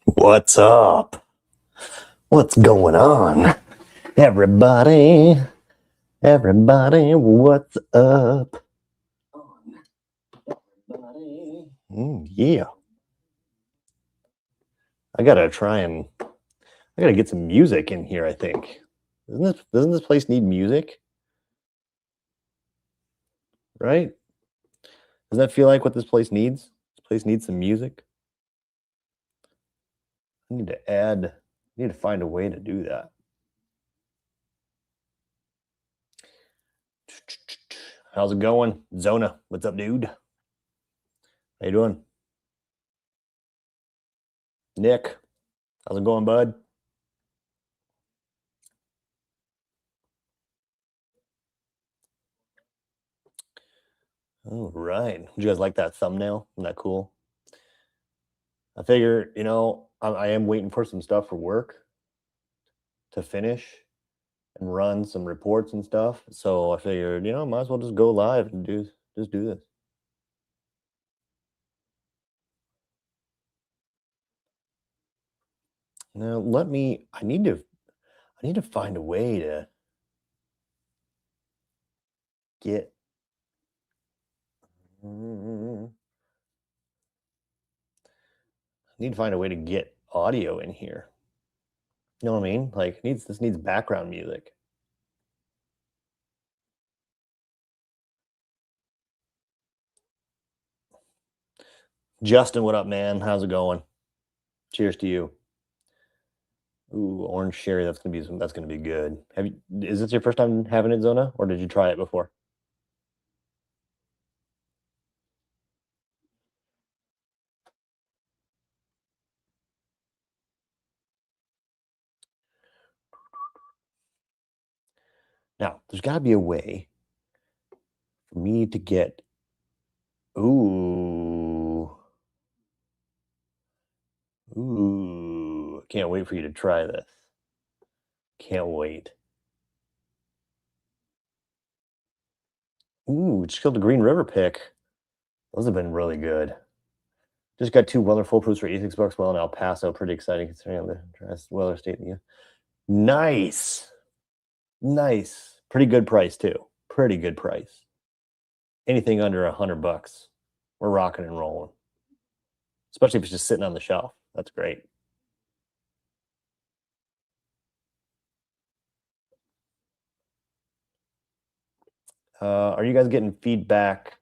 What's up? What's going on? Everybody, what's up? Yeah. I gotta get some music in here, I think. Doesn't this place need music? Right? Doesn't that feel like what this place needs? This place needs some music. I need to find a way to do that. How's it going? Zona, what's up, dude? How you doing? Nick, how's it going, bud? All right. Did you guys like that thumbnail? Isn't that cool? I figure, I am waiting for some stuff for work to finish and run some reports and stuff. So I figured, might as well just go live and do this. Now I need to find a way to get I need to find a way to get audio in here. You know what I mean? Like this needs background music. Justin, what up, man? How's it going? Cheers to you. Ooh, orange sherry. That's gonna be good. Is this your first time having it, Zona, or did you try it before? Now, there's got to be a way for me to get. Ooh. Can't wait for you to try this. Can't wait. Ooh, just killed the Green River pick. Those have been really good. Just got 2 Weller full proofs for $86 well in El Paso. Pretty exciting considering the Weller state in the U.S. Nice. Nice. Pretty good price, too. Pretty good price. Anything under $100, we're rocking and rolling. Especially if it's just sitting on the shelf. That's great. Are you guys getting feedback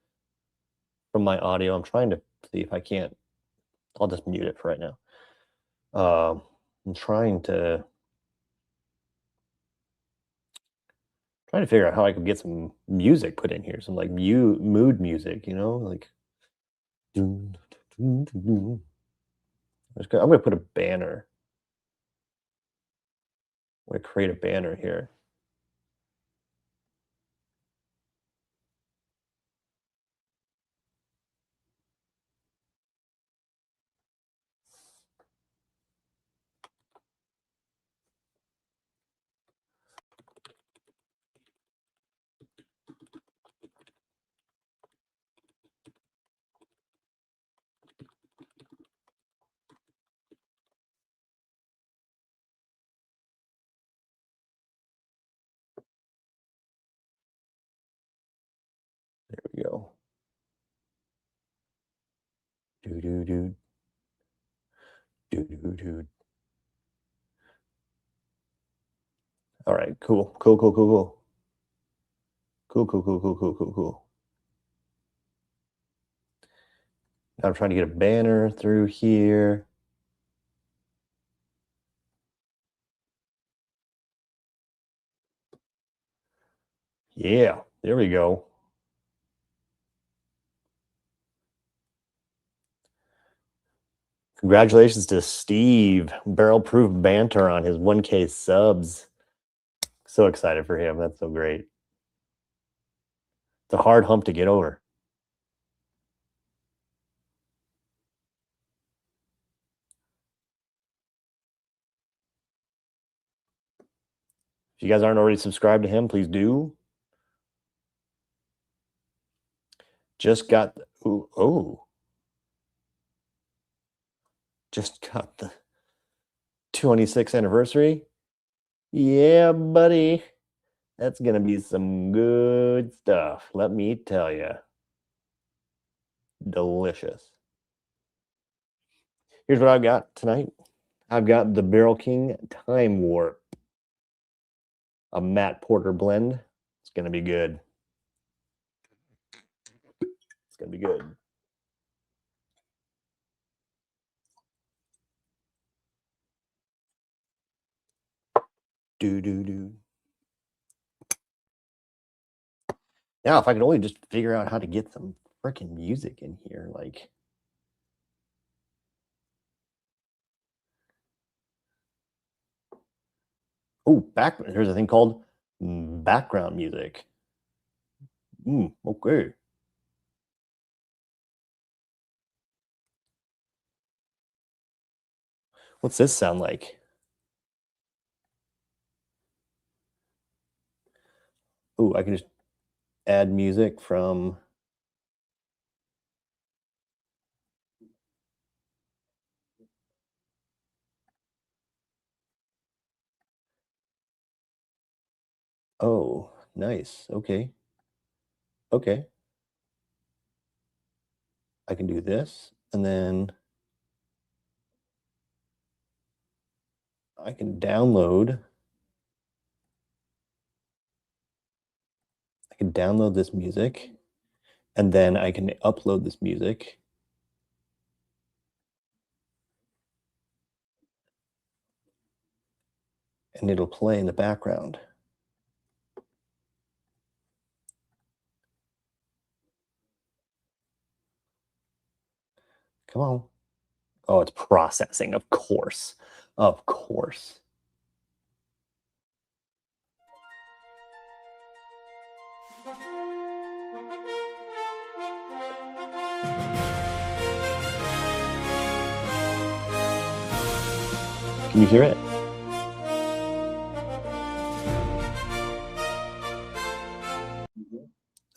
from my audio? I'm trying to see if I can't. I'll just mute it for right now. I'm trying to figure out how I could get some music put in here, some like mood music, like. I'm gonna put a banner. I'm gonna create a banner here. There we go. Do. All right, cool. Cool. Now I'm trying to get a banner through here. Yeah, there we go. Congratulations to Steve. Barrel proof banter on his 1K subs. So excited for him. That's so great. It's a hard hump to get over. If you guys aren't already subscribed to him, please do. Just got. Oh. Just got the 26th anniversary. Yeah, buddy. That's going to be some good stuff. Let me tell you. Delicious. Here's what I've got tonight. I've got the Barrel King Time Warp, a Matt Porter blend. It's going to be good. It's going to be good. Do. Now, if I could only just figure out how to get some freaking music in here, like. Oh, here's a thing called background music. Okay. What's this sound like? Oh, I can just add music from. Oh, nice. Okay. Okay. I can do this, and then I can download. I can download this music, and then I can upload this music. And it'll play in the background. Come on. Oh, it's processing, of course. Of course. Can you hear it?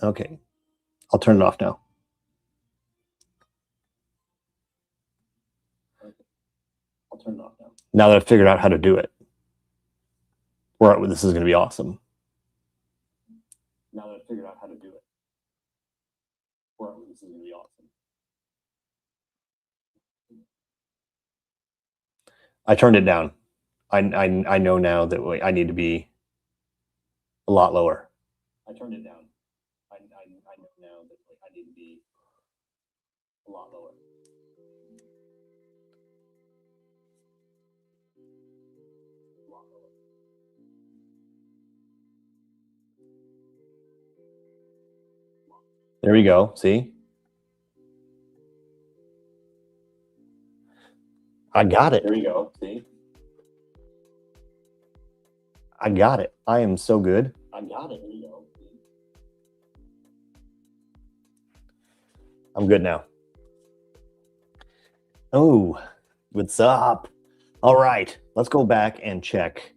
Okay. I'll turn it off now. I'll turn it off now. Now that I've figured out how to do it. This is going to be awesome. Now that I've figured out how to do it. This is going to be awesome. I turned it down. I know now that I need to be a lot lower. I turned it down. I know now that I need to be a lot lower. There we go. See? I got it. There you go. See? I got it. I am so good. I got it. There you go. I'm good now. Oh, what's up? All right, let's go back and check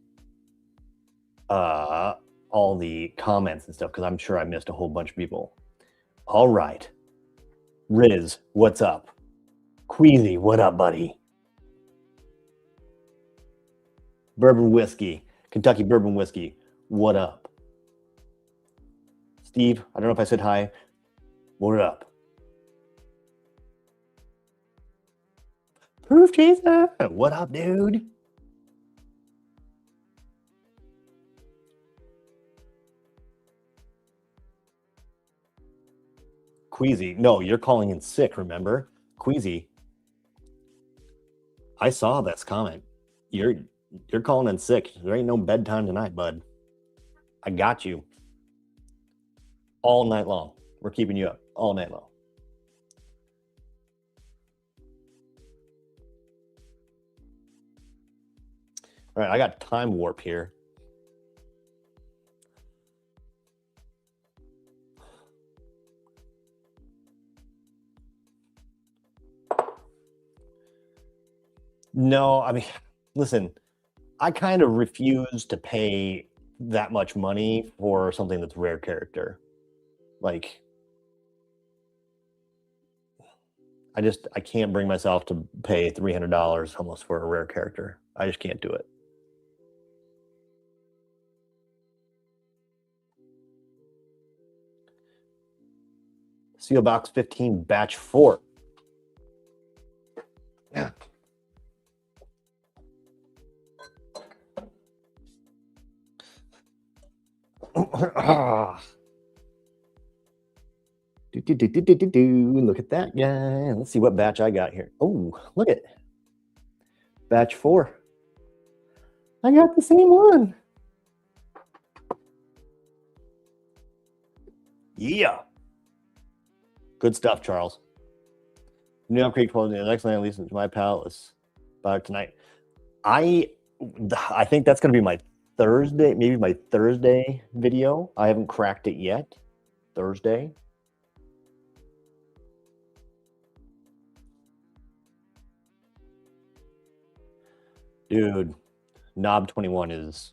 all the comments and stuff, because I'm sure I missed a whole bunch of people. All right. Riz, what's up? Queasy, what up, buddy? Bourbon Whiskey, Kentucky Bourbon Whiskey, what up? Steve, I don't know if I said hi. What up? Proof Chaser, what up, dude? Queasy, no, you're calling in sick, remember? Queasy, I saw this comment. You're calling in sick. There ain't no bedtime tonight, bud. I got you. All night long. We're keeping you up all night long. All right, I got Time Warp here. No, I mean, listen, I kind of refuse to pay that much money for something that's rare character. Like, I can't bring myself to pay $300 almost for a rare character. I just can't do it. Seal Box 15 Batch 4. Yeah. Look at that guy. Let's see what batch I got here. Oh, look at batch 4. I got the same one. Yeah. Good stuff, Charles. New York Creek 12, the next line, at least into my palate was about tonight. I think that's going to be my Thursday, maybe my Thursday video. I haven't cracked it yet. Thursday. Dude, Knob 21 is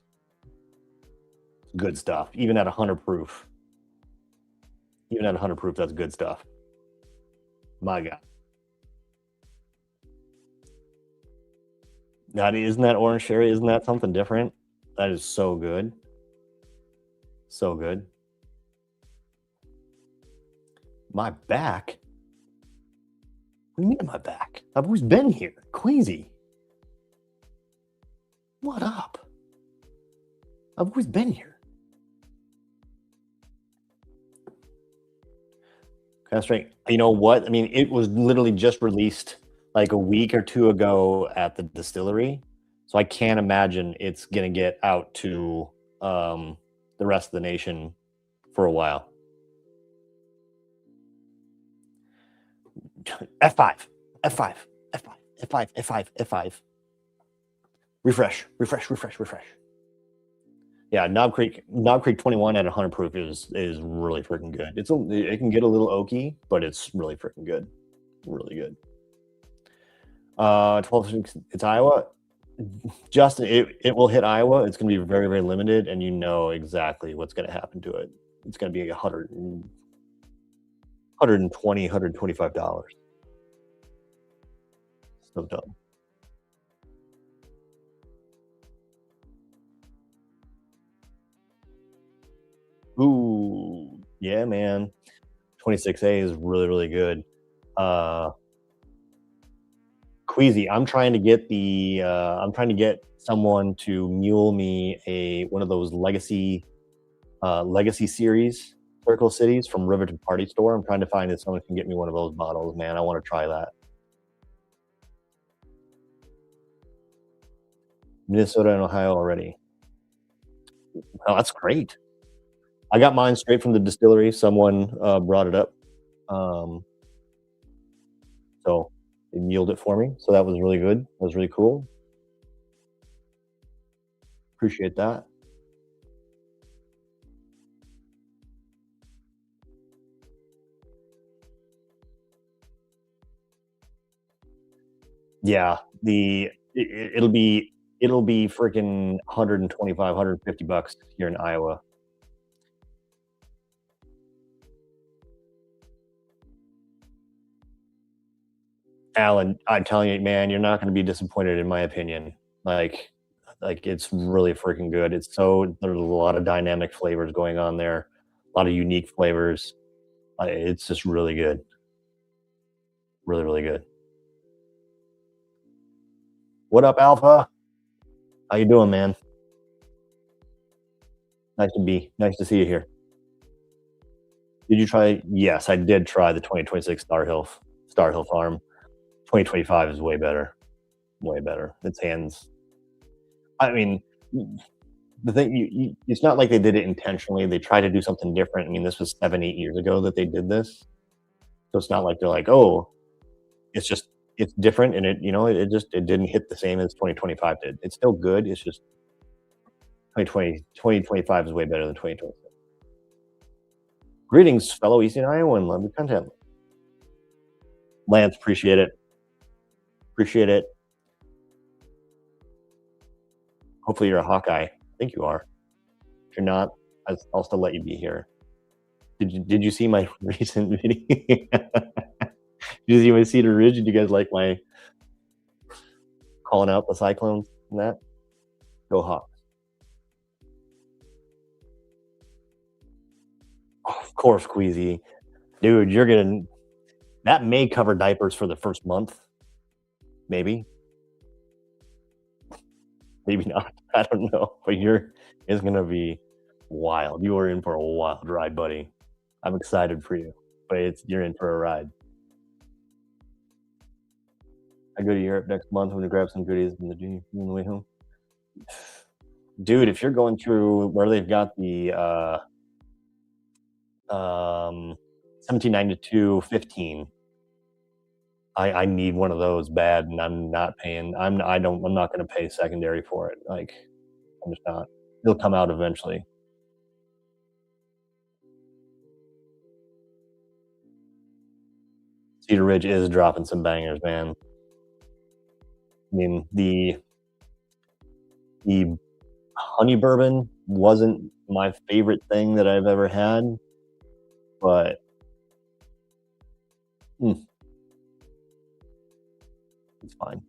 good stuff. Even at 100 proof. Even at 100 proof, that's good stuff. My God. Isn't that orange sherry? Isn't that something different? That is so good. So good. My back? What do you mean my back? I've always been here. Queasy. What up? I've always been here. Castrate. You know what? I mean, it was literally just released like a week or two ago at the distillery. So I can't imagine it's going to get out to the rest of the nation for a while. F5, F5, F5, F5, F5, F5. Refresh. Yeah, Knob Creek 21 at 100 proof is really freaking good. It can get a little oaky, but it's really freaking good. Really good. 12, it's Iowa. Justin, it will hit Iowa. It's going to be very, very limited, and you know exactly what's going to happen to it. It's going to be $120, $125. So dumb. Ooh, yeah, man. 26A is really, really good. Queasy, I'm trying to get someone to mule me one of those legacy series Circle Cities from Riverton Party Store. I'm trying to find if someone can get me one of those bottles, man. I want to try that. Minnesota and Ohio already. Oh, that's great. I got mine straight from the distillery. Someone brought it up. So they muled it for me. So that was really good. That was really cool. Appreciate that. Yeah, it'll be freaking 125, $150 here in Iowa. Alan, I'm telling you, man, you're not going to be disappointed in my opinion. Like it's really freaking good. There's a lot of dynamic flavors going on there, a lot of unique flavors. It's just really good. Really, really good. What up, Alpha? How you doing, man? Nice to see you here. Did you try? Yes, I did try the 2026 Star Hill Farm. 2025 is way better. Way better. Its hands. I mean, the thing, it's not like they did it intentionally. They tried to do something different. I mean, this was 7, 8 years ago that they did this. So it's not like they're like, oh, it's different. And it didn't hit the same as 2025 did. It's still good. It's just 2025 is way better than 2026. Greetings, fellow Eastern Iowan. Love your content. Lance, appreciate it. Appreciate it. Hopefully you're a Hawkeye. I think you are. If you're not, I'll still let you be here. Did you see my recent video? Did you see my Cedar Ridge? Did you guys like my calling out the Cyclones and that? Go Hawks. Oh, of course, Queasy. Dude, you're getting that may cover diapers for the first month, maybe, maybe not. I don't know, but you're it's gonna be wild. You are in for a wild ride, buddy. I'm excited for you, but it's you're in for a ride. I go to Europe next month. I'm gonna grab some goodies from the G on the way home. Dude, if you're going through where they've got the 1792 15, I need one of those bad, and I'm not paying. I'm not gonna pay secondary for it. Like I'm just not. It'll come out eventually. Cedar Ridge is dropping some bangers, man. I mean, the honey bourbon wasn't my favorite thing that I've ever had, but mm, it's fine.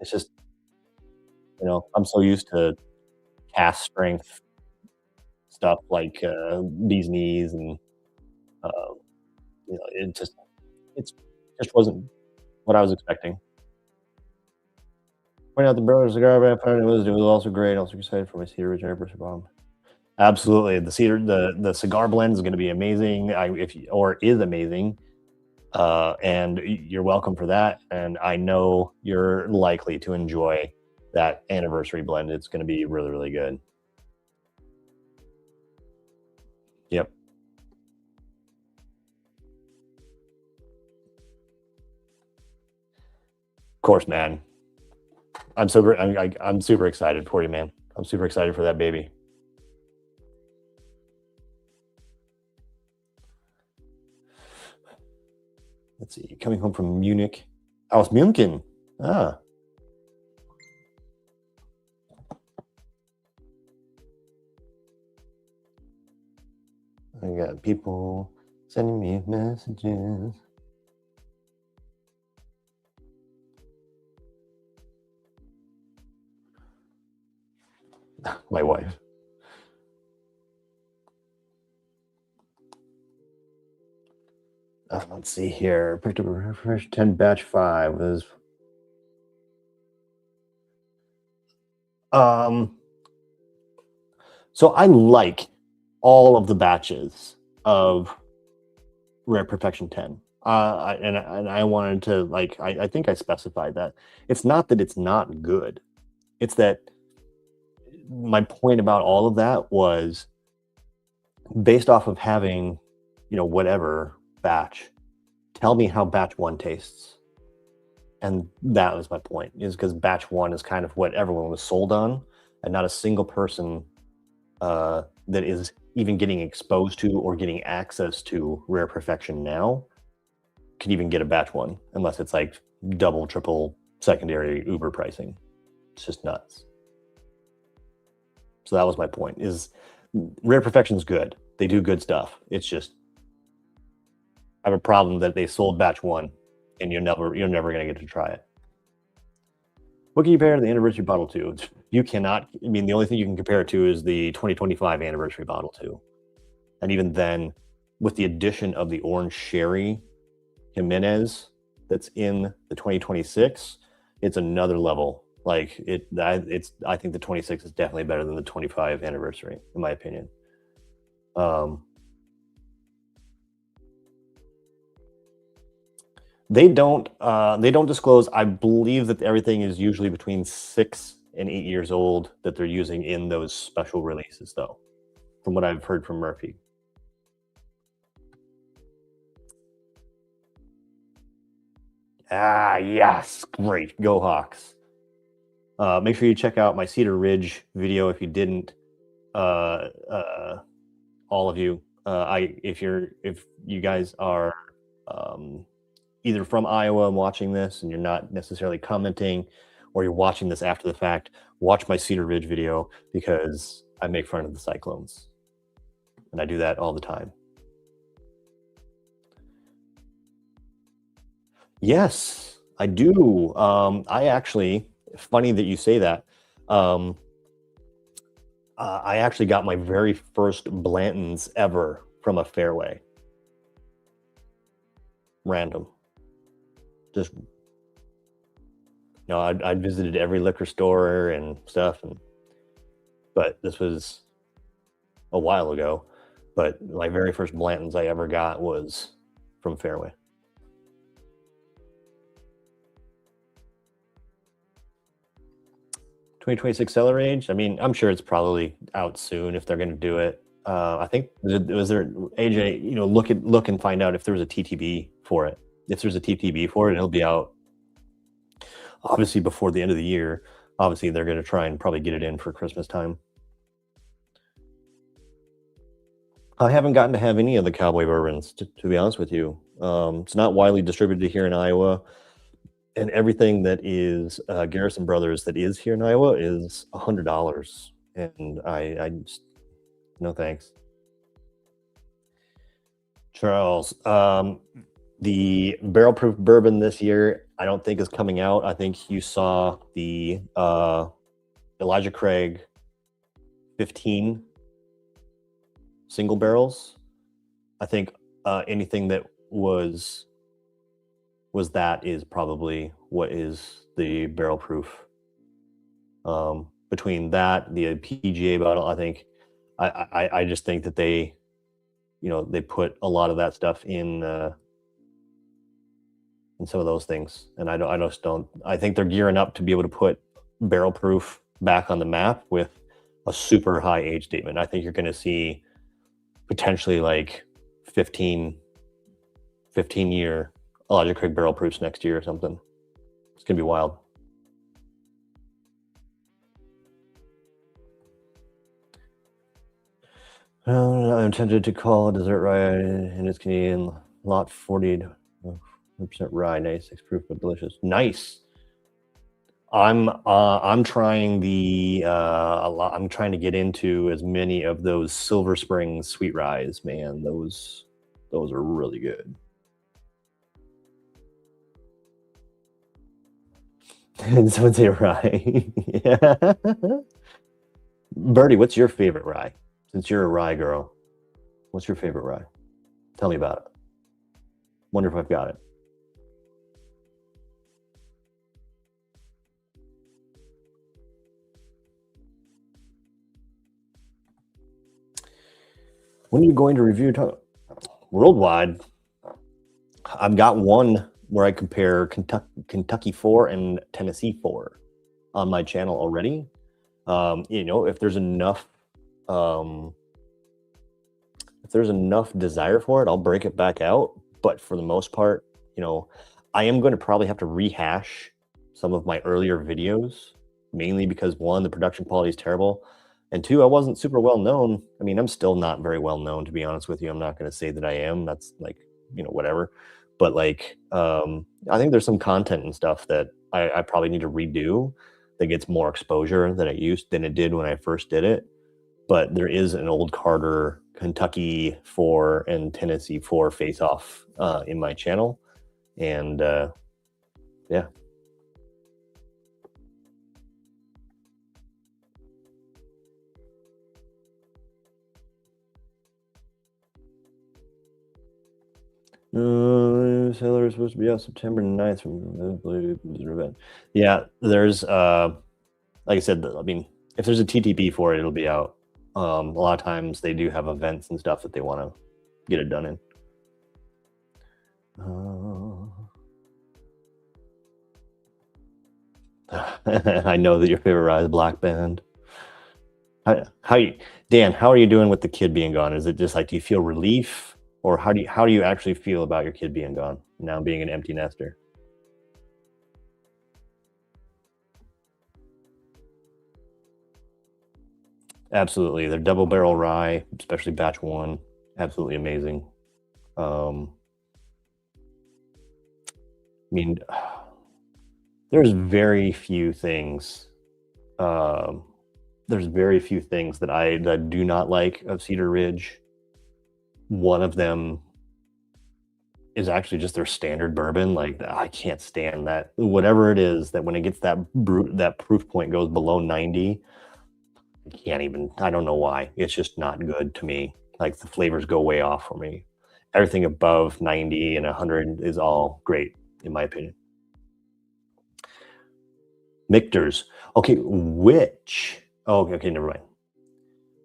It's just, I'm so used to cast strength stuff like bees knees and uh, it just wasn't what I was expecting. Point out the Brothers cigar I found it was also great. Also excited for my Cedar Ridge Anniversary bomb. Absolutely, the cigar blend is going to be amazing. If or is amazing, and you're welcome for that. And I know you're likely to enjoy that anniversary blend. It's going to be really really good. Yep. Of course, man. I'm super excited for you, man. I'm super excited for that baby. Let's see. Coming home from Munich. Aus München. Ah. I got people sending me messages. My wife. Let's see here. Picked up a refresh 10 batch 5 was so I like all of the batches of Rare Perfection 10. And I wanted to like I think I specified that. It's not that it's not good. It's that my point about all of that was based off of having, whatever batch, tell me how batch 1 tastes. And that was my point, is because batch 1 is kind of what everyone was sold on, and not a single person that is even getting exposed to or getting access to Rare Perfection now can even get a batch 1 unless it's like double, triple secondary Uber pricing. It's just nuts. So that was my point, is Rare Perfection's good. They do good stuff. It's just I have a problem that they sold batch 1 and you're never going to get to try it. What can you compare to the anniversary bottle to? You cannot. I mean, the only thing you can compare it to is the 2025 anniversary bottle too. And even then, with the addition of the orange sherry Jimenez that's in the 2026, it's another level. Like I think the 26 is definitely better than the 25 anniversary, in my opinion. They don't disclose. I believe that everything is usually between 6 and 8 years old that they're using in those special releases, though, from what I've heard from Murphy. Yes, great, go Hawks. Make sure you check out my Cedar Ridge video if you didn't. All of you, if you guys are either from Iowa and watching this and you're not necessarily commenting, or you're watching this after the fact, watch my Cedar Ridge video because I make fun of the Cyclones. And I do that all the time. Yes, I do. I actually, funny that you say that. Um, I actually got my very first Blantons ever from a fairway. Random. Just, I visited every liquor store and stuff, but this was a while ago. But my very first Blantons I ever got was from fairway. 2026 Cellar Age. I mean, I'm sure it's probably out soon if they're going to do it. I think was there AJ. Look and find out if there was a TTB for it. If there's a TTB for it, it'll be out obviously before the end of the year. Obviously, they're going to try and probably get it in for Christmas time. I haven't gotten to have any of the Cowboy bourbons, to be honest with you. It's not widely distributed here in Iowa, and everything that is Garrison Brothers that is here in Iowa is $100, and I just, no thanks. Charles, the barrel proof bourbon this year, I don't think is coming out. I think you saw the Elijah Craig 15 single barrels. I think anything that was that is probably what is the barrel proof. Between that, the PGA bottle, I think I just think that they put a lot of that stuff in some of those things, and I think they're gearing up to be able to put barrel proof back on the map with a super high age statement. I think you're going to see potentially like 15-year Elijah Craig barrel proofs next year or something. It's gonna be wild. I'm tempted to call a dessert rye and it's Canadian lot 40 100% rye, 96 proof, but delicious. Nice. I'm trying I'm trying to get into as many of those Silver Springs sweet ryes, man. Those are really good. And someone say rye. Yeah. Birdie, what's your favorite rye? Since you're a rye girl, what's your favorite rye? Tell me about it. Wonder if I've got it. When are you going to review worldwide? I've got one where I compare Kentucky 4 and Tennessee 4 on my channel already. If there's enough desire for it, I'll break it back out. But for the most part, I am going to probably have to rehash some of my earlier videos, mainly because one, the production quality is terrible, and two, I wasn't super well known. I mean, I'm still not very well known, to be honest with you. I'm not going to say that I am. That's like, whatever. But like, I think there's some content and stuff that I probably need to redo that gets more exposure than it did when I first did it. But there is an old Carter Kentucky 4 and Tennessee 4 face-off in my channel, and yeah. Sailor is supposed to be out September 9th from the event. Yeah, there's like I said, I mean, if there's a TTP for it, it'll be out. A lot of times they do have events and stuff that they want to get it done in. I know that your favorite ride is Black Band. Dan, how are you doing with the kid being gone? Is it just like, do you feel relief, or how do you actually feel about your kid being gone now, being an empty nester? Absolutely, they're double barrel rye, especially batch 1. Absolutely amazing. I mean, there's very few things. There's very few things that I do not like of Cedar Ridge. One of them is actually just their standard bourbon. Like, I can't stand that. Whatever it is, that when it gets that proof point goes below 90, I can't even. I don't know why. It's just not good to me. Like, the flavors go way off for me. Everything above 90 and 100 is all great, in my opinion. Michter's. Okay, which? Oh, okay, never mind.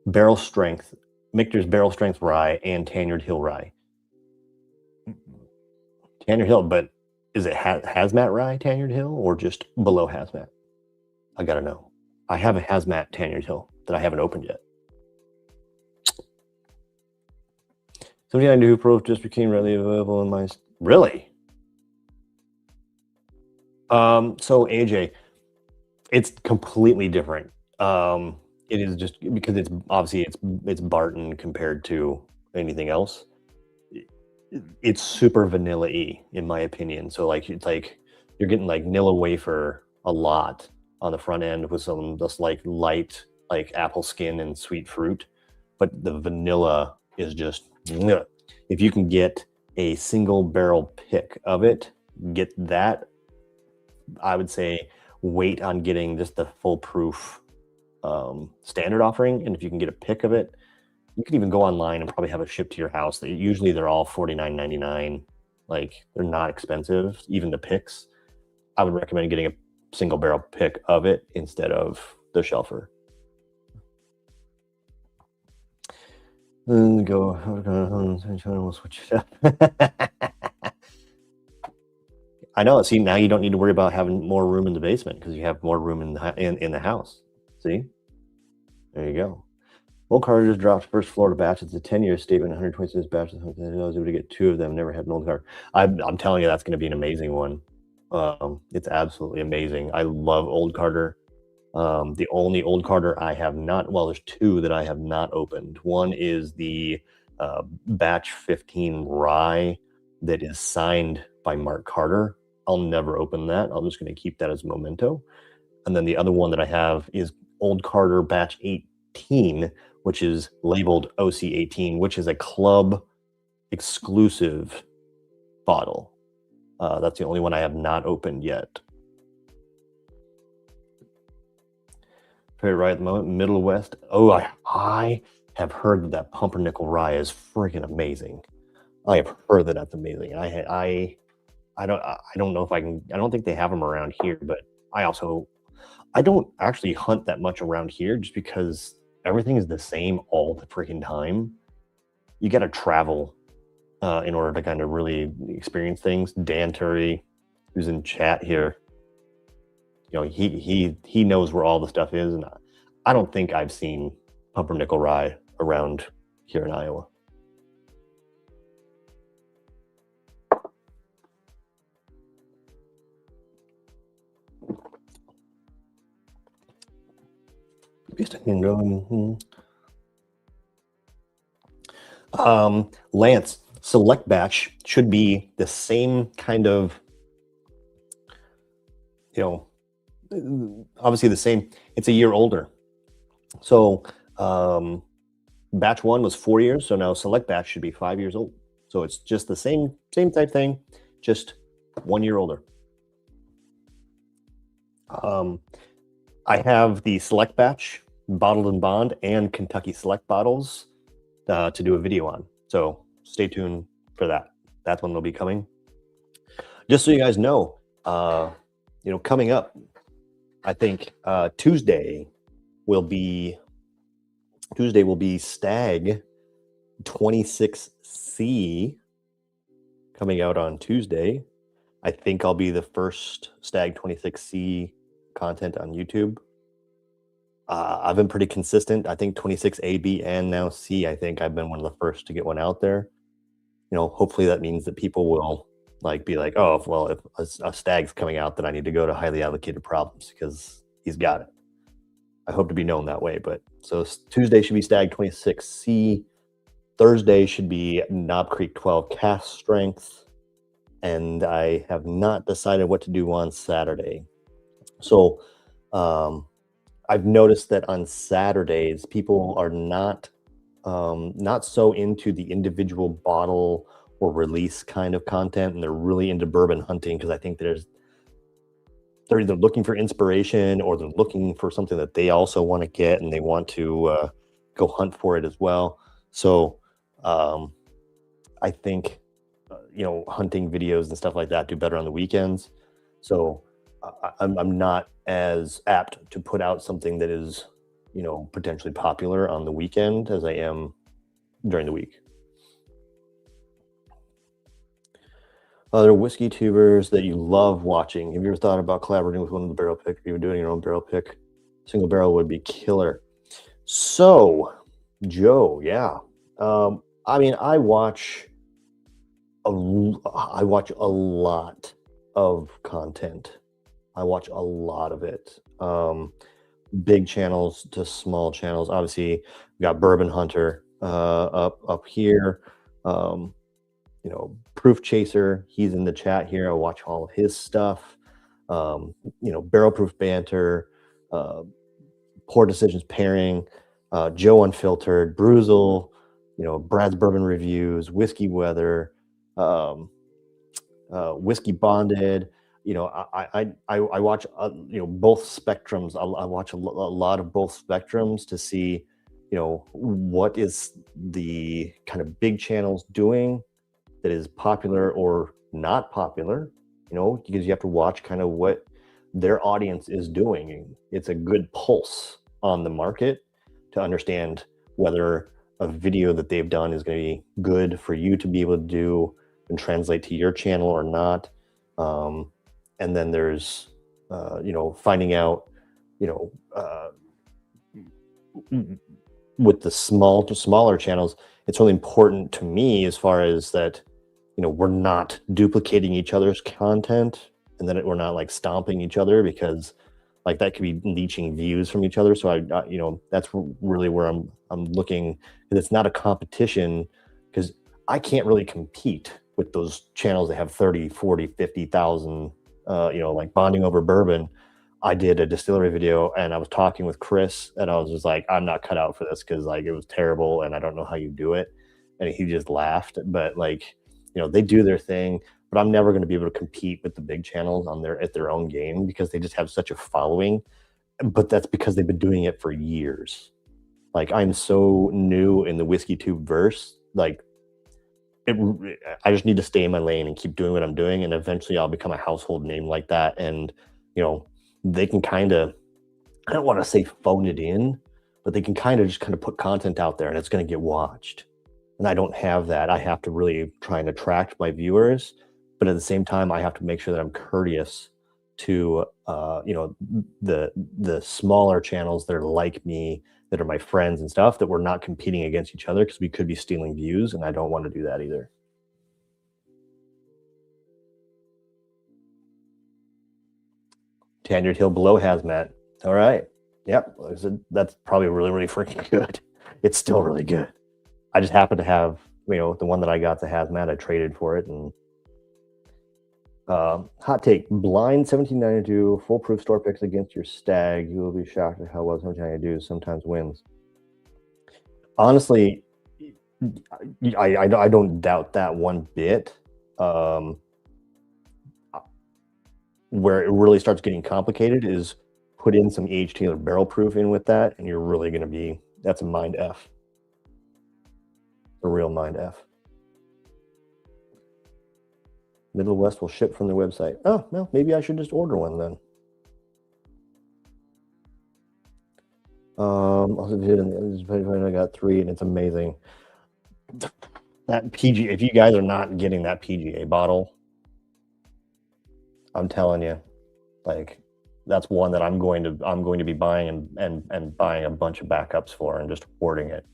Barrel strength. Michter's barrel strength rye and Tanyard Hill rye. Tanyard Hill, but is it hazmat rye Tanyard Hill or just below hazmat? I gotta know. I have a hazmat Tanyard Hill that I haven't opened yet. 79 Pro just became readily available in my. Really? So AJ, it's completely different. It is just because it's obviously it's Barton compared to anything else. It's super vanilla-y in my opinion. So like it's like you're getting like Nilla wafer a lot on the front end with some just like light like apple skin and sweet fruit, but the vanilla is just if you can get a single barrel pick of it, get that. I would say wait on getting just the full proof standard offering, and if you can get a pick of it, you can even go online and probably have it shipped to your house. Usually they're all $49.99. Like, they're not expensive, even the picks. I would recommend getting a single barrel pick of it instead of the shelfer. Then go. We'll switch it up. I know. See, now you don't need to worry about having more room in the basement because you have more room in the house. See, there you go. Old Carter just dropped first Florida batch. It's a 10-year statement, 126 batches. I was able to get 2 of them. Never had an old Carter. I'm telling you, that's going to be an amazing one. It's absolutely amazing. I love Old Carter. The only Old Carter I have not, well, there's 2 that I have not opened. One is the batch 15 rye that is signed by Mark Carter. I'll never open that. I'm just going to keep that as a memento. And then the other one that I have is Old Carter batch 18, which is labeled OC18, which is a club exclusive bottle. That's the only one I have not opened yet. Right at the moment, Middle West. Oh, I have heard that pumpernickel rye is freaking amazing. I have heard that that's amazing. I don't know if I can. I don't think they have them around here, but I don't actually hunt that much around here just because everything is the same all the freaking time. You got to travel in order to kind of really experience things. Dan Turry, who's in chat here, he knows where all the stuff is, and I don't think I've seen pumpernickel rye around here in Iowa. Lance, select batch should be the same kind of, obviously the same. It's a year older. So batch 1 was 4 years. So now select batch should be 5 years old. So it's just the same type thing, just 1 year older. I have the select batch, bottled and bond, and Kentucky select bottles to do a video on. So stay tuned for that. That's when they'll be coming. Just so you guys know, coming up, I think Tuesday will be Stag 26C coming out on Tuesday. I think I'll be the first Stag 26C content on YouTube. I've been pretty consistent. I think 26A, B, and now C. I think I've been one of the first to get one out there. Hopefully that means that people will be like, oh, well, if a Stag's coming out, then I need to go to Highly Allocated Problems because he's got it. I hope to be known that way. But so Tuesday should be Stag 26C. Thursday should be Knob Creek 12 cast strength. And I have not decided what to do on Saturday. So I've noticed that on Saturdays, people are not so into the individual bottle or release kind of content, and they're really into bourbon hunting because I think they're either looking for inspiration or they're looking for something that they also want to get and they want to go hunt for it as well. So I think hunting videos and stuff like that do better on the weekends. So I'm not as apt to put out something that is potentially popular on the weekend as I am during the week. Other whiskey tubers that you love watching. Have you ever thought about collaborating with one of the barrel pick? If you were doing your own barrel pick, single barrel would be killer. So, Joe, yeah. I mean, I watch a lot of content. I watch a lot of it. Big channels to small channels. Obviously, we got Bourbon Hunter up here. Proof Chaser, he's in the chat here. I watch all of his stuff. Barrel Proof Banter, Poor Decisions Pairing, Joe Unfiltered, Bruzel, Brad's Bourbon Reviews, Whiskey Weather, Whiskey Bonded. I watch both spectrums. I watch a lot of both spectrums to see what is the kind of big channels doing that is popular or not popular, because you have to watch kind of what their audience is doing. It's a good pulse on the market to understand whether a video that they've done is going to be good for you to be able to do and translate to your channel or not. And then there's, finding out, with the smaller channels, it's really important to me as far as that, we're not duplicating each other's content, and then we're not like stomping each other, because like that could be leeching views from each other. So I that's really where I'm looking, and it's not a competition, because I can't really compete with those channels that have 30, 40, 50,000, like Bonding Over Bourbon. I did a distillery video and I was talking with Chris and I was just like, I'm not cut out for this, because like it was terrible and I don't know how you do it. And he just laughed. But like, they do their thing, but I'm never going to be able to compete with the big channels at their own game, because they just have such a following. But that's because they've been doing it for years. Like, I'm so new in the whiskey tube verse, like I just need to stay in my lane and keep doing what I'm doing, and eventually I'll become a household name like that. And they can kind of, I don't want to say phone it in, but they can kind of just put content out there and it's going to get watched. And I don't have that. I have to really try and attract my viewers, but at the same time, I have to make sure that I'm courteous to the smaller channels that are like me, that are my friends and stuff, that we're not competing against each other, because we could be stealing views, and I don't want to do that either. Tenured Hill below hazmat. All right. Yep. That's probably really, really freaking good. It's still really good. I just happen to have, the one that I got, the hazmat, I traded for it. And hot take, blind 1792 foolproof store picks against your stag. You will be shocked at how well 1792 sometimes wins. Honestly, I don't doubt that one bit. Where it really starts getting complicated is put in some H. Taylor barrel proof in with that, and you're really going to be, that's a mind F. A real mind F. Middle West will ship from their website. Oh, well, maybe I should just order one then. Also did, I got 3, and it's amazing. That PG, if you guys are not getting that PGA bottle, I'm telling you, like, that's one that I'm going to be buying and buying a bunch of backups for and just hoarding it.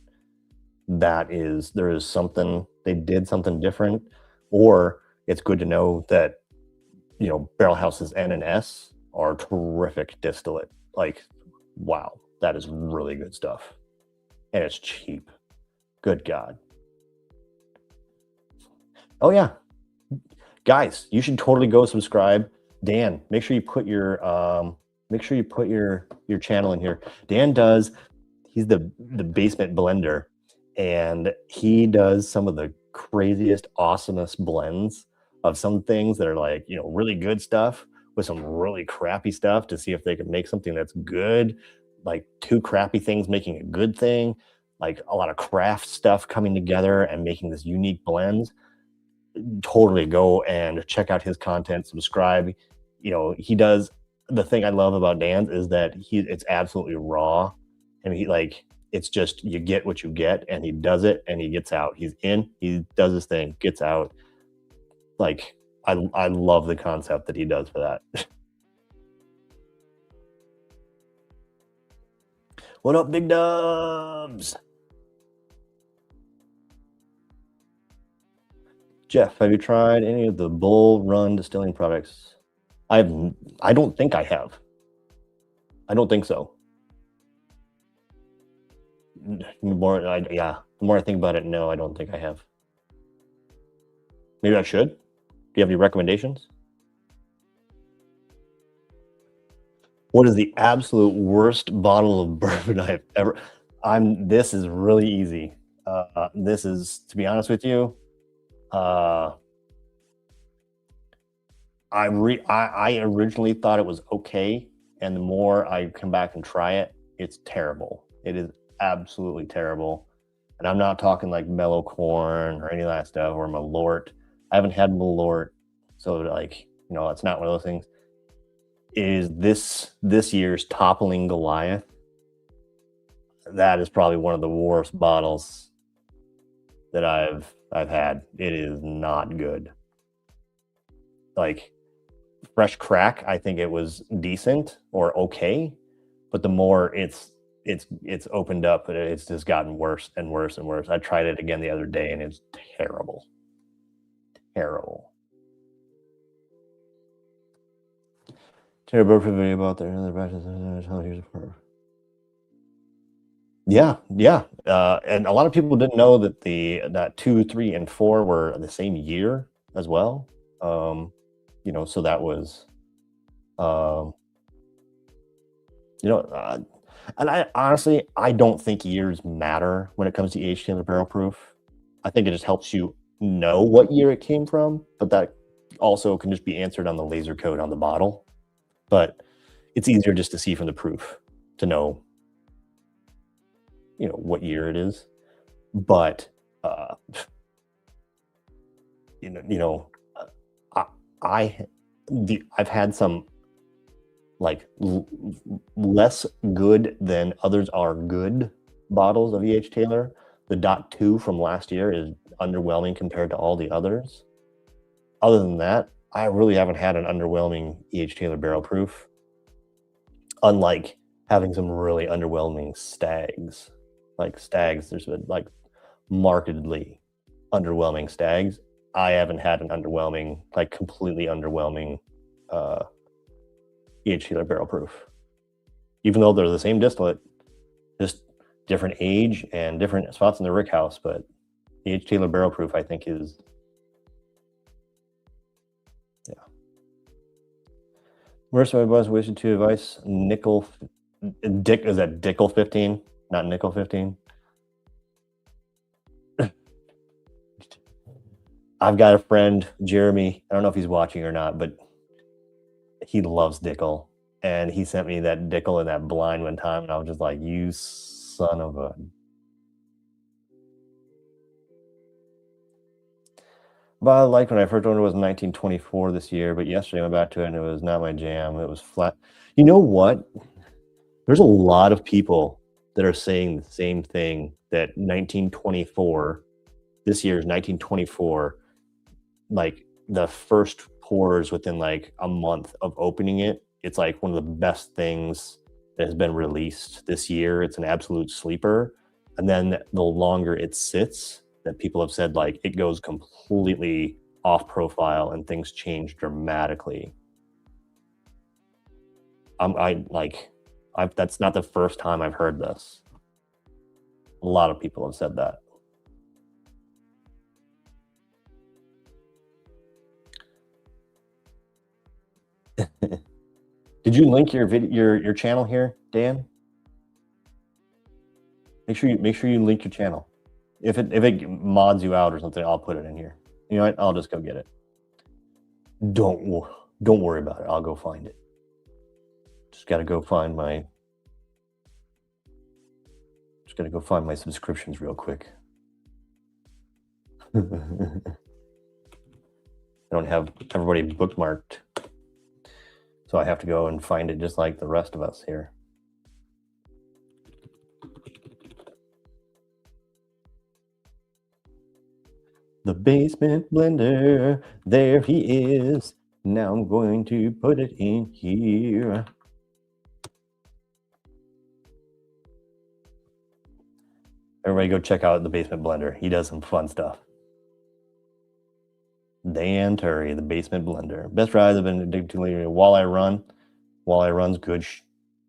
There is something, they did something different, or it's good to know that, Barrel House's N and S are terrific distillate. Like, wow, that is really good stuff. And it's cheap. Good God. Oh yeah. Guys, you should totally go subscribe. Dan, make sure you put your channel in here. Dan he's the basement blender, and he does some of the craziest, awesomest blends of some things that are like, really good stuff with some really crappy stuff to see if they can make something that's good. Like two crappy things making a good thing, like a lot of craft stuff coming together and making this unique blend. Totally go and check out his content, subscribe. He does the thing I love about Dan's is that it's absolutely raw, and it's just you get what you get, and he does it and he gets out. He's in, he does his thing, gets out. Like I love the concept that he does for that. What up, big dubs? Jeff, have you tried any of the Bull Run distilling products? I don't think I have. I don't think so. The more I think about it, no, I don't think I have. Maybe I should. Do you have any recommendations? What is the absolute worst bottle of bourbon I've ever? This is really easy. This is, to be honest with you, I originally thought it was okay, and the more I come back and try it, it's terrible. It is absolutely terrible. And I'm not talking like mellow corn or any of that stuff or Malort. I haven't had Malort, so it's not one of those things. Is this year's Toppling Goliath? That is probably one of the worst bottles that I've had. It is not good. Like Fresh Crack, I think it was decent or okay, but the more it's opened up, it's just gotten worse and worse and worse. I tried it again the other day, and it's terrible. Terrible. Terrible video about their other batches. Yeah. And a lot of people didn't know that that 2, 3, and 4 were the same year as well. So that was, and I honestly, I don't think years matter when it comes to aged in the barrel proof. I think it just helps you know what year it came from, but that also can just be answered on the laser code on the bottle. But it's easier just to see from the proof to know, what year it is. But I've had some less good than others are good bottles of E.H. Taylor. The .2 from last year is underwhelming compared to all the others. Other than that, I really haven't had an underwhelming E.H. Taylor barrel proof, unlike having some really underwhelming stags. There's been markedly underwhelming stags. I haven't had an underwhelming, completely underwhelming E.H. Taylor barrel proof. Even though they're the same distillate, just different age and different spots in the rick house, but E.H. Taylor barrel proof, I think, is, yeah. Worst of my boss wasted 2 advice. Is that Dickel 15, not Nickel 15? I've got a friend, Jeremy. I don't know if he's watching or not, but he loves Dickel. And he sent me that Dickel in that blind one time, and I was just like, you son of a... But I liked when I first ordered, it was 1924 this year, but yesterday I went back to it and it was not my jam. It was flat. You know what? There's a lot of people that are saying the same thing, that 1924, this year's 1924, the first pours within a month of opening it, it's one of the best things that has been released this year. It's an absolute sleeper. And then the longer it sits, that people have said it goes completely off profile and things change dramatically. That's not the first time I've heard this. A lot of people have said that. Did you link your channel here, Dan? Make sure you link your channel. If it mods you out or something, I'll put it in here. You know what? I'll just go get it. Don't worry about it. I'll go find it. Just gotta go find my subscriptions real quick. I don't have everybody bookmarked, so I have to go and find it just like the rest of us here. The basement blender, there he is. Now I'm going to put it in here. Everybody go check out the basement blender. He does some fun stuff. Dan Turry, the basement blender. Best rides I've been addicted to lately. Walleye Run. Walleye Run's good,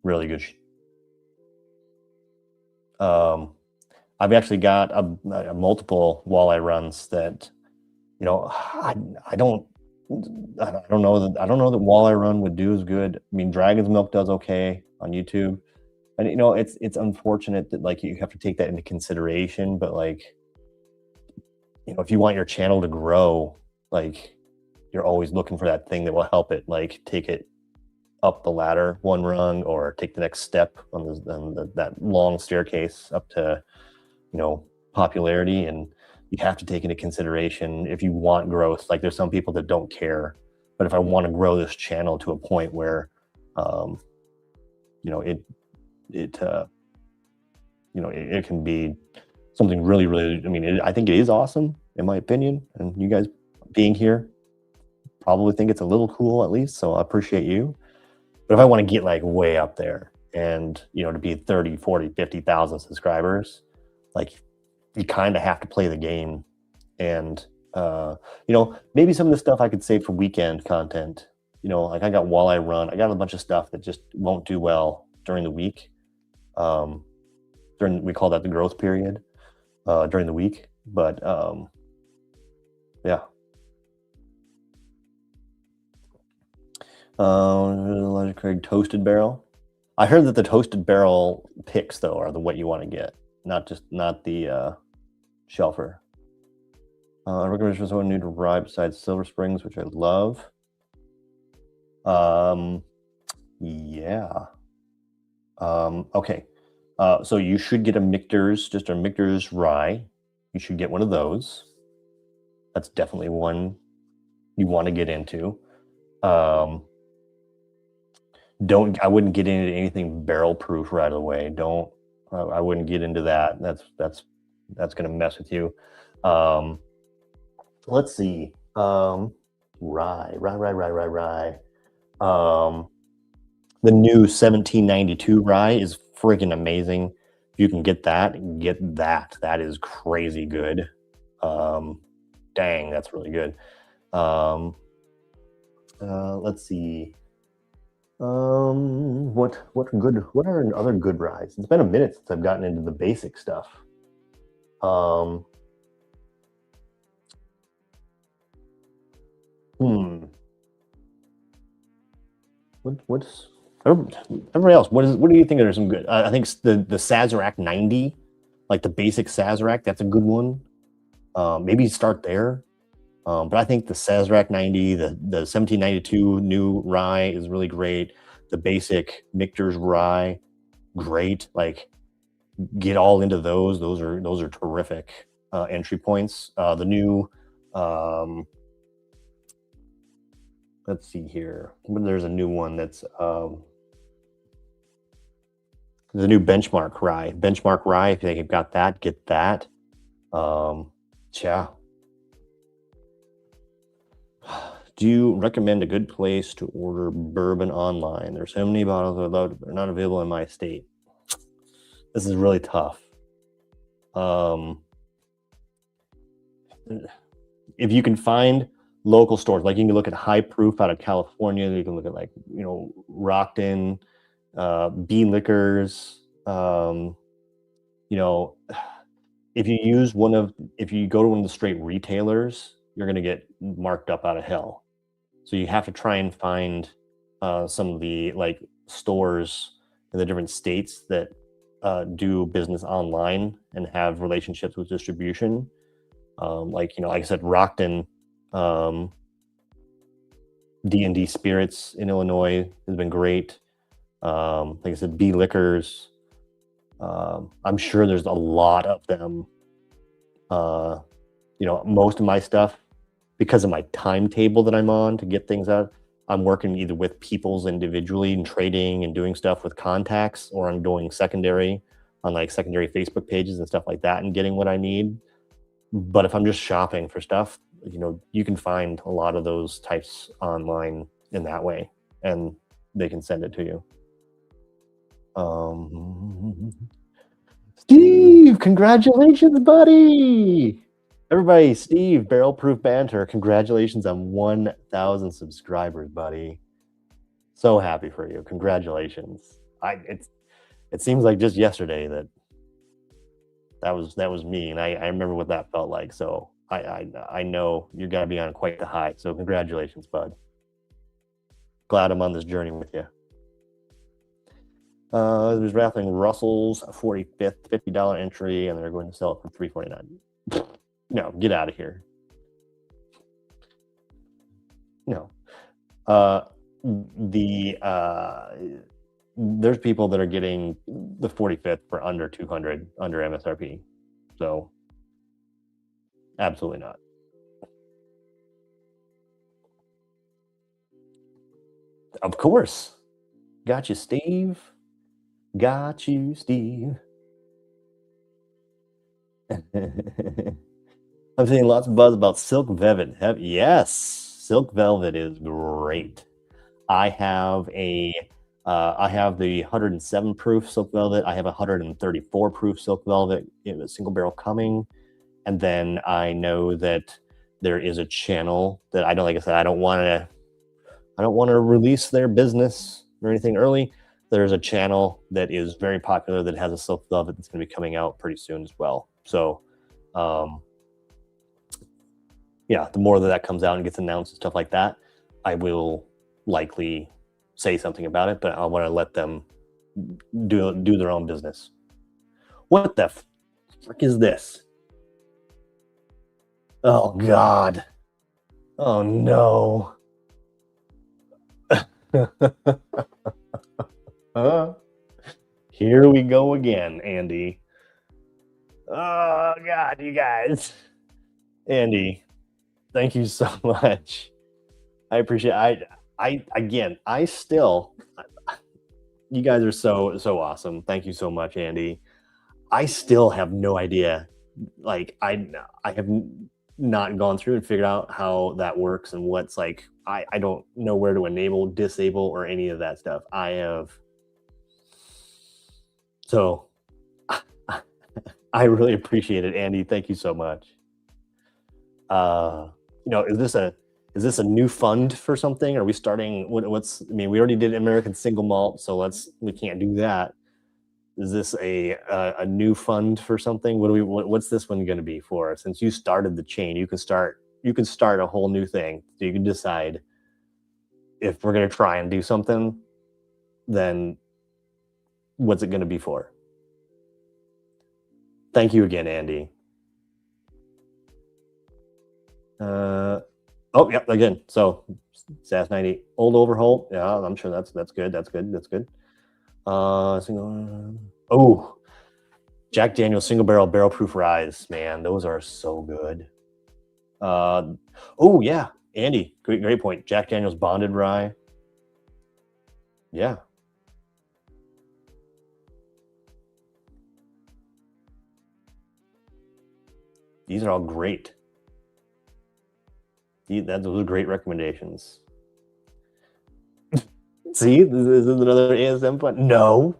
really good. I've actually got a multiple walleye runs that, you know, I don't know that Walleye Run would do as good. I mean, Dragon's Milk does okay on YouTube, and you know, it's unfortunate that like you have to take that into consideration. But like, you know, if you want your channel to grow, like you're always looking for that thing that will help it, like take it up the ladder one rung or take the next step on that long staircase up to, you know, popularity. And you have to take into consideration if you want growth. Like there's some people that don't care, but if I want to grow this channel to a point where, you know, it can be something really, really, I mean, I think it is awesome in my opinion. And you guys being here probably think it's a little cool at least. So I appreciate you. But if I want to get like way up there and, you know, to be 30, 40, 50,000 subscribers, like you kind of have to play the game. And, you know, maybe some of the stuff I could save for weekend content, you know, like I got Walleye Run. I got a bunch of stuff that just won't do well during the week. We call that the growth period during the week. But yeah. Elijah Craig, toasted barrel. I heard that the toasted barrel picks though are what you want to get, not the shelfer. I recommend for someone new to ride besides Silver Springs, which I love. Yeah. Okay. So you should get a Michter's rye. You should get one of those. That's definitely one you want to get into. I wouldn't get into anything barrel proof right away. I wouldn't get into that. That's going to mess with you. Let's see. Rye. The new 1792 rye is freaking amazing. If you can get that, get that. That is crazy good. Dang, that's really good. Let's see. What are other good ryes? It's been a minute since I've gotten into the basic stuff. What's everybody else? What do you think are some good? I think the Sazerac 90, like the basic Sazerac, that's a good one. Maybe start there. But I think the Sazerac 90, the 1792 new rye is really great. The basic Michter's rye, great. Like get all into those. Those are terrific entry points. The new let's see here. There's a new one that's the new benchmark rye. Benchmark rye, if you think you've got that, get that. Yeah. Do you recommend a good place to order bourbon online? There's so many bottles that are not available in my state. This is really tough. If you can find local stores, like you can look at High Proof out of California, you can look at like, you know, Rockton, Bean Liquors, you know, if you go to one of the straight retailers, you're going to get marked up out of hell. So you have to try and find some of the like stores in the different states that do business online and have relationships with distribution. Like I said, Rockton, D&D Spirits in Illinois has been great. Like I said, B Liquors. I'm sure there's a lot of them. Most of my stuff, because of my timetable that I'm on to get things out, I'm working either with people's individually and trading and doing stuff with contacts, or I'm doing secondary on like secondary Facebook pages and stuff like that and getting what I need. But if I'm just shopping for stuff, you can find a lot of those types online in that way, and they can send it to you. Steve, congratulations, buddy! Everybody, Steve, Barrel Proof Banter, congratulations on 1,000 subscribers, buddy. So happy for you. Congratulations. It seems like just yesterday that was me, and I remember what that felt like. So I know you're gonna be on quite the high. So congratulations, bud. Glad I'm on this journey with you. There's raffling Russell's 45th $50 entry, and they're going to sell it for $349. No, get out of here. No. There's people that are getting the 45th for under 200 under MSRP. So absolutely not. Of course. Got you, Steve. Got you, Steve. I'm seeing lots of buzz about Silk Velvet. Yes, Silk Velvet is great. I have the 107 proof Silk Velvet. I have a 134 proof Silk Velvet. It was single barrel coming, and then I know that there is a channel that I don't, like I said, I don't want to release their business or anything early. There's a channel that is very popular that has a Silk Velvet that's going to be coming out pretty soon as well. So, yeah, the more that comes out and gets announced and stuff like that, I will likely say something about it, but I want to let them do their own business. What the frick is this? Oh, God. Oh, no. Here we go again, Andy. Oh, God, you guys. Andy, thank you so much. I appreciate it. I still, you guys are so awesome. Thank you so much, Andy. I still have no idea. Like, I have not gone through and figured out how that works and what's like. I don't know where to enable, disable, or any of that stuff. So I really appreciate it, Andy. Thank you so much. Is this a new fund for something? Are we starting? We already did American single malt, so we can't do that. Is this a new fund for something? What's this one going to be for? Since you started the chain, you can start a whole new thing. So you can decide if we're going to try and do something, then what's it going to be for? Thank you again, Andy. Oh, yeah, again. So SAS 90 old overhaul. Yeah, I'm sure that's good. That's good. Oh, Jack Daniel's single barrel proof rye, man, those are so good. Oh yeah, Andy, great point. Jack Daniel's bonded rye. Yeah. These are all great. Those are great recommendations. See, this is another ASM fund. No,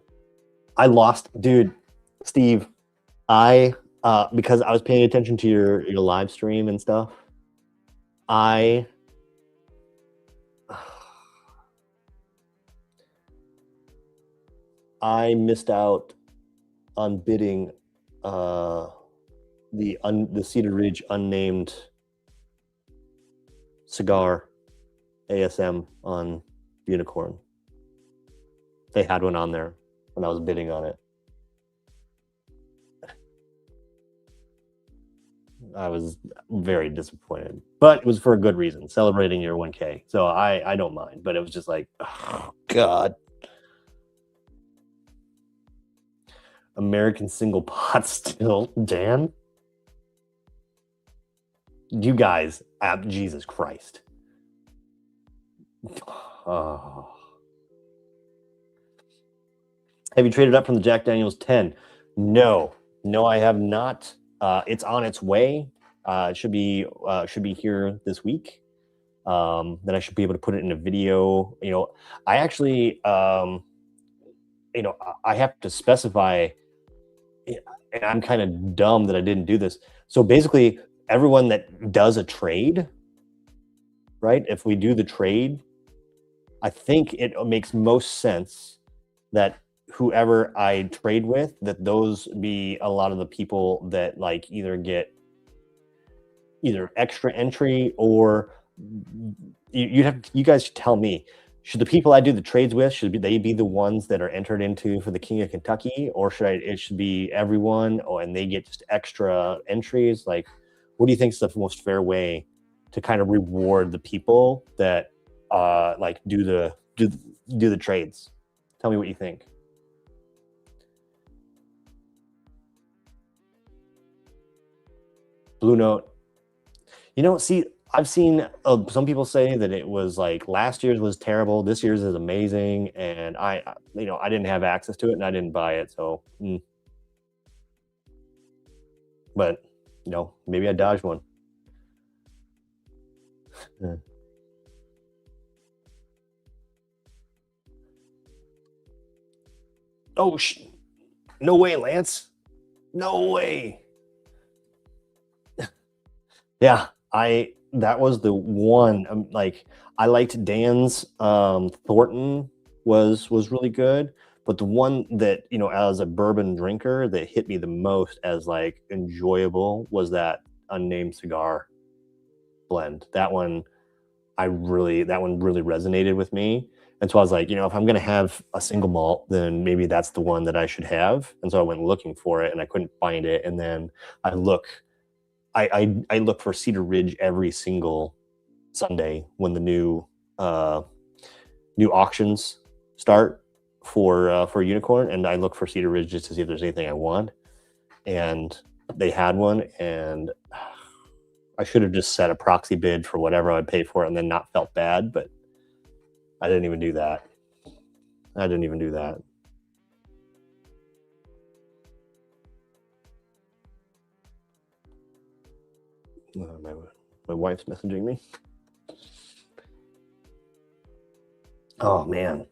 I lost, dude. Steve, because I was paying attention to your live stream and stuff. I missed out on bidding the Cedar Ridge unnamed cigar ASM on Unicorn. They had one on there when I was bidding on it. I was very disappointed, but it was for a good reason, celebrating your 1K. So I don't mind, but it was just like, oh God. American single pot still, Dan? You guys, Jesus Christ. Oh. Have you traded up from the Jack Daniels 10? No, I have not. It's on its way. It should be here this week. Then I should be able to put it in a video. I actually, I have to specify, and I'm kind of dumb that I didn't do this. So basically, everyone that does a trade, right? If we do the trade, I think it makes most sense that whoever I trade with, that those be a lot of the people that like either get either extra entry or you guys should tell me, should the people I do the trades with, they be the ones that are entered into for the King of Kentucky, or it should be everyone, and they get just extra entries? Like, what do you think is the most fair way to kind of reward the people that like do the trades? Tell me what you think. Blue Note. See, I've seen some people say that it was like last year's was terrible, this year's is amazing, and I didn't have access to it and I didn't buy it, so but maybe I dodged one. Oh, no way, Lance. No way. Yeah, that was the one. Like, I liked Dan's Thornton was really good, but the one that as a bourbon drinker that hit me the most as like enjoyable was that unnamed cigar blend. That one really resonated with me. And so I was like, if I'm going to have a single malt, then maybe that's the one that I should have. And so I went looking for it and I couldn't find it. And then I look for Cedar Ridge every single Sunday when the new auctions start for Unicorn. And I look for Cedar Ridge just to see if there's anything I want. And they had one, and I should have just set a proxy bid for whatever I'd pay for it and then not felt bad, but I didn't even do that. My wife's messaging me. Oh, man.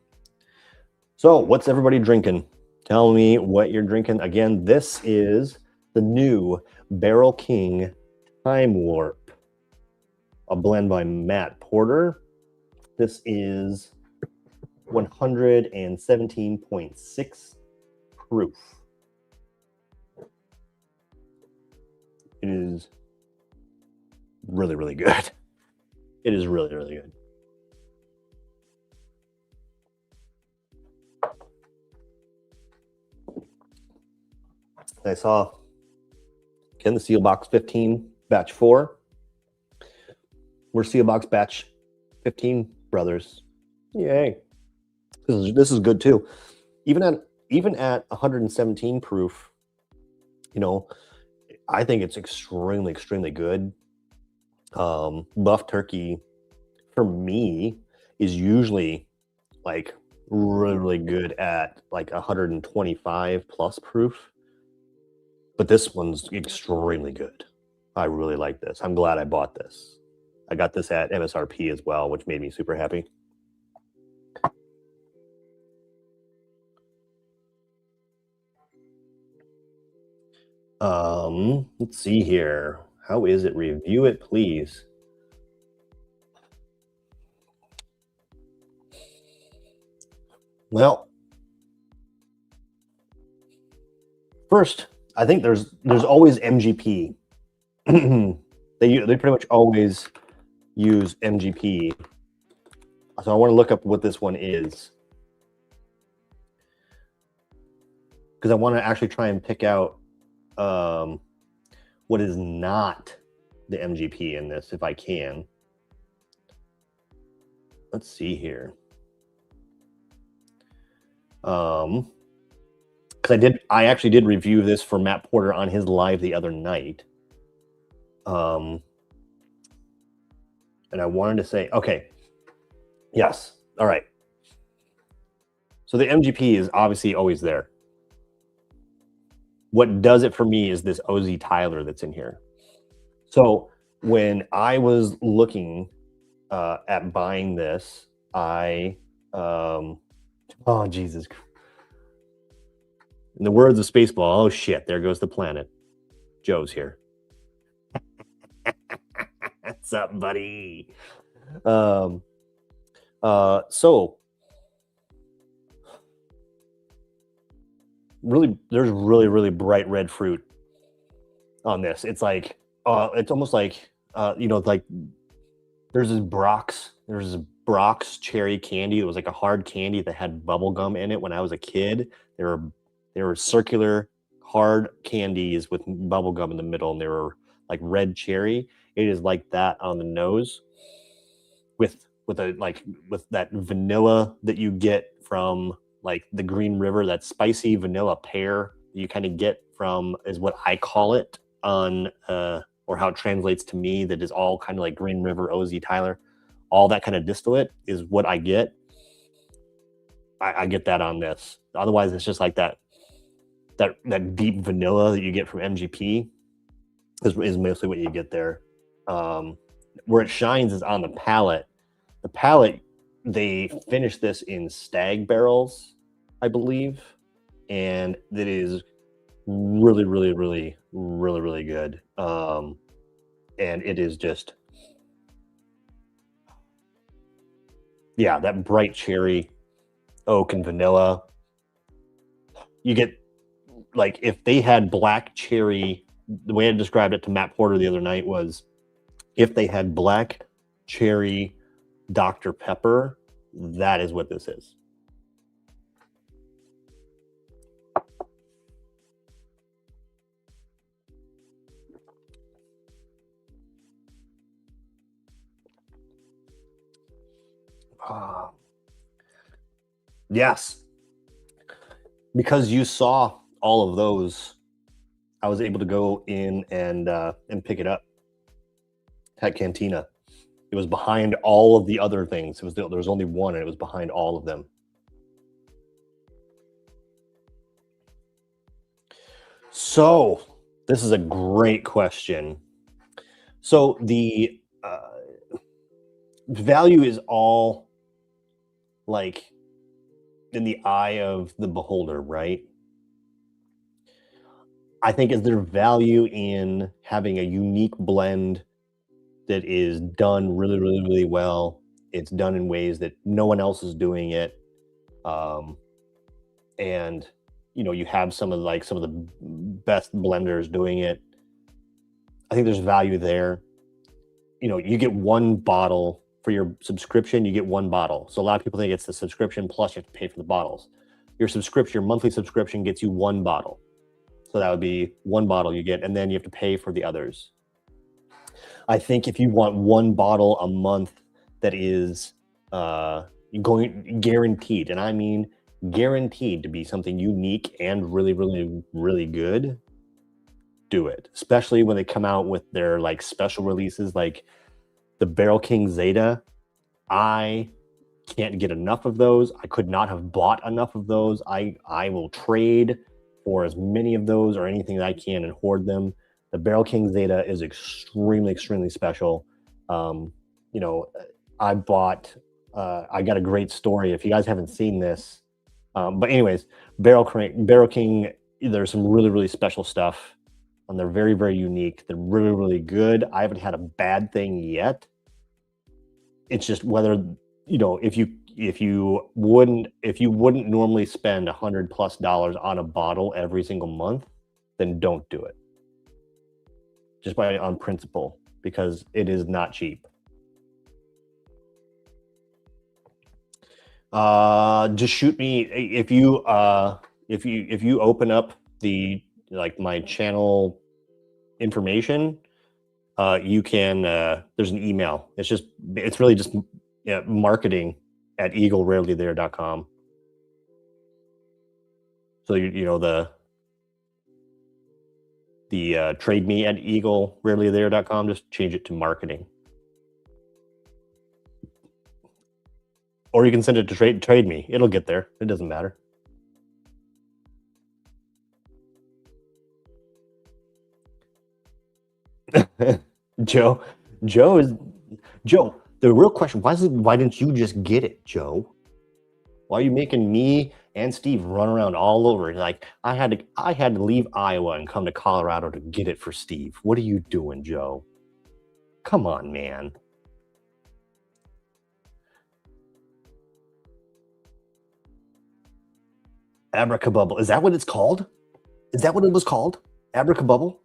So what's everybody drinking? Tell me what you're drinking. Again, this is the new Barrel King Time Warp, a blend by Matt Porter. This is 117.6 proof. It is really, really good. It is really, really good. I saw again the Seal Box 15 batch 4. We're Seal Box batch 15 brothers. Yay. This is good too. Even at 117 proof, I think it's extremely, extremely good. Buff turkey for me is usually like really, really good at like 125 plus proof, but this one's extremely good. I really like this. I'm glad I bought this. I got this at MSRP as well, which made me super happy. Let's see here. How is it? Review it, please. Well, first, I think there's always MGP. They pretty much always use MGP. So I want to look up what this one is, because I want to actually try and pick out what is not the MGP in this, if I can. Let's see here. Because I actually did review this for Matt Porter on his live the other night. And I wanted to say, okay, yes, all right. So the MGP is obviously always there. What does it for me is this OZ Tyler that's in here. So when I was looking at buying this, oh Jesus. In the words of Spaceball, oh shit, there goes the planet. Joe's here. What's up, buddy? So really, there's really bright red fruit on this. It's like it's almost like like there's this Brock's cherry candy. It was like a hard candy that had bubble gum in it when I was a kid. There were circular hard candies with bubble gum in the middle, and they were like red cherry. It is like that on the nose with that vanilla that you get from like the Green River, that spicy vanilla pear you kind of get from, is what I call it on or how it translates to me, that is all kind of like Green River, OZ Tyler, all that kind of distillate is what I get. I get that on this. Otherwise, it's just like that deep vanilla that you get from MGP is mostly what you get there. Where it shines is on the palate. The palate, they finished this in stag barrels, I believe, and that is really good. And it is just, yeah, that bright cherry, oak and vanilla. You get, like, if they had black cherry, the way I described it to Matt Porter the other night was, if they had black cherry Dr. Pepper, that is what this is. Yes. Because you saw all of those, I was able to go in and pick it up at Cantina. It was behind all of the other things. There was only one, and it was behind all of them. So this is a great question. So the value is all like in the eye of the beholder, right? I think is there value in having a unique blend that is done really well. It's done in ways that no one else is doing it. And you have some of the best blenders doing it. I think there's value there. You get one bottle for your subscription, you get one bottle. So a lot of people think it's the subscription plus you have to pay for the bottles. Your monthly subscription gets you one bottle. So that would be one bottle you get, and then you have to pay for the others. I think if you want one bottle a month that is going guaranteed, and I mean guaranteed to be something unique and really good, do it. Especially when they come out with their like special releases, like the Barrel King Zeta. I can't get enough of those. I could not have bought enough of those. I will trade for as many of those or anything that I can and hoard them. The Barrel King Zeta is extremely special. I got a great story if you guys haven't seen this. But anyways, Barrel King, there's some really special stuff, and they're very unique. They're really good. I haven't had a bad thing yet. It's just whether if you wouldn't normally spend $100+ on a bottle every single month, then don't do it. Just on principle, because it is not cheap. Just shoot me if you open up the my channel information, you can, there's an email. It's really just marketing at eaglerarelythere.com. So, you know, the trade me at eaglerarelythere.com, just change it to marketing. Or you can send it to trade me. It'll get there. It doesn't matter. Joe, Joe. The real question: why didn't you just get it, Joe? Why are you making me and Steve run around all over? Like I had to leave Iowa and come to Colorado to get it for Steve. What are you doing, Joe? Come on, man. Abracabubble. Is that what it's called? Is that what it was called? Abracabubble?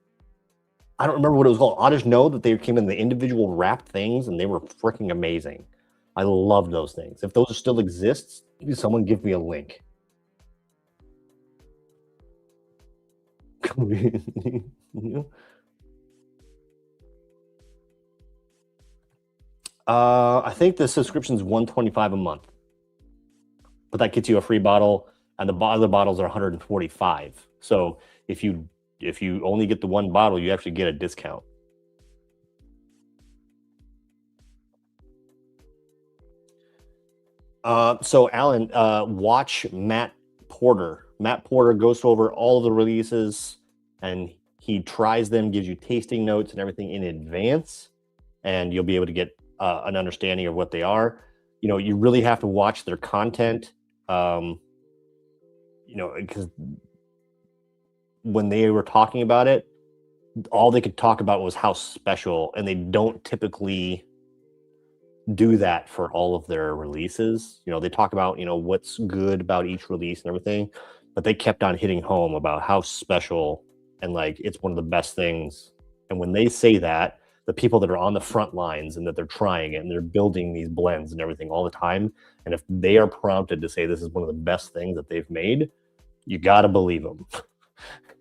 I don't remember what it was called. I just know that they came in the individual wrapped things and they were freaking amazing. I loved those things. If those still exist, someone give me a link. I think the subscription is $125 a month, but that gets you a free bottle, and the other bottles are $145. So if you only get the one bottle, you actually get a discount. So Alan, watch Matt Porter. Matt Porter goes over all of the releases and he tries them, gives you tasting notes and everything in advance, and you'll be able to get an understanding of what they are. You know, you really have to watch their content. You know, because when they were talking about it, all they could talk about was how special, and they don't typically do that for all of their releases. You know, they talk about, you know, what's good about each release and everything, but they kept on hitting home about how special and like it's one of the best things. And when they say that, the people that are on the front lines and that they're trying it and they're building these blends and everything all the time, and if they are prompted to say this is one of the best things that they've made, you got to believe them.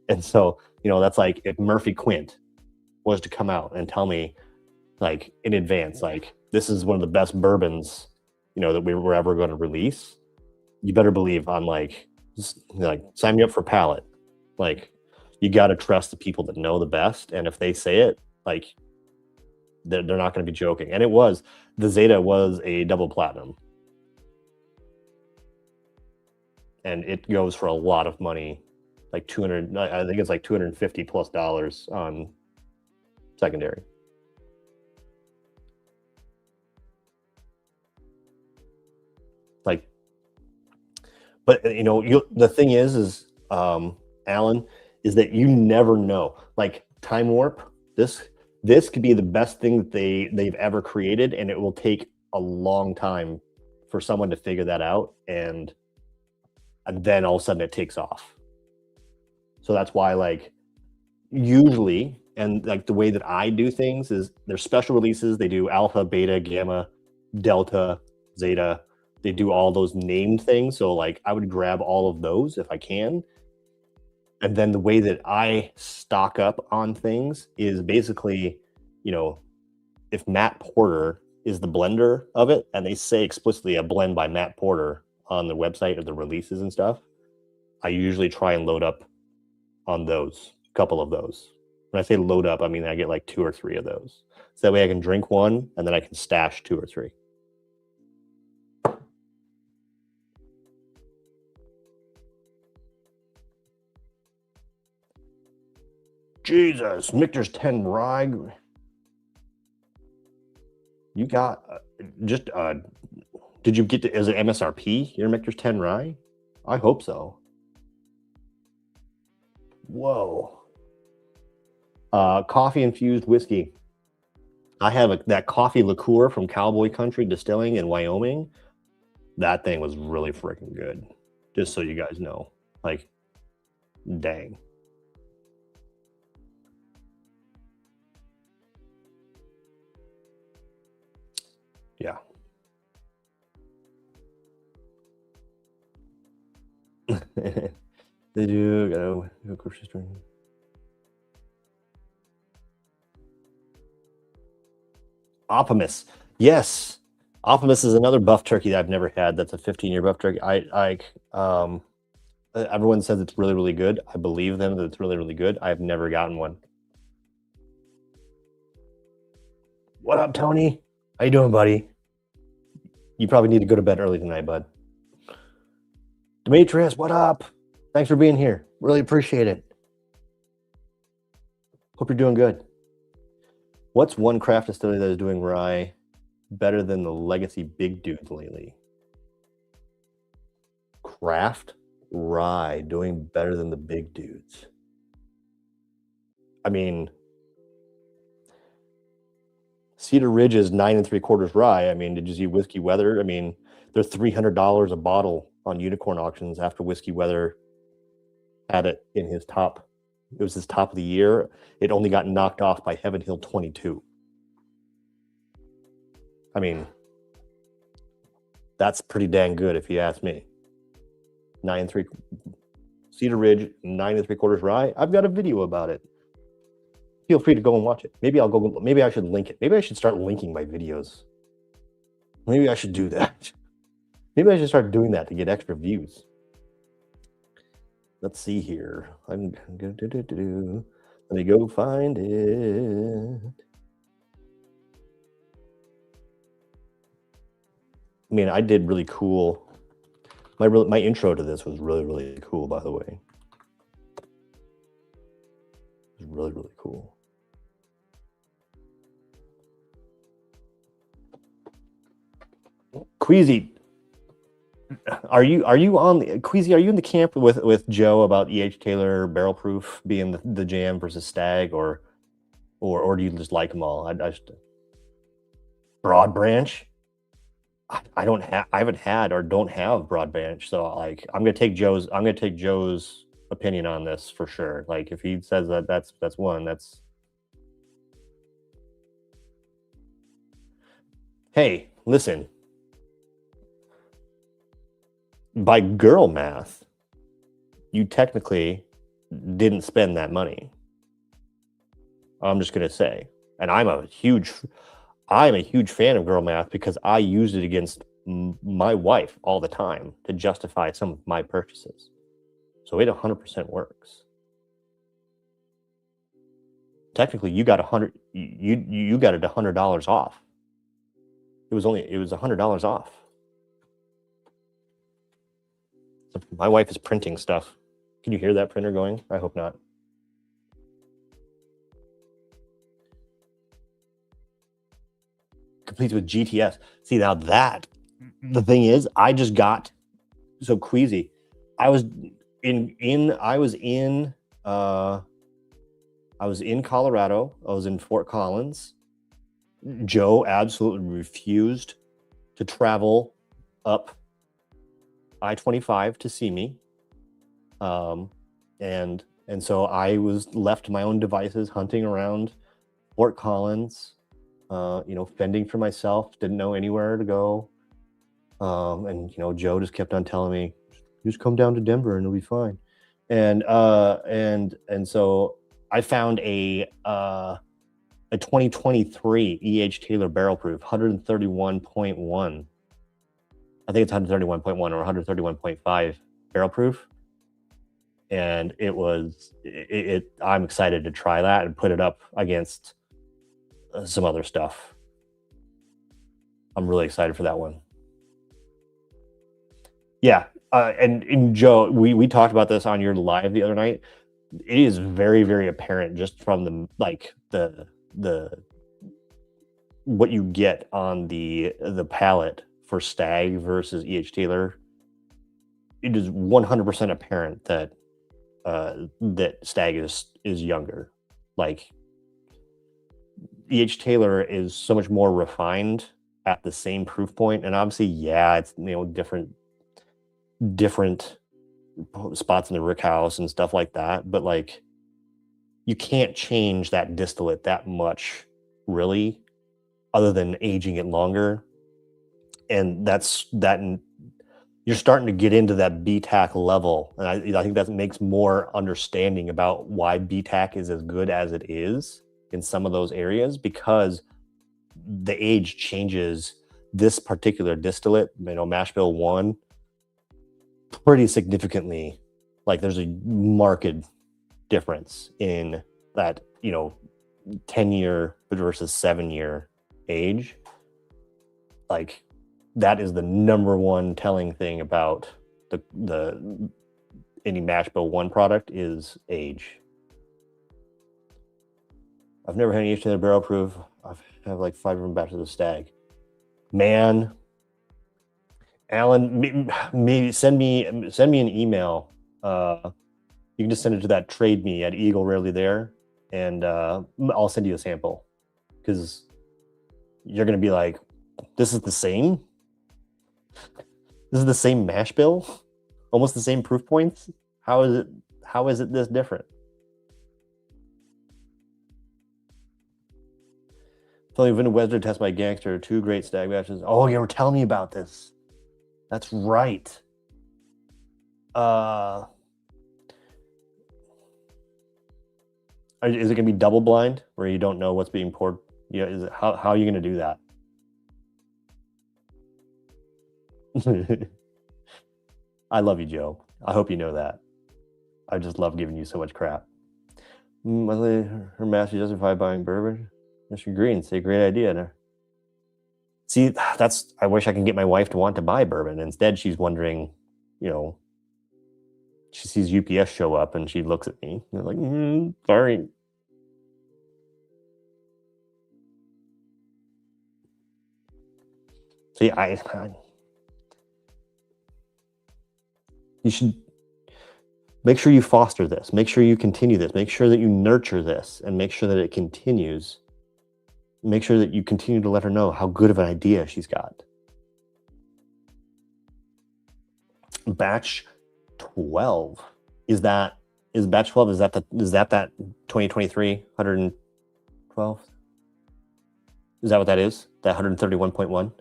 And so, you know, that's like if Murphy Quint was to come out and tell me like in advance, like this is one of the best bourbons, you know, that we were ever going to release, you better believe I'm like sign me up for palate. Like you got to trust the people that know the best, and if they say it, like they're not going to be joking. And it was, the Zeta was a double platinum, and it goes for a lot of money, like 200, I think it's like $250+ on secondary. Like, but you know, the thing is Alan, is that you never know. Like Time Warp, this could be the best thing that they've ever created, and it will take a long time for someone to figure that out, and then all of a sudden it takes off. So that's why, like, usually, and like the way that I do things is there's special releases. They do alpha, beta, gamma, delta, zeta. They do all those named things. So like I would grab all of those if I can. And then the way that I stock up on things is basically, you know, if Matt Porter is the blender of it, and they say explicitly a blend by Matt Porter on the website of the releases and stuff, I usually try and load up on those, a couple of those. When I say load up, I mean I get like 2 or 3 of those. So that way I can drink one and then I can stash 2 or 3. Jesus, Michter's 10 rye. You got just did you get to, is it MSRP your Michter's 10 rye? I hope so. Whoa. Coffee infused whiskey. I have that coffee liqueur from Cowboy Country Distilling in Wyoming. That thing was really freaking good. Just so you guys know. Like, dang. Yeah. They do go grocery store. Optimus. Yes. Optimus is another buff turkey that I've never had. That's a 15-year buff turkey. Everyone says it's really, really good. I believe them that it's really, really good. I've never gotten one. What up, Tony? How you doing, buddy? You probably need to go to bed early tonight, bud. Demetrius, what up? Thanks for being here. Really appreciate it. Hope you're doing good. What's one craft distillery that is doing rye better than the legacy big dudes lately? Craft rye doing better than the big dudes. I mean, Cedar Ridge is 9 3/4 rye. I mean, did you see Whiskey Weather? I mean, they're $300 a bottle on unicorn auctions after Whiskey Weather had it in his top. It was his top of the year. It only got knocked off by Heaven Hill 22. I mean, that's pretty dang good if you ask me. 9 3 Cedar Ridge 9 3/4 rye. I've got a video about it. Feel free to go and watch it. Maybe I'll go. Maybe I should link it. Maybe I should start linking my videos. Maybe I should do that. Maybe I should start doing that to get extra views. Let's see here. I'm going to let me go find it. I mean, I did really cool. My intro to this was really, really cool, by the way. It was really, really cool. Queasy, are you on the Queasy? Are you in the camp with Joe about E.H. Taylor barrel proof being the jam versus Stag, or do you just like them all? I just Broad Branch. I haven't had or don't have Broad Branch, so like I'm gonna take Joe's opinion on this for sure. Like if he says that's one, that's. Hey, listen. By girl math, you technically didn't spend that money. I'm just gonna say, and I'm a huge fan of girl math because I used it against my wife all the time to justify some of my purchases. So it 100% works. Technically, you got you got it $100 off. It was $100 off. My wife is printing stuff. Can you hear that printer going? I hope not. Completes with GTS. See, now that the thing is, I just got so queasy. I was in Colorado. I was in Fort Collins. Joe absolutely refused to travel up I-25 to see me, and so I was left to my own devices, hunting around Fort Collins, fending for myself. Didn't know anywhere to go, and Joe just kept on telling me, "Just come down to Denver and it'll be fine." And so I found a 2023 E.H. Taylor barrel proof, 131.1. I think it's 131.1 or 131.5 barrel proof. And I'm excited to try that and put it up against some other stuff. I'm really excited for that one. Yeah. And Joe, we talked about this on your live the other night. It is very, very apparent just from the what you get on the palette for Stag versus E.H. Taylor. It is 100% apparent that that Stag is younger. Like E.H. Taylor is so much more refined at the same proof point, and obviously, yeah, it's different spots in the rick house and stuff like that, but like you can't change that distillate that much, really, other than aging it longer. And you're starting to get into that BTAC level, and I think that makes more understanding about why BTAC is as good as it is in some of those areas, because the age changes this particular distillate, mash bill 1, pretty significantly. Like there's a marked difference in that 10-year versus 7-year age. Like that is the number one telling thing about the any mash bill 1 product is age. I've never had any age to the barrel proof. I have like 5 different batches of Stag. Man, Alan, maybe send me an email. You can just send it to that trade me at Eagle Rarely There, and I'll send you a sample, because you're gonna be like, this is the same. This is the same mash bill, almost the same proof points. How is it this different? Telling Vinny Wesner to test my gangster, 2 great Stag batches. Oh, you were telling me about this. That's right. Is it gonna be double blind, where you don't know what's being poured? Yeah, how are you gonna do that? I love you, Joe. I hope you know that. I just love giving you so much crap. Her master justified buying bourbon. Mr. Green, say great idea. See, I wish I can get my wife to want to buy bourbon. Instead, she's wondering, she sees UPS show up and she looks at me. And like, sorry. See, you should make sure you foster this. Make sure you continue this. Make sure that you nurture this, and make sure that it continues. Make sure that you continue to let her know how good of an idea she's got. Batch 12. Is batch 12? Is that 2023 112? Is that what that is? That 131.1?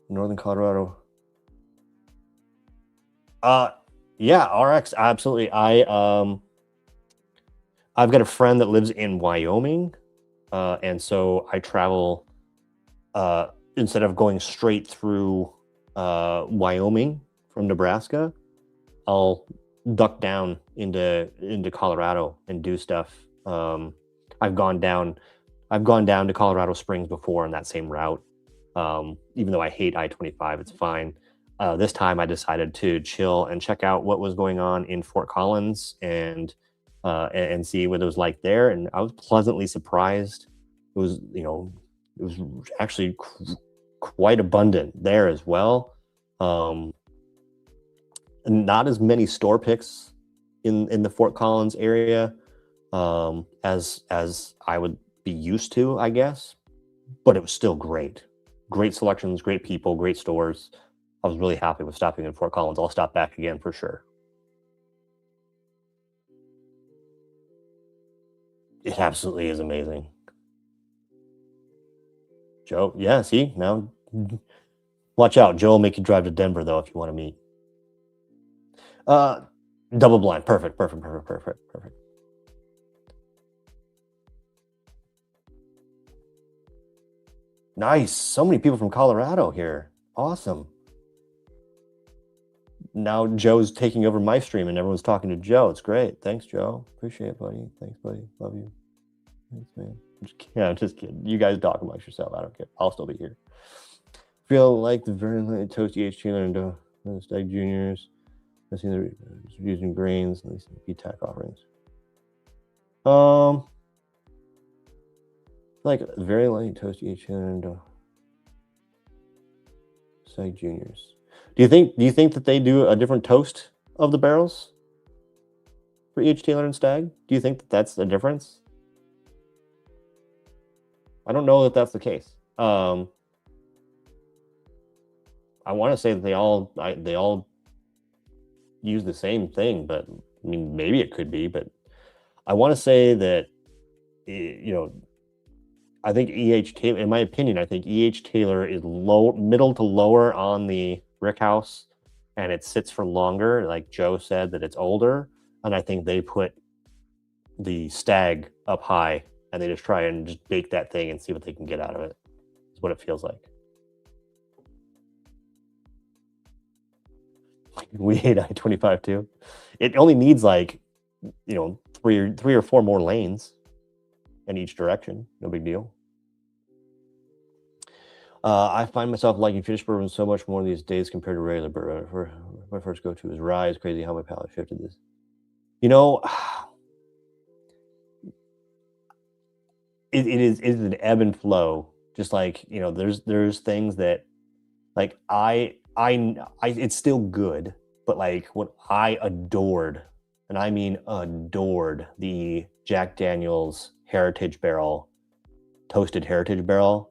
Northern Colorado. Yeah, RX, absolutely. I've got a friend that lives in Wyoming, and so I travel, instead of going straight through Wyoming from Nebraska, I'll duck down into Colorado and do stuff. I've gone down to Colorado Springs before on that same route. Even though I hate I-25, it's fine. This time I decided to chill and check out what was going on in Fort Collins and see what it was like there. And I was pleasantly surprised. It was actually quite abundant there as well. Not as many store picks in the Fort Collins area as I would be used to, I guess, but it was still great. Great selections, great people, great stores. I was really happy with stopping in Fort Collins. I'll stop back again for sure. It absolutely is amazing. Joe, yeah, see, now watch out. Joe will make you drive to Denver, though, if you want to meet. Double blind. Perfect. Nice. So many people from Colorado here. Awesome. Now Joe's taking over my stream and everyone's talking to Joe. It's great. Thanks, Joe. Appreciate it, buddy. Thanks, buddy. Love you. Thanks, man. I'm just kidding. You guys talk amongst yourself. I don't care. I'll still be here. Feel like the very light toasty H. Taylor and Stag Juniors. I've seen the using grains and these PTAC offerings. Like very light toasty H. Taylor and Stag Juniors. Do you think that they do a different toast of the barrels for H. Taylor and Stag? Do you think that that's the difference? I don't know that that's the case. I want to say that they all use the same thing, but I mean, maybe it could be, but I want to say that, I think E.H. Taylor, in my opinion, I think E.H. Taylor is middle to lower on the Rickhouse, and it sits for longer. Like Joe said, that it's older, and I think they put the Stag up high and they just try and just bake that thing and see what they can get out of it. Is what it feels like. We hate I-25 too. It only needs like, you know, three or four more lanes in each direction. No big deal. I find myself liking finished bourbon so much more these days compared to regular bourbon. My first go-to is rye. It's crazy how my palate shifted this. You know, it is an ebb and flow. Just like, you know, there's things that like I it's still good, but like what I adored, and I mean adored, the Jack Daniel's Heritage Barrel, toasted Heritage Barrel.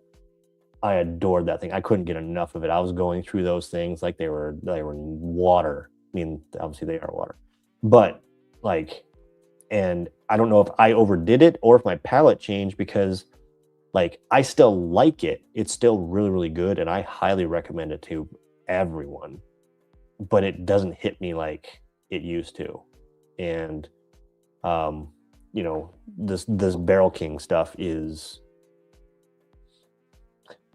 I adored that thing. I couldn't get enough of it. I was going through those things like they were water. I mean, obviously they are water, but like, and I don't know if I overdid it or if my palate changed, because like I still like it. It's still really, really good, and I highly recommend it to everyone. But it doesn't hit me like it used to, and you know, this Barrel King stuff is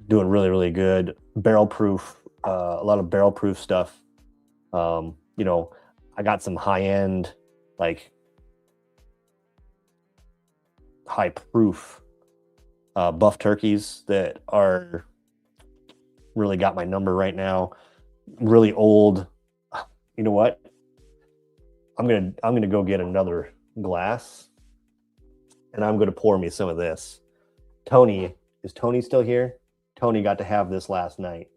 doing really, really good. Barrel proof, a lot of barrel proof stuff. You know, I got some high end, like high proof buff turkeys that are really got my number right now. Really old. You know what? I'm gonna go get another glass, and I'm gonna pour me some of this. Is Tony still here? Tony got to have this last night.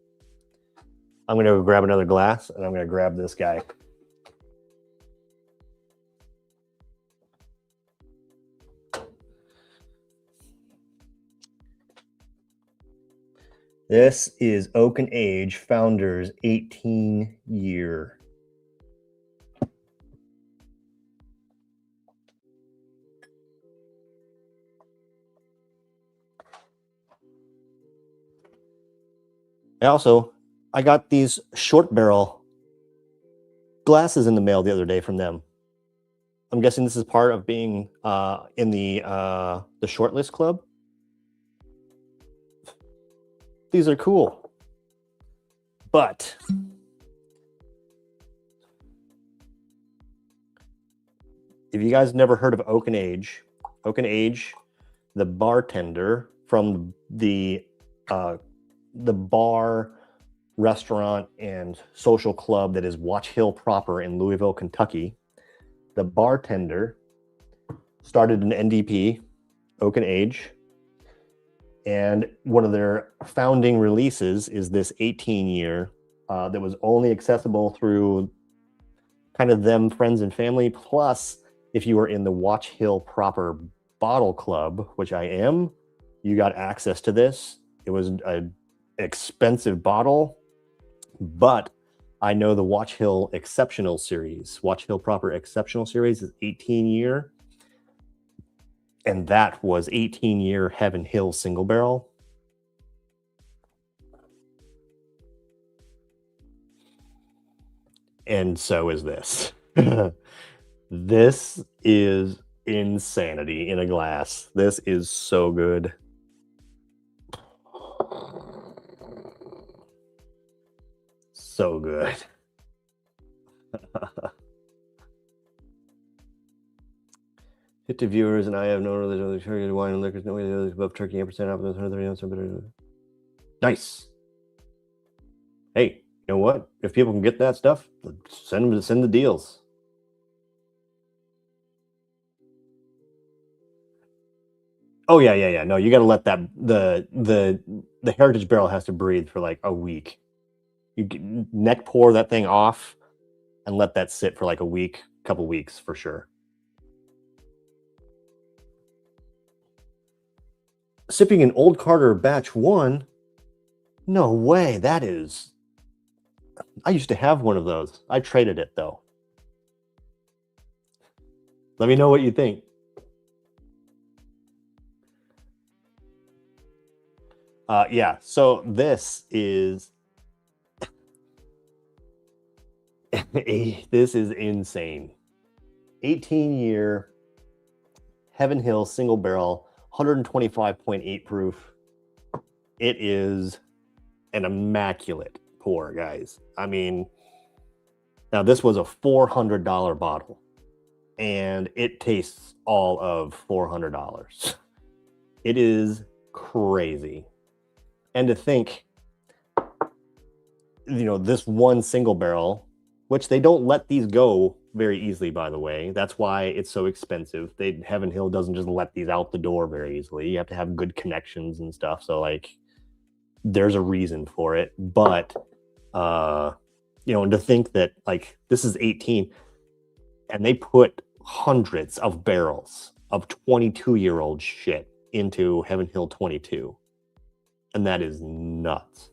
I'm gonna go grab another glass, and I'm gonna grab this guy. This is Oak and Age Founders 18-year. I got these short barrel glasses in the mail the other day from them. I'm guessing this is part of being in the shortlist club. These are cool, but if you guys never heard of Oak and Age, the bartender from the bar, restaurant, and social club that is Watch Hill proper in Louisville, Kentucky, the bartender started an NDP, Oak and Age, and one of their founding releases is this 18-year that was only accessible through kind of them friends and family. Plus, if you were in the Watch Hill proper bottle club, which I am, you got access to this. It was an expensive bottle, but I know the Watch Hill Exceptional Series, Watch Hill proper Exceptional Series is 18-year. And that was 18-year Heaven Hill single barrel. And so is this. This is insanity in a glass. This is so good. So good. 50 viewers, and I have no religion of wine and liquors, no way above turkey, 8% off, 130 Nice. Hey, you know what? If people can get that stuff, send the deals. Oh yeah. No, you got to let that the Heritage Barrel has to breathe for like a week. You neck pour that thing off and let that sit for like a week, couple weeks for sure. Sipping an Old Carter Batch 1? No way, that is... I used to have one of those. I traded it, though. Let me know what you think. Yeah, so this is... this is insane. 18-year Heaven Hill single barrel 125.8 proof. It is an immaculate pour, guys. I mean, now this was a $400 bottle, and it tastes all of $400. It is crazy. And to think, you know, this one single barrel, which they don't let these go very easily, by the way. That's why it's so expensive. Heaven Hill doesn't just let these out the door very easily. You have to have good connections and stuff. So like, there's a reason for it. But you know, and to think that like this is 18, and they put hundreds of barrels of 22-year-old shit into Heaven Hill 22, and that is nuts.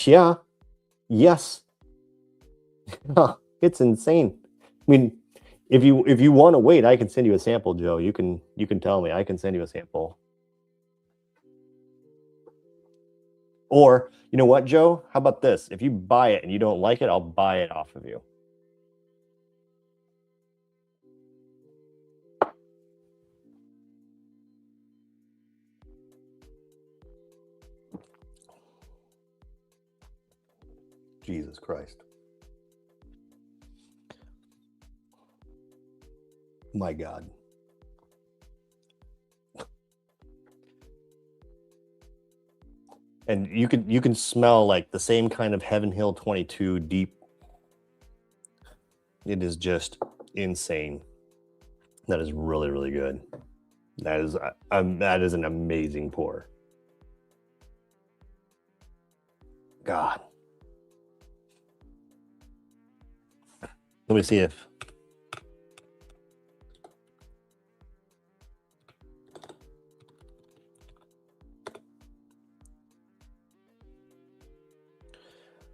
Yeah, yes, it's insane. I mean, if you want to wait, I can send you a sample, Joe. You can tell me. I can send you a sample. Or you know what, Joe? How about this? If you buy it and you don't like it, I'll buy it off of you. Jesus Christ. My God. And you can smell like the same kind of Heaven Hill 22 deep. It is just insane. That is really, really good. That is an amazing pour. God. Let me see if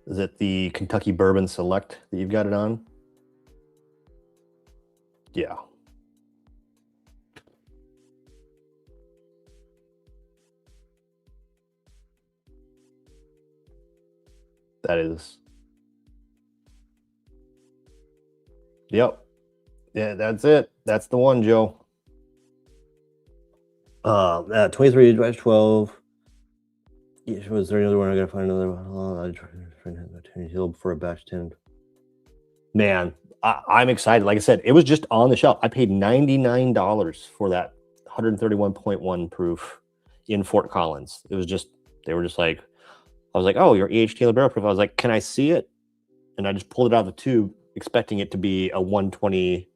is it the Kentucky Bourbon Select that you've got it on? Yeah. That is. Yep. Yeah, that's it. That's the one, Joe. 23/12. Was there another one? I gotta find another one. I tried to Hill for a batch 10. Man, I'm excited. Like I said, it was just on the shelf. I paid $99 for that 131.1 proof in Fort Collins. It was just, they were just like, I was like, oh, your E.H. Taylor barrel proof. I was like, can I see it? And I just pulled it out of the tube, expecting it to be a 120.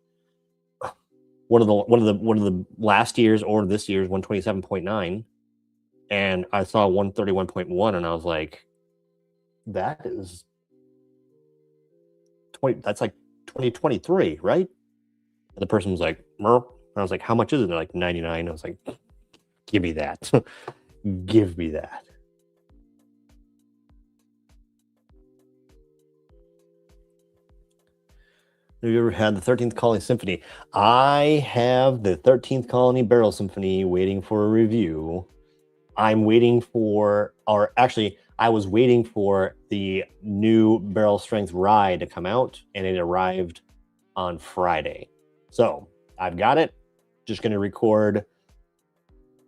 One of the last year's or this year's 127.9, and I saw 131.1, and I was like, that is 20. That's like 2023, right? And the person was like, Merp. And I was like, how much is it? They're like 99. I was like, give me that. Give me that. Have you ever had the 13th Colony Symphony? I have the 13th Colony Barrel Symphony waiting for a review. I'm waiting for, or actually, I was waiting for the new barrel strength rye to come out, and it arrived on Friday. So I've got it. Just going to record.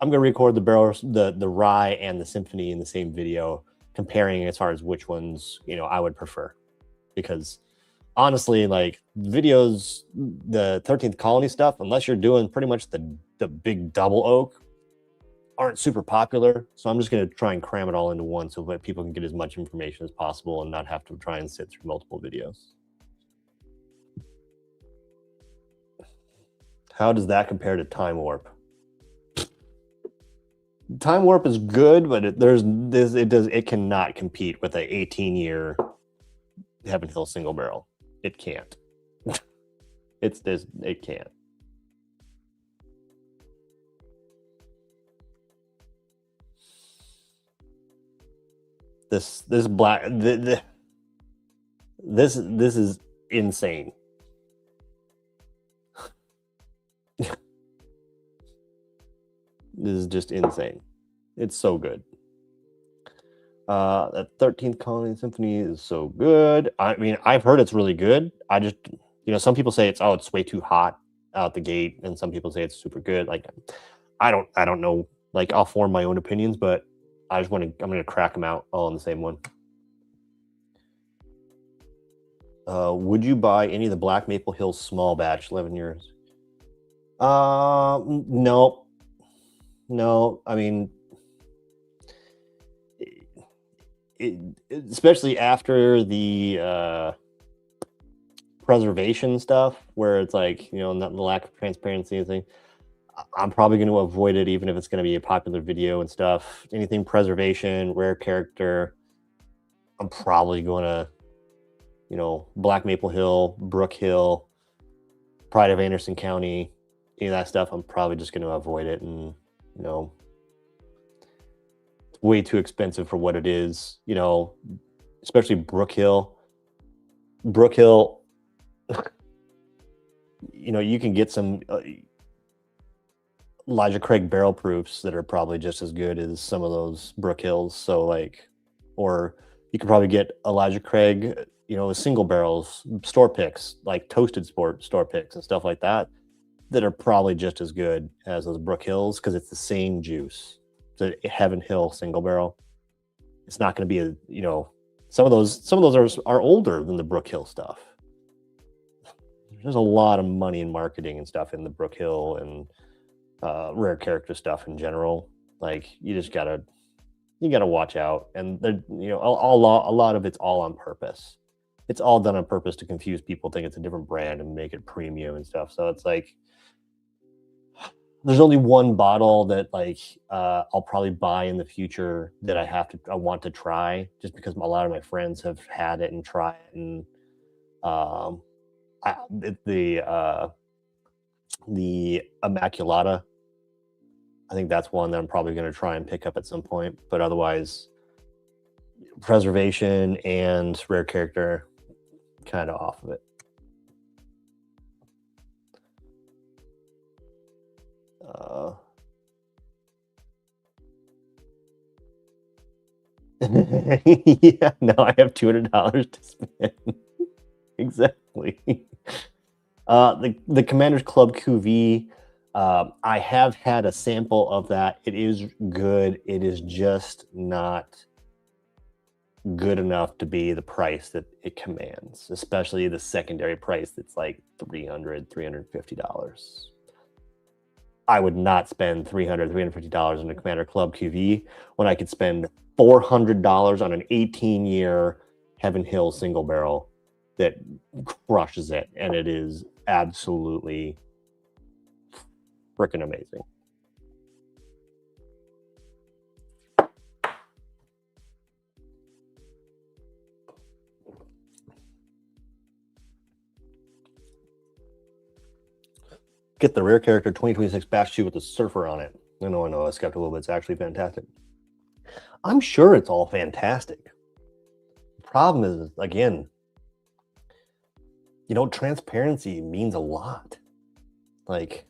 I'm going to record the barrel, the rye and the symphony in the same video, comparing as far as which ones, you know, I would prefer. Because honestly, like videos, the 13th Colony stuff, unless you're doing pretty much the big double oak, aren't super popular. So I'm just going to try and cram it all into one so that people can get as much information as possible and not have to try and sit through multiple videos. How does that compare to Time Warp? Time Warp is good, but it cannot compete with an 18-year Heaven Hill single barrel. It can't. It can't. This black this is insane. This is just insane. It's so good. That 13th Colony Symphony is so good. I mean, I've heard it's really good. I just, some people say it's way too hot out the gate, and some people say it's super good. Like, I don't know. Like, I'll form my own opinions, but I'm going to crack them out all in the same one. Would you buy any of the Black Maple Hill small batch 11 years? No. I mean, especially after the preservation stuff, where it's like, not the lack of transparency and thing, I'm probably going to avoid it, even if it's going to be a popular video and stuff. Anything preservation, rare character, I'm probably going to, Black Maple Hill, Brook Hill, Pride of Anderson County, any of that stuff, I'm probably just going to avoid it. And, it's way too expensive for what it is, especially Brook Hill. Brook Hill, you can get some Elijah Craig barrel proofs that are probably just as good as some of those Brook Hills. So or you could probably get Elijah Craig, single barrels, store picks, like Toasted Sport store picks and stuff like that are probably just as good as those Brook Hills, because it's the same juice. It's a Heaven Hill single barrel. It's not going to be some of those are older than the Brook Hill stuff. There's a lot of money in marketing and stuff in the Brook Hill and rare character stuff in general. Like, you just gotta watch out. And a lot of it's all on purpose. It's all done on purpose to confuse people, think it's a different brand and make it premium and stuff. So it's like, there's only one bottle that I'll probably buy in the future that I want to try, just because a lot of my friends have had it and tried it. And the Immaculata, I think that's one that I'm probably going to try and pick up at some point. But otherwise, preservation and rare character, kind of off of it. Yeah, no, I have $200 to spend. Exactly. The Commander's Club QV, I have had a sample of that. It is good. It is just not good enough to be the price that it commands, especially the secondary price that's like $350. I would not spend $350 on a Commander Club QV when I could spend $400 on an 18-year Heaven Hill single barrel that crushes it, and it is absolutely freaking amazing. Get the rare character 2026 batch 2 with the surfer on it. I know, I was skeptical, but it's actually fantastic. I'm sure it's all fantastic. The problem is, again, transparency means a lot. Like,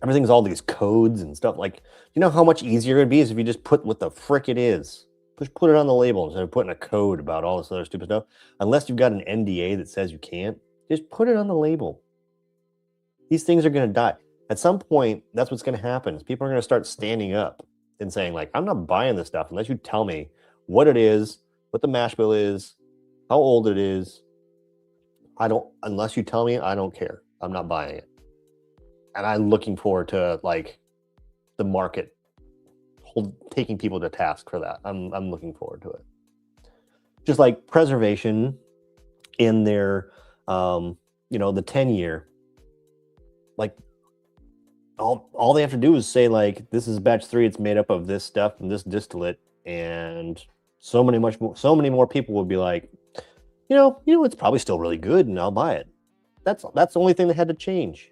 everything's all these codes and stuff. Like, how much easier it'd be is if you just put what the frick it is. Just put it on the label instead of putting a code about all this other stupid stuff. Unless you've got an NDA that says you can't, just put it on the label. These things are going to die. At some point, that's what's going to happen. Is people are going to start standing up and saying, like, I'm not buying this stuff unless you tell me what it is, what the mash bill is, how old it is. Unless you tell me, I don't care. I'm not buying it. And I'm looking forward to, like, the market taking people to task for that. I'm looking forward to it. Just like preservation in their, the 10-year. Like, all they have to do is say, like, this is batch 3. It's made up of this stuff and this distillate, and so many more people will be like, it's probably still really good, and I'll buy it. That's the only thing that had to change.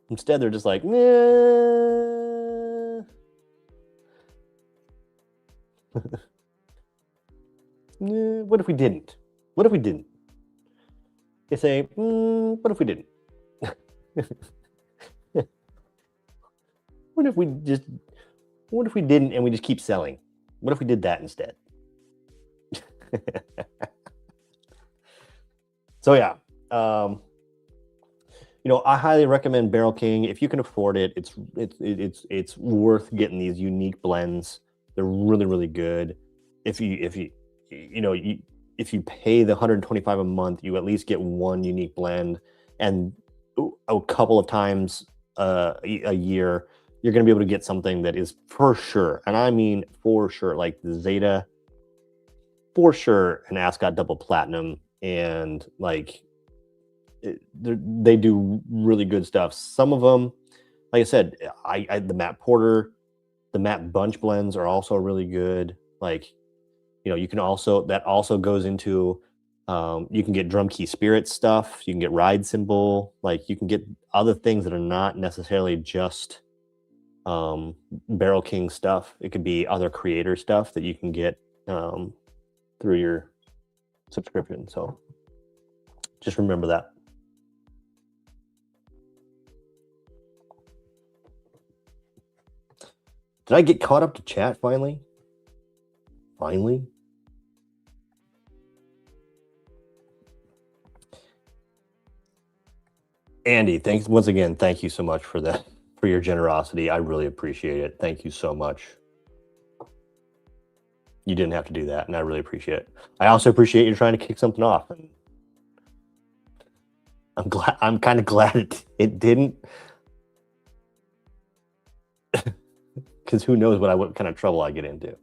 Instead, they're just like, nah. What if we didn't? What if we didn't? They say, what if we didn't? What if we didn't and we just keep selling? What if we did that instead? So yeah, I highly recommend Barrel King if you can afford it. It's worth getting these unique blends. They're really, really good. If you pay the $125 a month, you at least get one unique blend, and a couple of times a year, you're going to be able to get something that is for sure, and I mean for sure, like the Zeta, for sure, an Ascot Double Platinum, and like they do really good stuff. Some of them, like I said, the Matt Porter, the Matt Bunch blends are also really good. Like, you can also, that also goes into, you can get Drum Key Spirit stuff. You can get Ride Symbol. Like, you can get other things that are not necessarily just Barrel King stuff. It could be other creator stuff that you can get through your subscription. So just remember that. Did I get caught up to chat finally? Finally? Andy, thanks once again. Thank you so much for that, for your generosity. I really appreciate it. Thank you so much. You didn't have to do that, and I really appreciate it. I also appreciate you trying to kick something off. And I'm kind of glad it didn't. Because who knows what kind of trouble I get into.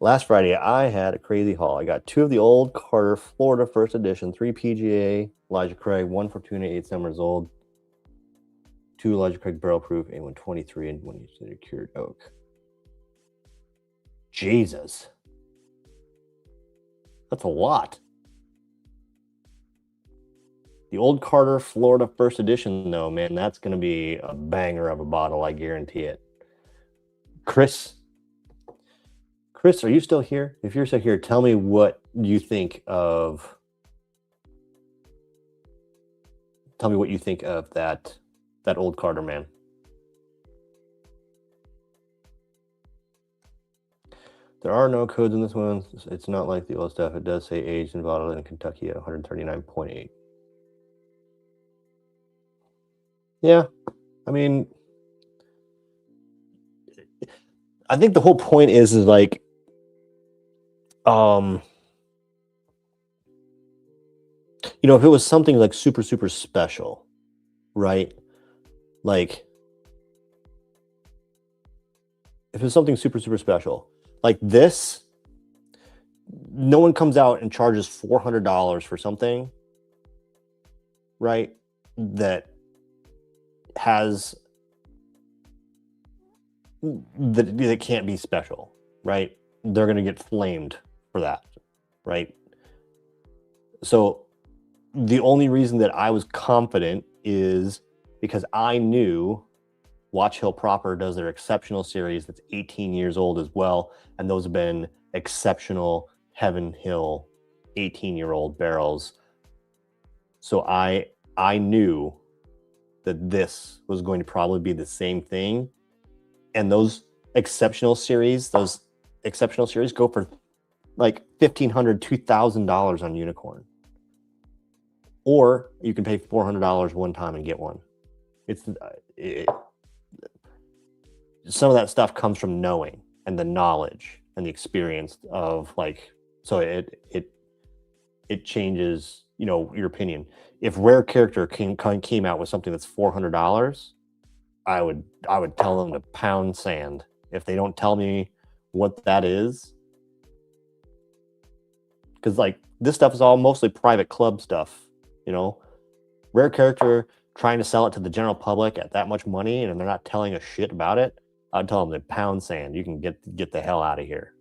Last Friday, I had a crazy haul. I got 2 of the old Carter Florida First Edition, 3 PGA Elijah Craig, 1 Fortuna 8 summers old, 2 Elijah Craig Barrel Proof, a 123, and 1 cured oak. Jesus. That's a lot. The old Carter Florida First Edition, though, man, that's going to be a banger of a bottle. I guarantee it. Chris, are you still here? If you're still here, tell me what you think of. Tell me what you think of that old Carter, man. There are no codes in this one. It's not like the old stuff. It does say aged and bottled in Kentucky at 139.8. Yeah, I mean, I think the whole point is like, if it was something like super, super special, right? Like, if it's something super, super special, like this, no one comes out and charges $400 for something, right? That can't be special, right? They're going to get flamed for that, right? So the only reason that I was confident is because I knew Watch Hill Proper does their exceptional series that's 18 years old as well, and those have been exceptional Heaven Hill 18-year-old barrels. So I knew that this was going to probably be the same thing, and those exceptional series go for like $1,500, $2,000 on Unicorn. Or you can pay $400 one time and get one. Some of that stuff comes from knowing and the knowledge and the experience of like, so it changes, your opinion. If Rare Character came out with something that's $400, I would tell them to pound sand. If they don't tell me what that is, because like this stuff is all mostly private club stuff. Rare Character trying to sell it to the general public at that much money, and they're not telling us shit about it, I'd tell them to pound sand. You can get the hell out of here.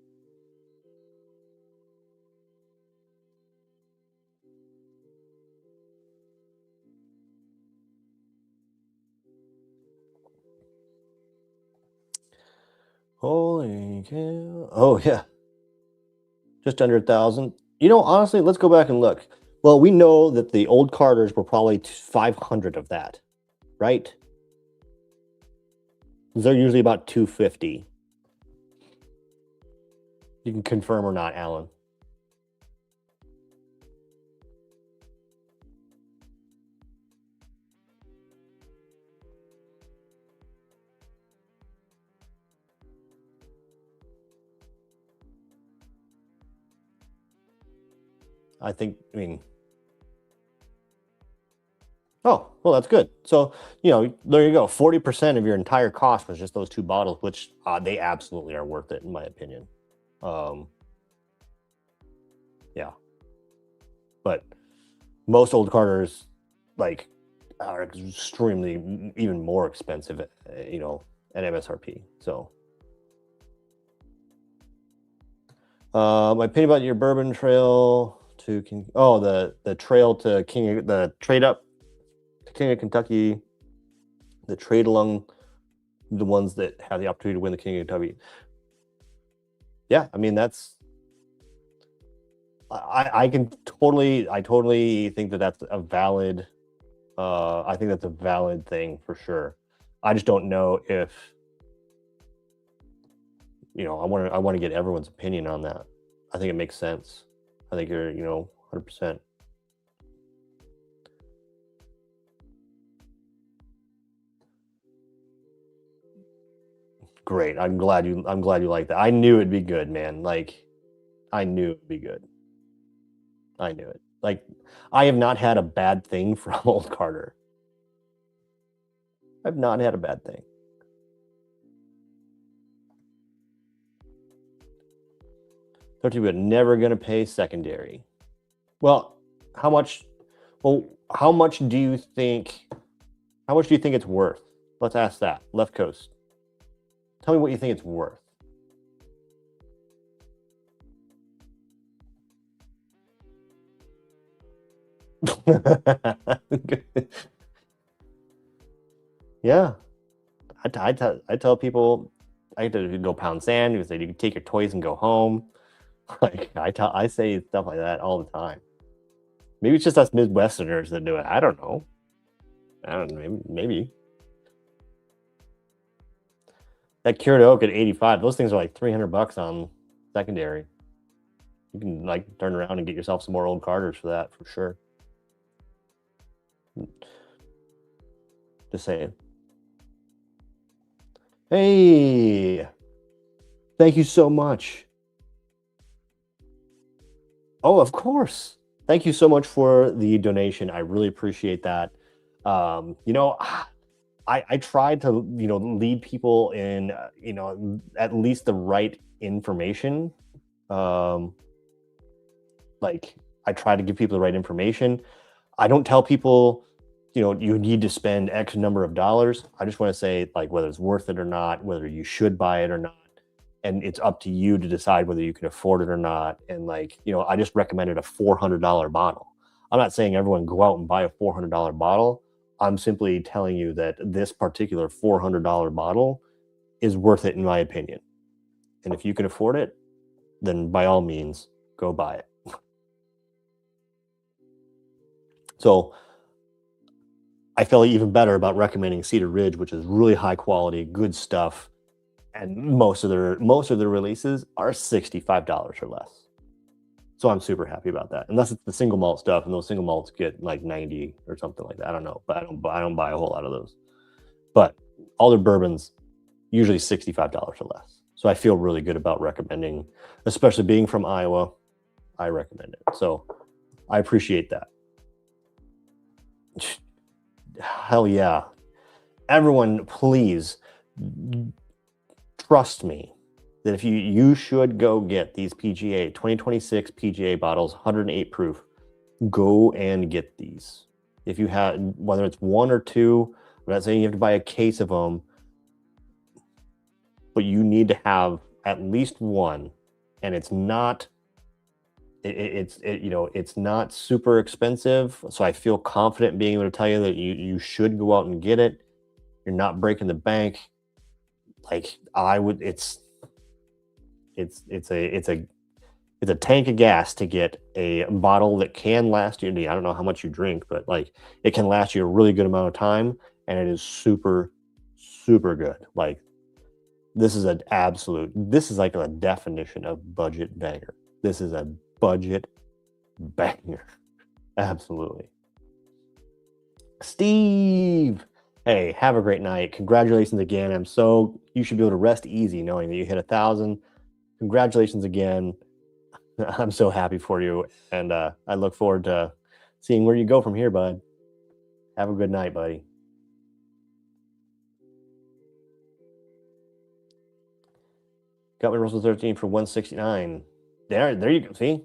Holy cow. Oh yeah, just under 1,000. Honestly, let's go back and look. Well, we know that the old Carters were probably 500 of that, right? They're usually about $250. You can confirm or not, Alan. I mean, oh, well, that's good. So, there you go. 40% of your entire cost was just those 2 bottles, which they absolutely are worth it, in my opinion. Yeah. But most old Carters, like, are extremely, even more expensive, at MSRP. So, my opinion about your bourbon trail to the trail to the trade up to King of Kentucky, the trade along the ones that have the opportunity to win the King of Kentucky. Yeah, I mean I totally think that's a valid. I think that's a valid thing for sure. I just don't know if I want to get everyone's opinion on that. I think it makes sense. I think you're 100%. Great. I'm glad you like that. I knew it'd be good, man. Like, I knew it'd be good. I knew it. Like, I have not had a bad thing from Old Carter. I've not had a bad thing. But never gonna pay secondary. Well, how much do you think it's worth? Let's ask that. Left Coast. Tell me what you think it's worth. Yeah. I tell people I have to go pound sand. You say you can take your toys and go home. Like, I say stuff like that all the time. Maybe it's just us Midwesterners that do it. I don't know. Maybe. That cured oak at 85. Those things are like $300 on secondary. You can like turn around and get yourself some more Old Carters for that, for sure. Just saying. Hey, thank you so much. Oh, of course. Thank you so much for the donation. I really appreciate that. I tried to, lead people in, at least the right information. Like, I try to give people the right information. I don't tell people, you need to spend X number of dollars. I just want to say, like, whether it's worth it or not, whether you should buy it or not. And it's up to you to decide whether you can afford it or not. And like, I just recommended a $400 bottle. I'm not saying everyone go out and buy a $400 bottle. I'm simply telling you that this particular $400 bottle is worth it, in my opinion. And if you can afford it, then by all means, go buy it. So I feel even better about recommending Cedar Ridge, which is really high quality, good stuff. And most of their releases are $65 or less. So I'm super happy about that. Unless it's the single malt stuff, and those single malts get like 90 or something like that. I don't know, but I don't buy a whole lot of those. But all their bourbons usually $65 or less. So I feel really good about recommending, especially being from Iowa. I recommend it. So I appreciate that. Hell yeah. Everyone, please trust me that if you should go get these PGA 2026 PGA bottles, 108 proof, go and get these. If you have, whether it's one or two, I'm not saying you have to buy a case of them, but you need to have at least one. And it's not it's not super expensive. So I feel confident in being able to tell you that you should go out and get it. You're not breaking the bank. Like, I would, it's a tank of gas to get a bottle that can last you. I don't know how much you drink, but like, it can last you a really good amount of time, and it is super, super good. Like, this is like a definition of budget banger. This is a budget banger. Absolutely. Steve, hey, have a great night. Congratulations again. You should be able to rest easy knowing that you hit 1,000. Congratulations again. I'm so happy for you. And I look forward to seeing where you go from here, bud. Have a good night, buddy. Got me Russell 13 for 169. There you go. See,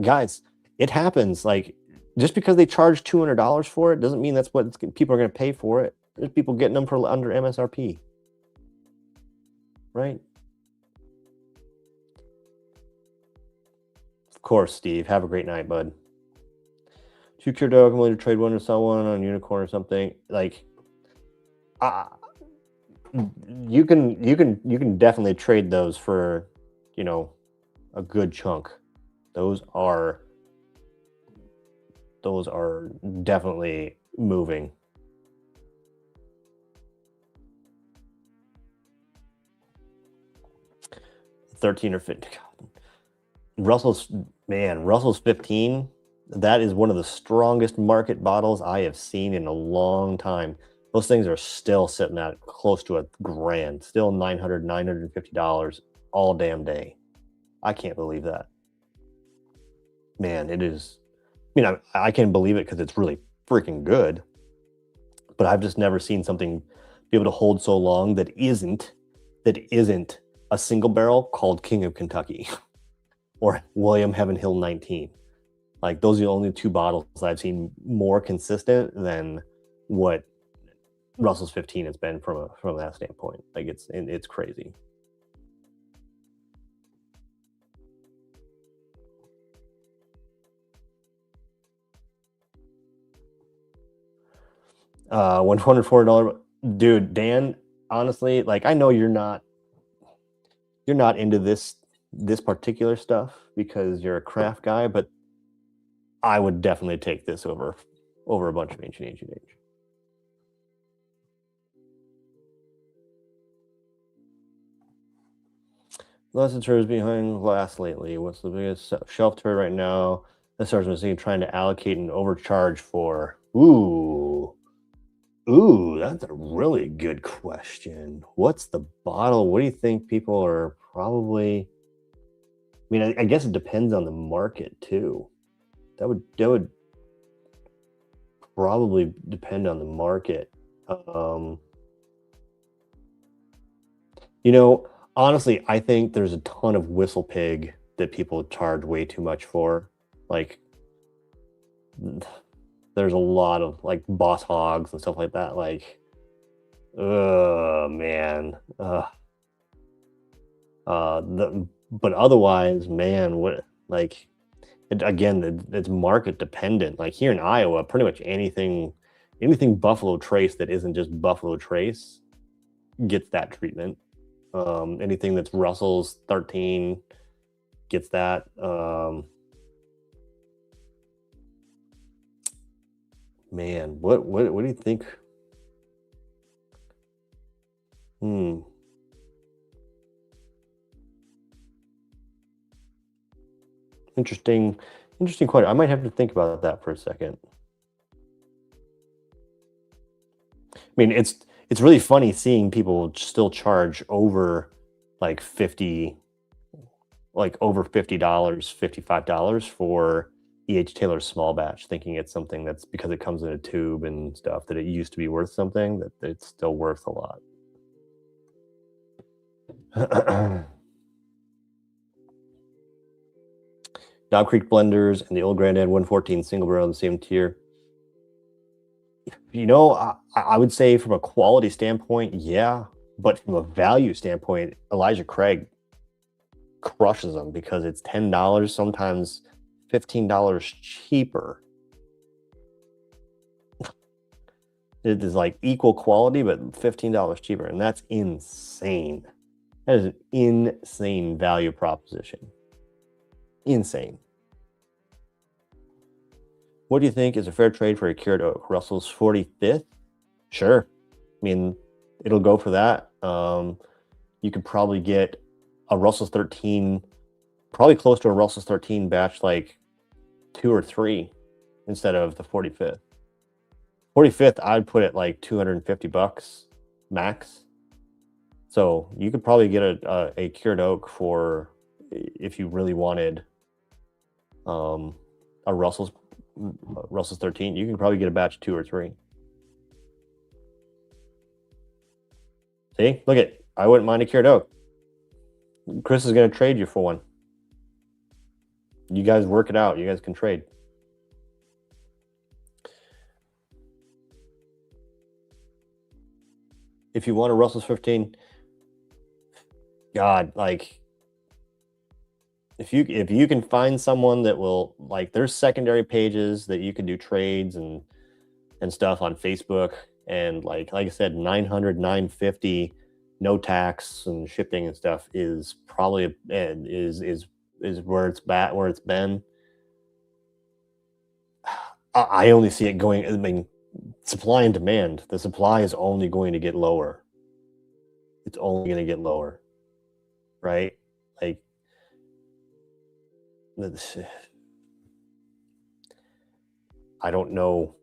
guys, it happens. Like, just because they charge $200 for it doesn't mean that's what people are going to pay for it. There's people getting them for under MSRP, right? Of course, Steve. Have a great night, bud. 2 cure dog. I'm willing to trade one to someone on unicorn or something. Like, you can definitely trade those for, a good chunk. Those are definitely moving. $13 or $15. Russell's 15. That is one of the strongest market bottles I have seen in a long time. Those things are still sitting at close to $1,000, still $900, $950 all damn day. I can't believe that. Man, it is. I mean, I can believe it because it's really freaking good, but I've just never seen something be able to hold so long that isn't a single barrel called King of Kentucky or William Heaven Hill 19. Like, those are the only 2 bottles I've seen more consistent than what Russell's 15 has been from that standpoint. Like, it's crazy. $104, dude. Dan, honestly, like, I know you're not into this particular stuff because you're a craft guy, but I would definitely take this over a bunch of ancient age. Lesson turns behind glass lately. What's the biggest shelf turn right now? That starts with trying to allocate and overcharge for. Ooh, that's a really good question. What's the bottle? What do you think people are probably? I mean, I guess it depends on the market too. That would probably depend on the market. Honestly, I think there's a ton of Whistle Pig that people charge way too much for. Like, there's a lot of like Boss Hogs and stuff like that. Like, man. But otherwise, man, it's market dependent. Like, here in Iowa, pretty much anything Buffalo Trace that isn't just Buffalo Trace gets that treatment. Anything that's Russell's 13 gets that. Man, what do you think? Interesting question. I might have to think about that for a second. I mean, it's really funny seeing people still charge over like $50, $55 for E.H. Taylor's small batch, thinking it's something that's because it comes in a tube and stuff that it used to be worth something, that it's still worth a lot. Knob Creek blenders and the Old Grandad 114 single barrel in the same tier. I would say from a quality standpoint, yeah, but from a value standpoint, Elijah Craig crushes them because it's $10, sometimes $15 cheaper. It is like equal quality, but $15 cheaper, and that's insane. That is an insane value proposition. Insane. What do you think is a fair trade for a cured oak? Russell's 45th? Sure. I mean, it'll go for that. You could probably get a Russell's 13, probably close to a Russell's 13 batch, like 2 or 3 instead of the 45th. 45th, I'd put it like $250 max. So you could probably get a cured oak for, if you really wanted a Russell's 13, you can probably get a batch 2 or 3. See, look at, I wouldn't mind a cured oak. Chris is going to trade you for one. You guys work it out. You guys can trade. If you want a Russell's 15, God, like, if you can find someone that will, like, there's secondary pages that you can do trades and stuff on Facebook, and like I said, 900, 950, no tax and shipping and stuff is probably is where it's been. I only see it going. I mean, supply and demand. The supply is only going to get lower. It's only going to get lower, right? Like, I don't know.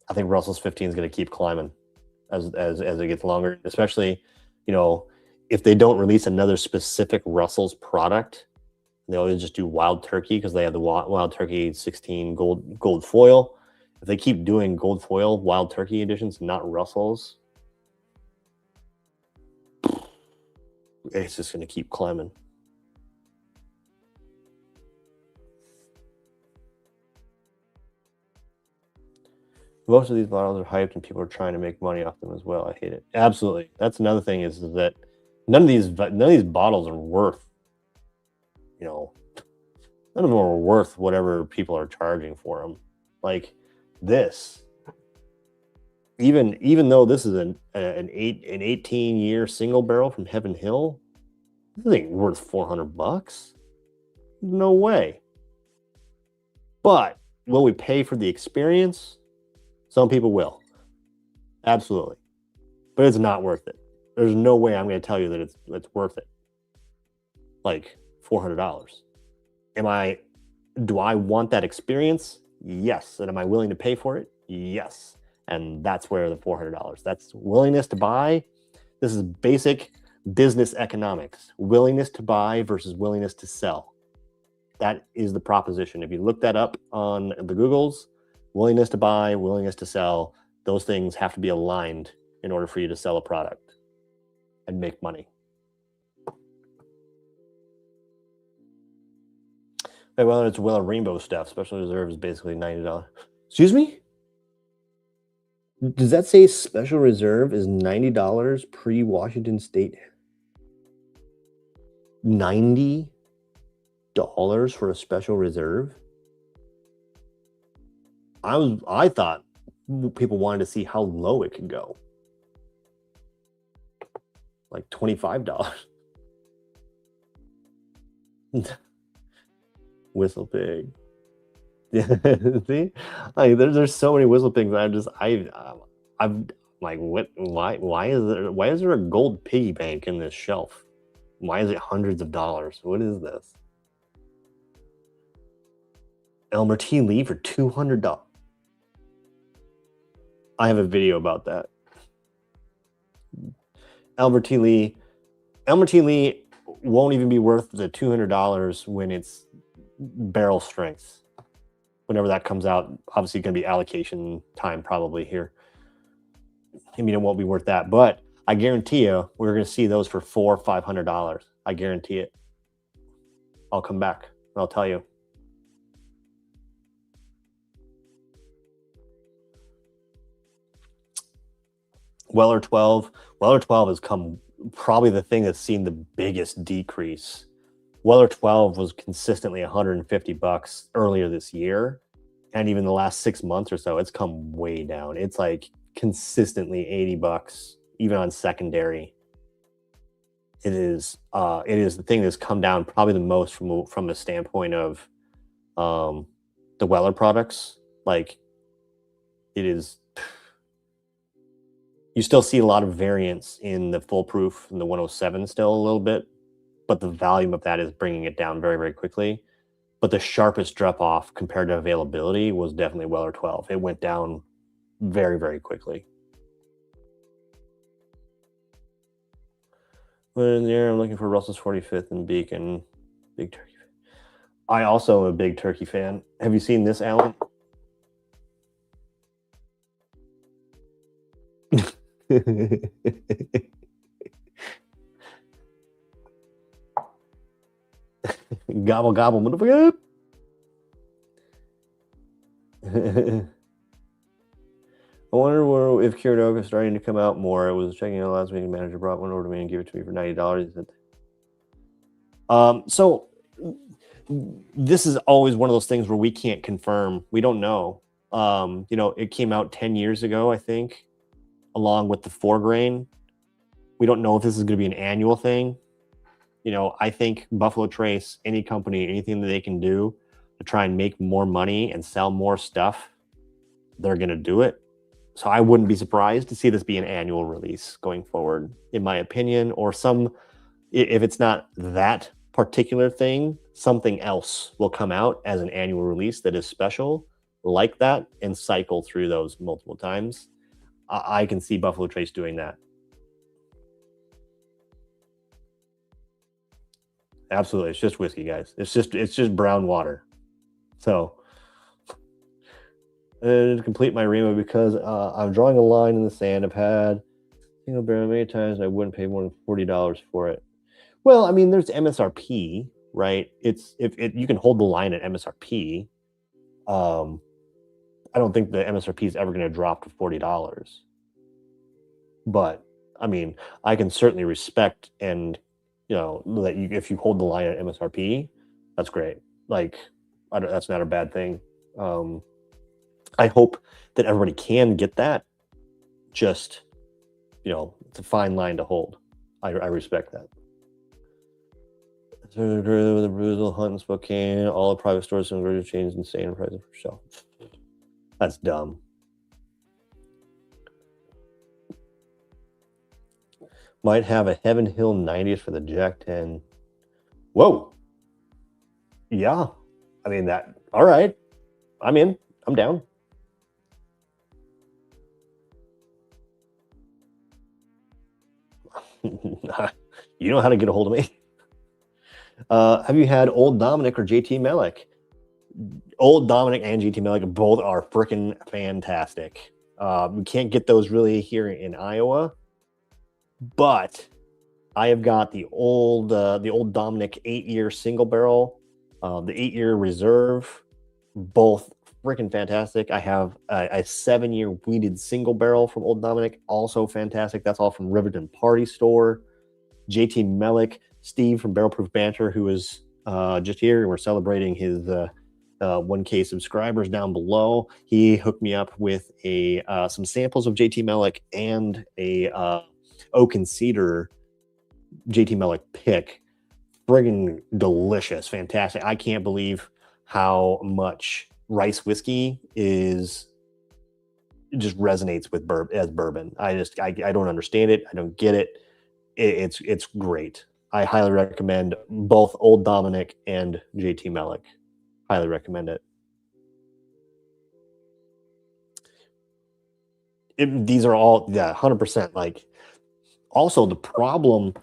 I think Russell's 15 is going to keep climbing as it gets longer, especially, you know, if they don't release another specific Russell's product, they always just do Wild Turkey because they have the Wild Turkey 16 gold foil. If they keep doing gold foil Wild Turkey editions, not Russell's, it's just going to keep climbing. Most of these bottles are hyped and people are trying to make money off them as well. I hate it. Absolutely. That's another thing, is that none of these bottles are worth, you know, none of them are worth whatever people are charging for them. Like this, even though this is an 18-year single barrel from Heaven Hill, this ain't worth $400. No way. But will we pay for the experience? Some people will. Absolutely. But it's not worth it. There's no way I'm going to tell you that it's worth it. Like $400. Do I want that experience? Yes. And am I willing to pay for it? Yes. And that's where the $400. That's willingness to buy. This is basic business economics. Willingness to buy versus willingness to sell. That is the proposition. If you look that up on the Googles, willingness to buy, willingness to sell, those things have to be aligned in order for you to sell a product and make money. Whether it's Weller Rainbow stuff, Special Reserve is basically $90. Excuse me? Does that say Special Reserve is $90 pre-Washington State? $90 for a Special Reserve? I thought people wanted to see how low it could go. Like $25. Whistle pig. Yeah, see, like there's so many whistle pigs. I'm like, what? Why is there a gold piggy bank in this shelf? Why is it hundreds of dollars? What is this? Elmer T. Lee for $200. I have a video about that. Elmer T. Lee won't even be worth the $200 when it's barrel strength. Whenever that comes out, obviously going to be allocation time probably here. I mean, it won't be worth that, but I guarantee you we're going to see those for $400-500. I guarantee it. I'll come back and I'll tell you. Weller 12 has come probably the thing that's seen the biggest decrease. Weller 12 was consistently $150 earlier this year, and even the last 6 months or so, it's come way down. It's like consistently $80, even on secondary. It is the thing that's come down probably the most from a standpoint of the Weller products. Like, it is You still see a lot of variance in the full proof and the 107 still a little bit, but the volume of that is bringing it down very, very quickly. But the sharpest drop off compared to availability was definitely Weller 12. It went down very, very quickly. But in there, I'm looking for Russell's 45th and Beacon. Big Turkey. I also am a big turkey fan. Have you seen this, Alan? Gobble, gobble, motherfucker. I wonder if Kiridoka is starting to come out more. I was checking out last week. The manager brought one over to me and gave it to me for $90. He said, so this is always one of those things where we can't confirm. We don't know. It came out 10 years ago, I think, along with the 4-grain. We don't know if this is going to be an annual thing. I think Buffalo Trace, any company, anything that they can do to try and make more money and sell more stuff, they're going to do it. So I wouldn't be surprised to see this be an annual release going forward, in my opinion, or if it's not that particular thing, something else will come out as an annual release that is special like that and cycle through those multiple times. I can see Buffalo Trace doing that. Absolutely. It's just whiskey, guys. It's just brown water. So to complete my Remo, because I'm drawing a line in the sand. I've had single barrel many times and I wouldn't pay more than $40 for it. Well, I mean, there's MSRP, right? If you can hold the line at MSRP. I don't think the MSRP is ever going to drop to $40. But I mean, I can certainly respect and that if you hold the line at MSRP, that's great. Like, that's not a bad thing. I hope that everybody can get that. Just, it's a fine line to hold. I respect that. The Bruzel, Hunt, and Spokane, all the private stores and grocery chains insane prices for shelf. That's dumb. Might have a Heaven Hill 90th for the Jack 10. Whoa. Yeah. I mean, all right. I'm in. I'm down. You know how to get a hold of me. Have you had Old Dominic or JT Melick? Old Dominic and JT Melick both are freaking fantastic. We can't get those really here in Iowa, but I have got the old Dominic 8-year single barrel, the 8-year reserve, both freaking fantastic. I have a 7-year weeded single barrel from Old Dominic, also fantastic. That's all from Riverton Party Store. JT Melick, Steve from Barrel Proof Banter, who is just here, and we're celebrating his 1K subscribers down below. He hooked me up with some samples of JT Melick and a Oak and Cedar JT Melick pick. Friggin' delicious, fantastic. I can't believe how much rice whiskey just resonates with bourbon. I don't understand it. I don't get it. It's great. I highly recommend both Old Dominic and JT Melick. Highly recommend it. These are all 100%. Like, also the problem,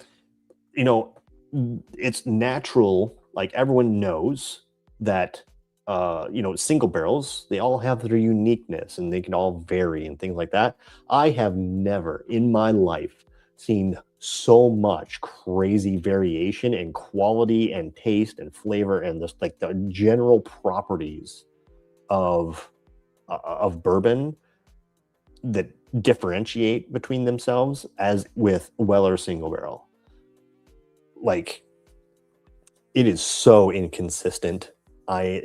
it's natural. Like, everyone knows that single barrels, they all have their uniqueness and they can all vary and things like that. I have never in my life seen so much crazy variation in quality and taste and flavor and just like the general properties of bourbon that differentiate between themselves as with Weller single barrel. Like, it is so inconsistent. I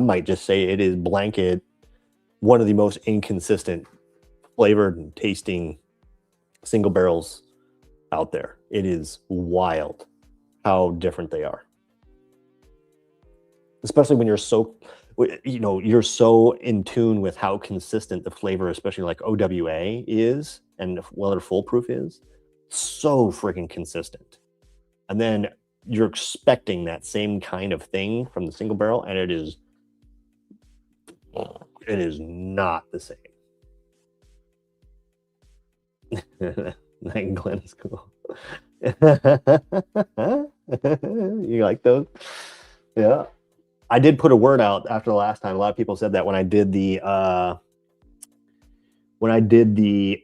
might just say it is blanket one of the most inconsistent flavored and tasting single barrels out there. It is wild how different they are, especially when you're you know, you're so in tune with how consistent the flavor, especially like OWA is, and Weller Full Proof is, so freaking consistent. And then you're expecting that same kind of thing from the single barrel, and it is not the same. Night and Glen is cool. You like those? Yeah. I did put a word out after the last time. A lot of people said that when I did the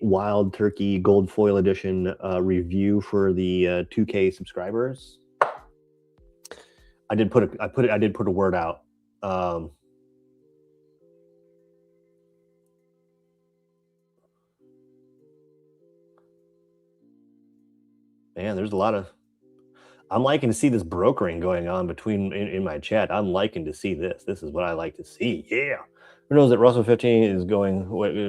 Wild Turkey Gold Foil Edition review for the 2K subscribers. I did put a word out. Man, there's a lot of. I'm liking to see this brokering going on between in my chat. I'm liking to see this. This is what I like to see. Yeah. Who knows that Russell 15 is going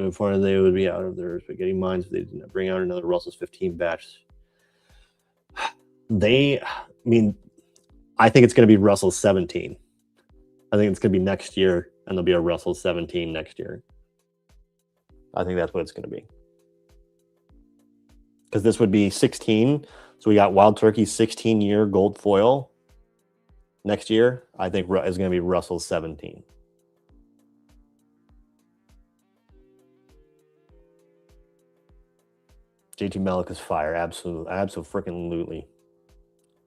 before they would be out of their spaghetti mines if they did not bring out another Russell's 15 batch. I think it's going to be Russell's 17. I think it's going to be next year, and there'll be a Russell's 17 next year. I think that's what it's going to be. Because this would be 16. So we got Wild Turkey 16-year gold foil next year. I think is going to be Russell's 17. JT Malik is fire. Absolutely.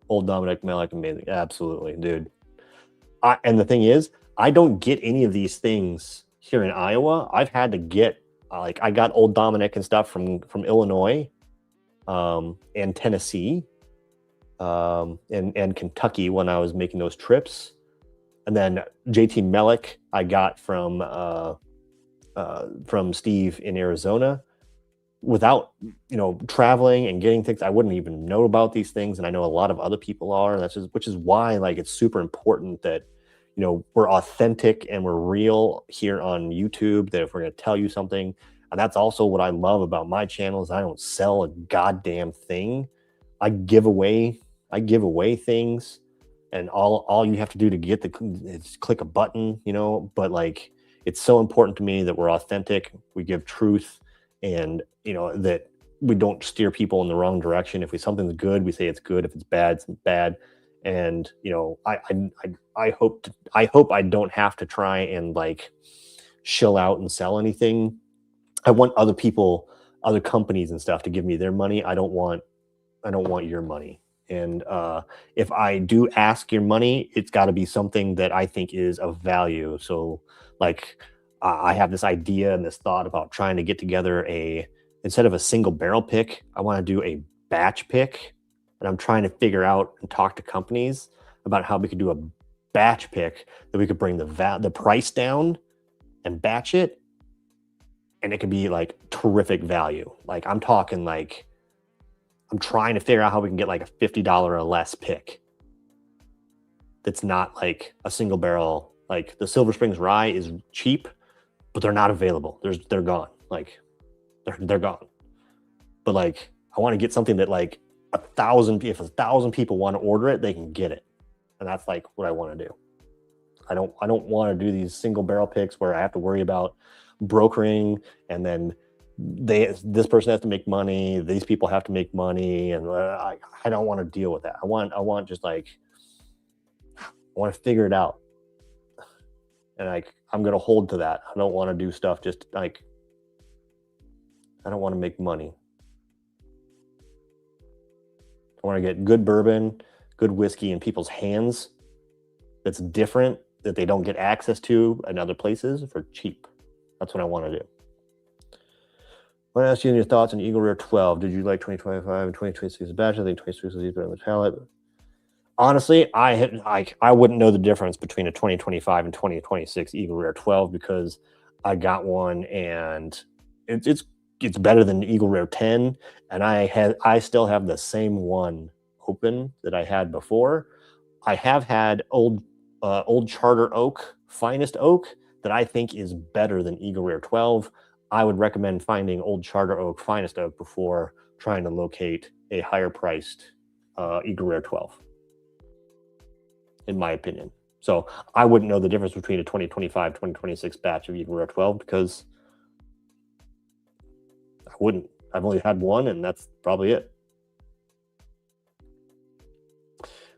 Old Dominic Malik, amazing. Absolutely, dude. And the thing is, I don't get any of these things here in Iowa. I've had to get, I got Old Dominic and stuff from Illinois. And Tennessee, and Kentucky when I was making those trips, and then JT Malik I got from Steve in Arizona. Without traveling and getting things, I wouldn't even know about these things, and I know a lot of other people are. And which is why it's super important that we're authentic and we're real here on YouTube. That if we're going to tell you something. And that's also what I love about my channel is I don't sell a goddamn thing. I give away things, and all you have to do to get is click a button, But it's so important to me that we're authentic. We give truth, and that we don't steer people in the wrong direction. If something's good, we say it's good. If it's bad, it's bad. And I hope I don't have to try and shill out and sell anything. I want other people, other companies and stuff to give me their money. I don't want your money. And if I do ask your money, it's got to be something that I think is of value. So I have this idea and this thought about trying to get together instead of a single barrel pick, I want to do a batch pick. And I'm trying to figure out and talk to companies about how we could do a batch pick that we could bring the price down and batch it. And it could be terrific value. I'm talking I'm trying to figure out how we can get a $50 or less pick. That's not a single barrel. The Silver Springs Rye is cheap, but they're not available. They're gone. They're gone. But I want to get something that if 1,000 people want to order it, they can get it. And that's what I want to do. I don't want to do these single barrel picks where I have to worry about brokering, and then this person has to make money, these people have to make money, and I don't want to deal with that. I want just I want to figure it out, and I'm gonna hold to that. I don't want to do stuff just I don't want to make money. I want to get good bourbon, good whiskey in people's hands that's different, that they don't get access to in other places for cheap. That's what I want to do. I want to ask you your thoughts on Eagle Rare 12. Did you like 2025 and 2026 batch? I think 2026 is better on the palate. Honestly, I wouldn't know the difference between a 2025 and 2026 Eagle Rare 12 because I got one and it's better than Eagle Rare 10, and I still have the same one open that I had before. I have had old Charter Oak, Finest Oak, that I think is better than Eagle Rare 12. I would recommend finding Old Charter Oak, Finest Oak before trying to locate a higher priced Eagle Rare 12, in my opinion. So I wouldn't know the difference between a 2025, 2026 batch of Eagle Rare 12 because I wouldn't. I've only had one, and that's probably it.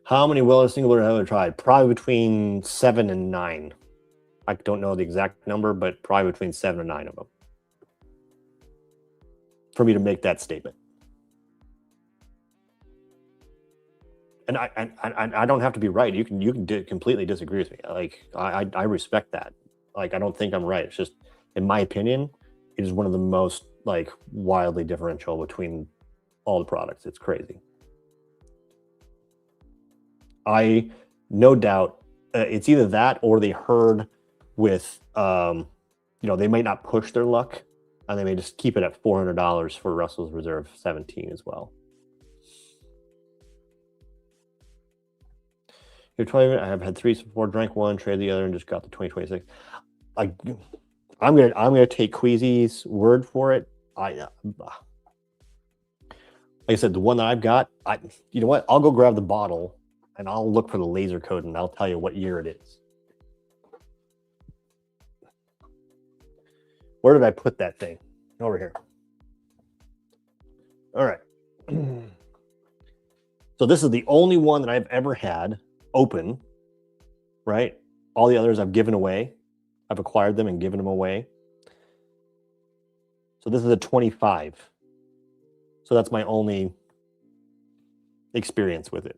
How many Weller single barrel have I tried? Probably between 7 and 9. I don't know the exact number, but probably between 7 and 9 of them for me to make that statement. And I don't have to be right. You can completely disagree with me. Like I respect that. Like I don't think I'm right. It's just, in my opinion, it is one of the most like wildly differential between all the products. It's crazy. I no doubt it's either that or they heard with they might not push their luck and they may just keep it at $400 for Russell's Reserve 17 as well. You're 20. I have had 3 so far, drank one, traded the other, and just got the 2026. I'm gonna take Queasy's word for it. Like I said, the one that I've got, you know what? I'll go grab the bottle and I'll look for the laser code and I'll tell you what year it is. Where did I put that thing? Over here. All right. So this is the only one that I've ever had open, right? All the others I've given away. I've acquired them and given them away. So this is a 25. So that's my only experience with it.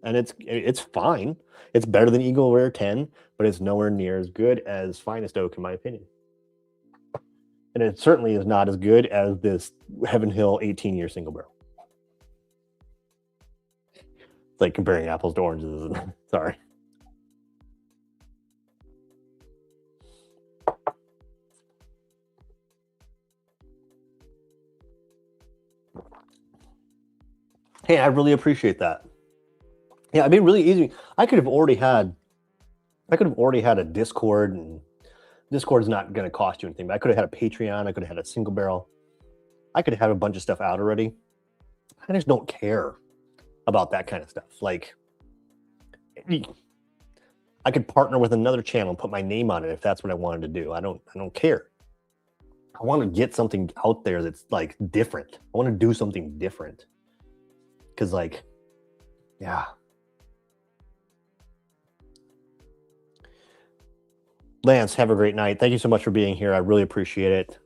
And it's fine. It's better than Eagle Rare 10, but it's nowhere near as good as Finest Oak, in my opinion. And it certainly is not as good as this Heaven Hill 18-year single barrel. It's like comparing apples to oranges. Sorry. Hey, I really appreciate that. Yeah, I mean, really easy. I could have already had a Discord, and Discord's not going to cost you anything. But I could have had a Patreon. I could have had a single barrel. I could have had a bunch of stuff out already. I just don't care about that kind of stuff. Like, I could partner with another channel and put my name on it if that's what I wanted to do. I don't care. I want to get something out there that's like different. I want to do something different. Because like, yeah. Lance, have a great night. Thank you so much for being here. I really appreciate it.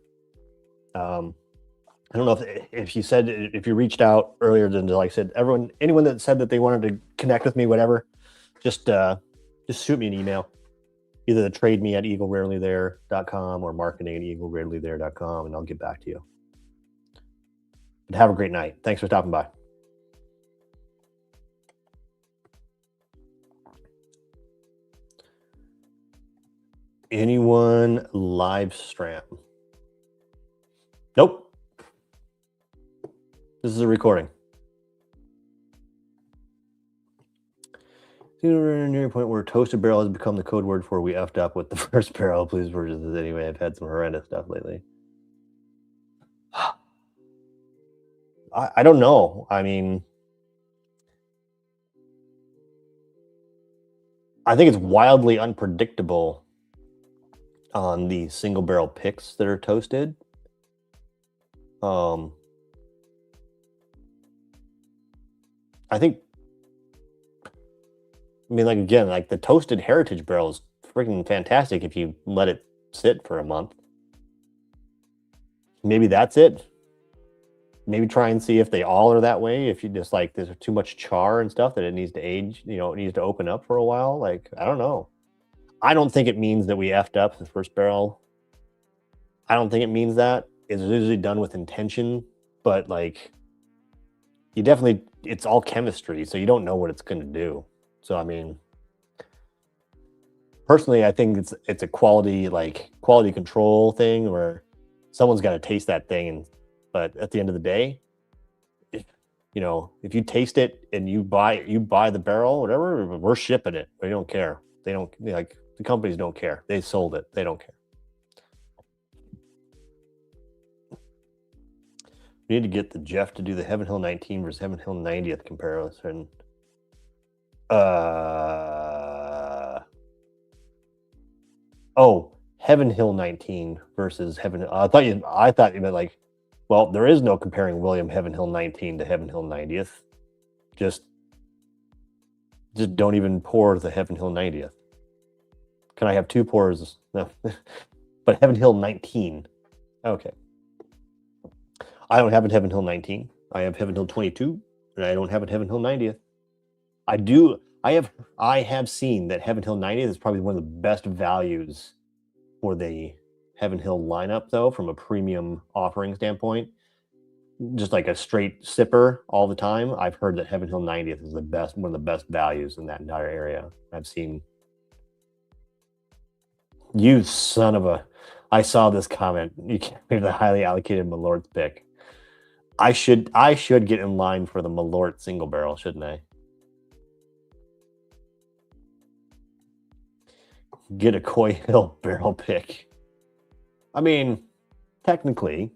I don't know if you said, if you reached out earlier than, like I said, anyone that said that they wanted to connect with me, whatever, just shoot me an email. Either trade me at eaglerarelythere.com or marketing at eaglerarelythere.com, and I'll get back to you. But have a great night. Thanks for stopping by. Anyone live stream? Nope. This is a recording. Near a point where toasted barrel has become the code word for we effed up with the first barrel. Please purchase this anyway. I've had some horrendous stuff lately. I don't know. I mean, I think it's wildly unpredictable on the single barrel picks that are toasted. I think, I mean, like, again, like the toasted heritage barrel is freaking fantastic if you let it sit for a month. Maybe that's it. Maybe try and see if they all are that way. If you just like, there's too much char and stuff that it needs to age, it needs to open up for a while. Like, I don't know. I don't think it means that we effed up the first barrel. I don't think it means that. It's usually done with intention, but like, you definitely, it's all chemistry, so you don't know what it's going to do. So, I mean, personally, I think it's a quality control thing where someone's got to taste that thing. But at the end of the day, if you taste it and you buy the barrel, whatever, we're shipping it. We don't care. They don't, like, the companies don't care. They sold it. They don't care. We need to get the Jeff to do the Heaven Hill 19 versus Heaven Hill 90th comparison. I Oh, Heaven Hill 19 versus Heaven. I thought you meant like, well, there is no comparing William Heaven Hill 19 to Heaven Hill 90th. Just don't even pour the Heaven Hill 90th. Can I have 2 pours? No, but Heaven Hill 19. Okay. I don't have a Heaven Hill 19. I have Heaven Hill 22, and I don't have a Heaven Hill 90th. I do. I have seen that Heaven Hill 90th is probably one of the best values for the Heaven Hill lineup, though, from a premium offering standpoint. Just like a straight sipper all the time, I've heard that Heaven Hill 90th is one of the best values in that entire area. I've seen. You son of a! I saw this comment. You can't make the highly allocated Malort pick. I should get in line for the Malort single barrel, shouldn't I? Get a Coy Hill barrel pick. I mean, technically,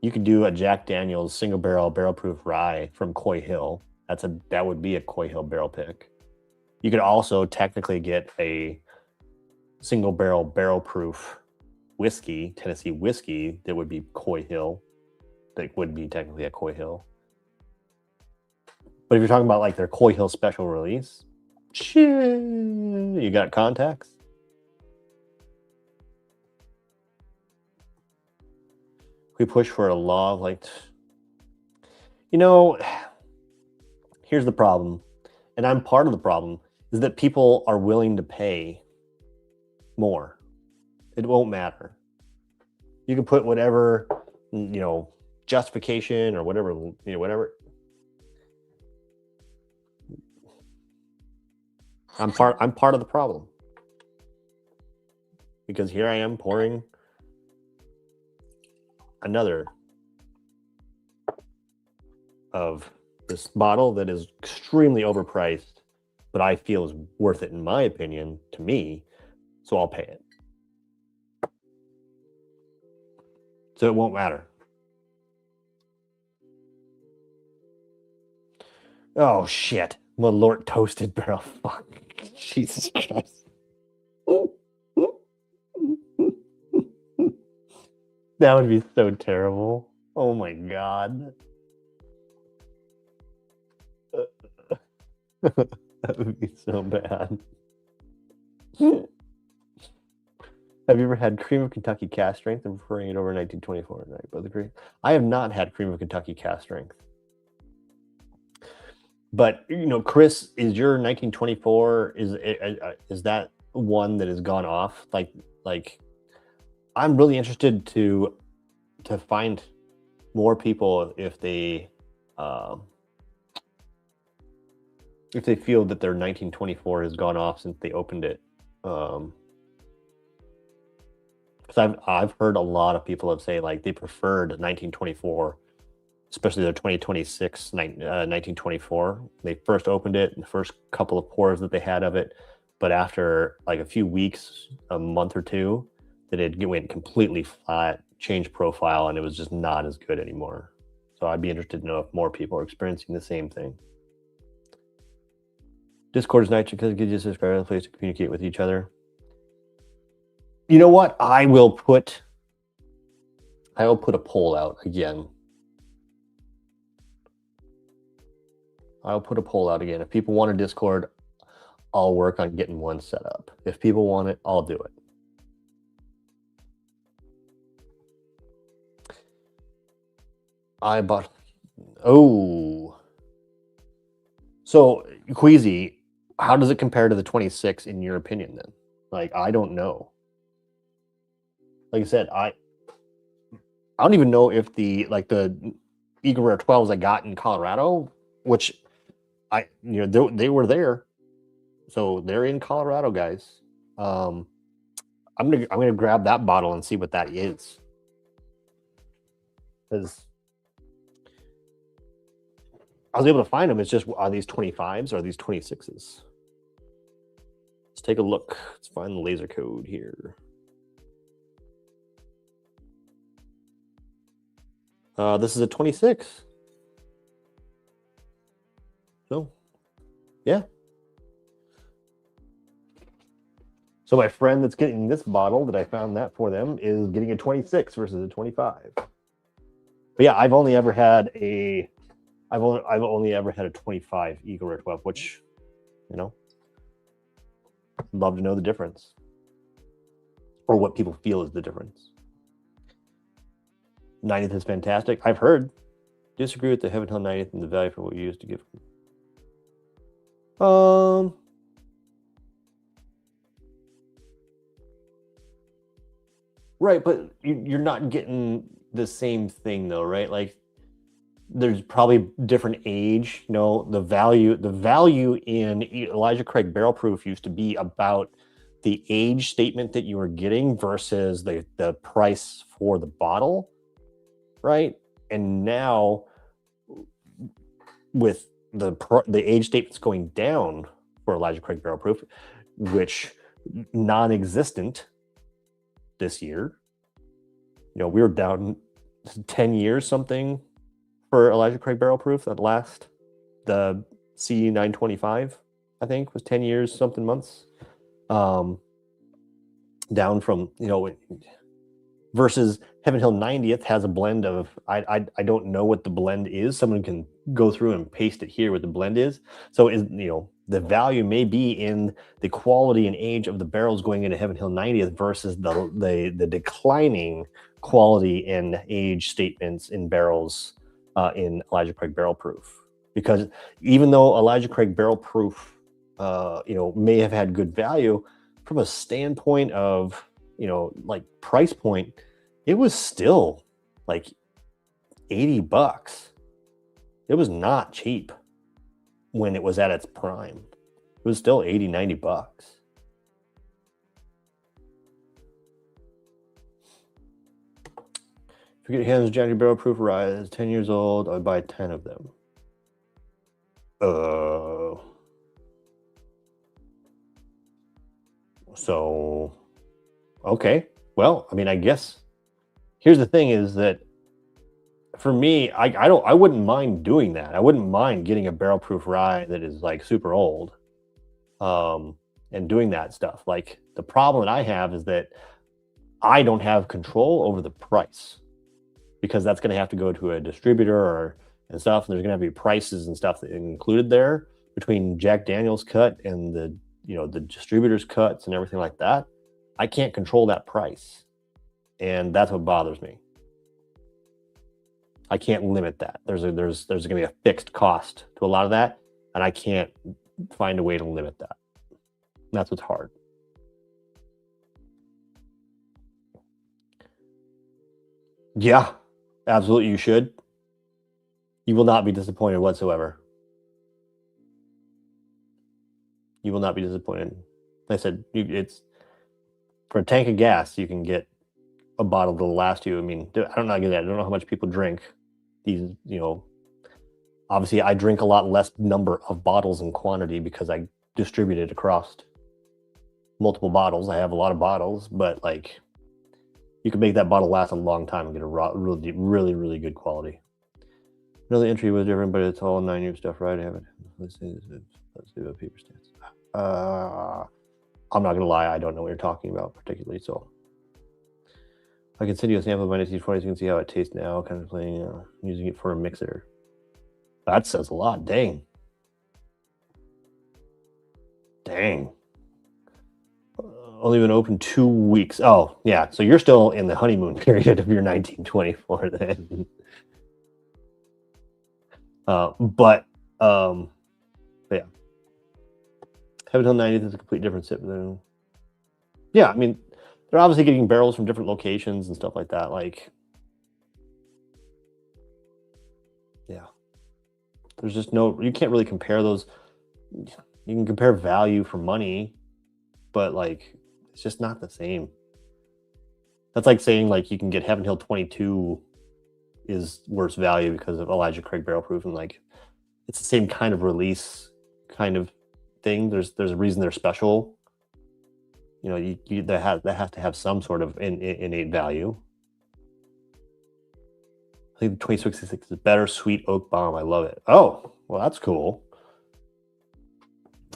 you could do a Jack Daniel's single barrel proof rye from Coy Hill. That would be a Coy Hill barrel pick. You could also technically get a single barrel proof whiskey, Tennessee whiskey, that would be Coy Hill. That would be technically a Coy Hill. But if you're talking about like their Coy Hill special release, shit, you got contacts? We push for a law like, here's the problem, and I'm part of the problem, is that people are willing to pay more. It won't matter. You can put whatever, justification or whatever, whatever. I'm part of the problem. Because here I am pouring another of this bottle that is extremely overpriced, but I feel is worth it in my opinion, to me, so I'll pay it. So it won't matter. Oh shit. Malort toasted barrel. Fuck. Jesus Christ. That would be so terrible. Oh my god. That would be so bad. Have you ever had cream of Kentucky cast strength and preferring it over 1924? I both agree. I have not had cream of Kentucky cast strength. But Chris, is your 1924 is that one that has gone off? Like I'm really interested to find more people if they feel that their 1924 has gone off since they opened it. Because I've heard a lot of people say like they preferred 1924, especially their 2026 1924. They first opened it, the first couple of pours that they had of it, but after like a few weeks, a month or two, that it went completely flat, changed profile, and it was just not as good anymore. So I'd be interested to know if more people are experiencing the same thing. Discord is nice because it gives you a subscriber a place to communicate with each other. You know what? I will put a poll out again. I'll put a poll out again. If people want a Discord, I'll work on getting one set up. If people want it, I'll do it. So Queasy, how does it compare to the 26 in your opinion then? Like, I don't know. Like I said, I don't even know if the Eagle Rare 12s I got in Colorado, which they were there, so they're in Colorado, guys. I'm gonna grab that bottle and see what that is, because I was able to find them. It's just, are these 25s or are these 26s? Let's take a look. Let's find the laser code here. This is a 26. So, yeah. So my friend that's getting this bottle that I found that for them is getting a 26 versus a 25. But yeah, I've only ever had a 25 Eagle Rare 12, which, you know, love to know the difference or what people feel is the difference. 90th is fantastic. I've heard. Disagree with the Heaven Hill 90th and the value for what you used to give. Right, but you're not getting the same thing though, right? Like there's probably different age, you know, the value in Elijah Craig Barrel Proof used to be about the age statement that you were getting versus the price for the bottle, right? And now with the age statements going down for Elijah Craig Barrel Proof, which non-existent this year, you know, we were down 10 years something for Elijah Craig Barrel Proof. That last, the C925, I think, was 10 years something months, down from, you know, versus Heaven Hill 90th has a blend of, I don't know what the blend is. Someone can go through and paste it here what the blend is. So is, you know, the value may be in the quality and age of the barrels going into Heaven Hill 90th versus the declining quality and age statements in barrels in Elijah Craig Barrel Proof. Because even though Elijah Craig Barrel Proof, you know, may have had good value from a standpoint of, you know, like price point, it was still like $80. It was not cheap when it was at its prime. It was still $80-$90. If you get your hands on Johnny Barrel Proof Rye, it's 10 years old, I would buy 10 of them. So, okay. Well, I mean, I guess here's the thing is that for me, I wouldn't mind doing that. I wouldn't mind getting a barrel proof rye that is like super old, and doing that stuff. Like the problem that I have is that I don't have control over the price because that's going to have to go to a distributor and stuff. And there's going to have to be prices and stuff that included there between Jack Daniel's cut and the, you know, the distributor's cuts and everything like that. I can't control that price. And that's what bothers me. I can't limit that. There's going to be a fixed cost to a lot of that, and I can't find a way to limit that. That's what's hard. Yeah, absolutely. You should. You will not be disappointed whatsoever. You will not be disappointed. Like I said, it's for a tank of gas, you can get a bottle that'll last you. I mean, I don't know how much people drink these, you know, obviously I drink a lot less number of bottles in quantity because I distribute it across multiple bottles. I have a lot of bottles, but like you can make that bottle last a long time and get a really, really, really good quality. Another entry was different, but it's all 9 year stuff, right? I haven't. Let's do a paper stance. I'm not gonna lie, I don't know what you're talking about particularly, so I can send you a sample of my 1920s. You can see how it tastes now, kind of playing, using it for a mixer. That says a lot. Dang. Only been open 2 weeks. Oh, yeah. So you're still in the honeymoon period of your 1924 then. But yeah. Heaven Hill 90th is a complete different sip than. Yeah, I mean, they're obviously getting barrels from different locations and stuff like that. Like, yeah, there's just you can't really compare those. You can compare value for money, but like, it's just not the same. That's like saying like you can get Heaven Hill 22 is worse value because of Elijah Craig Barrel Proof, and like, it's the same kind of release kind of thing. There's a reason they're special. You know, that has to have some sort of innate value. I think the 2066 is better. Sweet oak bomb. I love it. Oh, well, that's cool.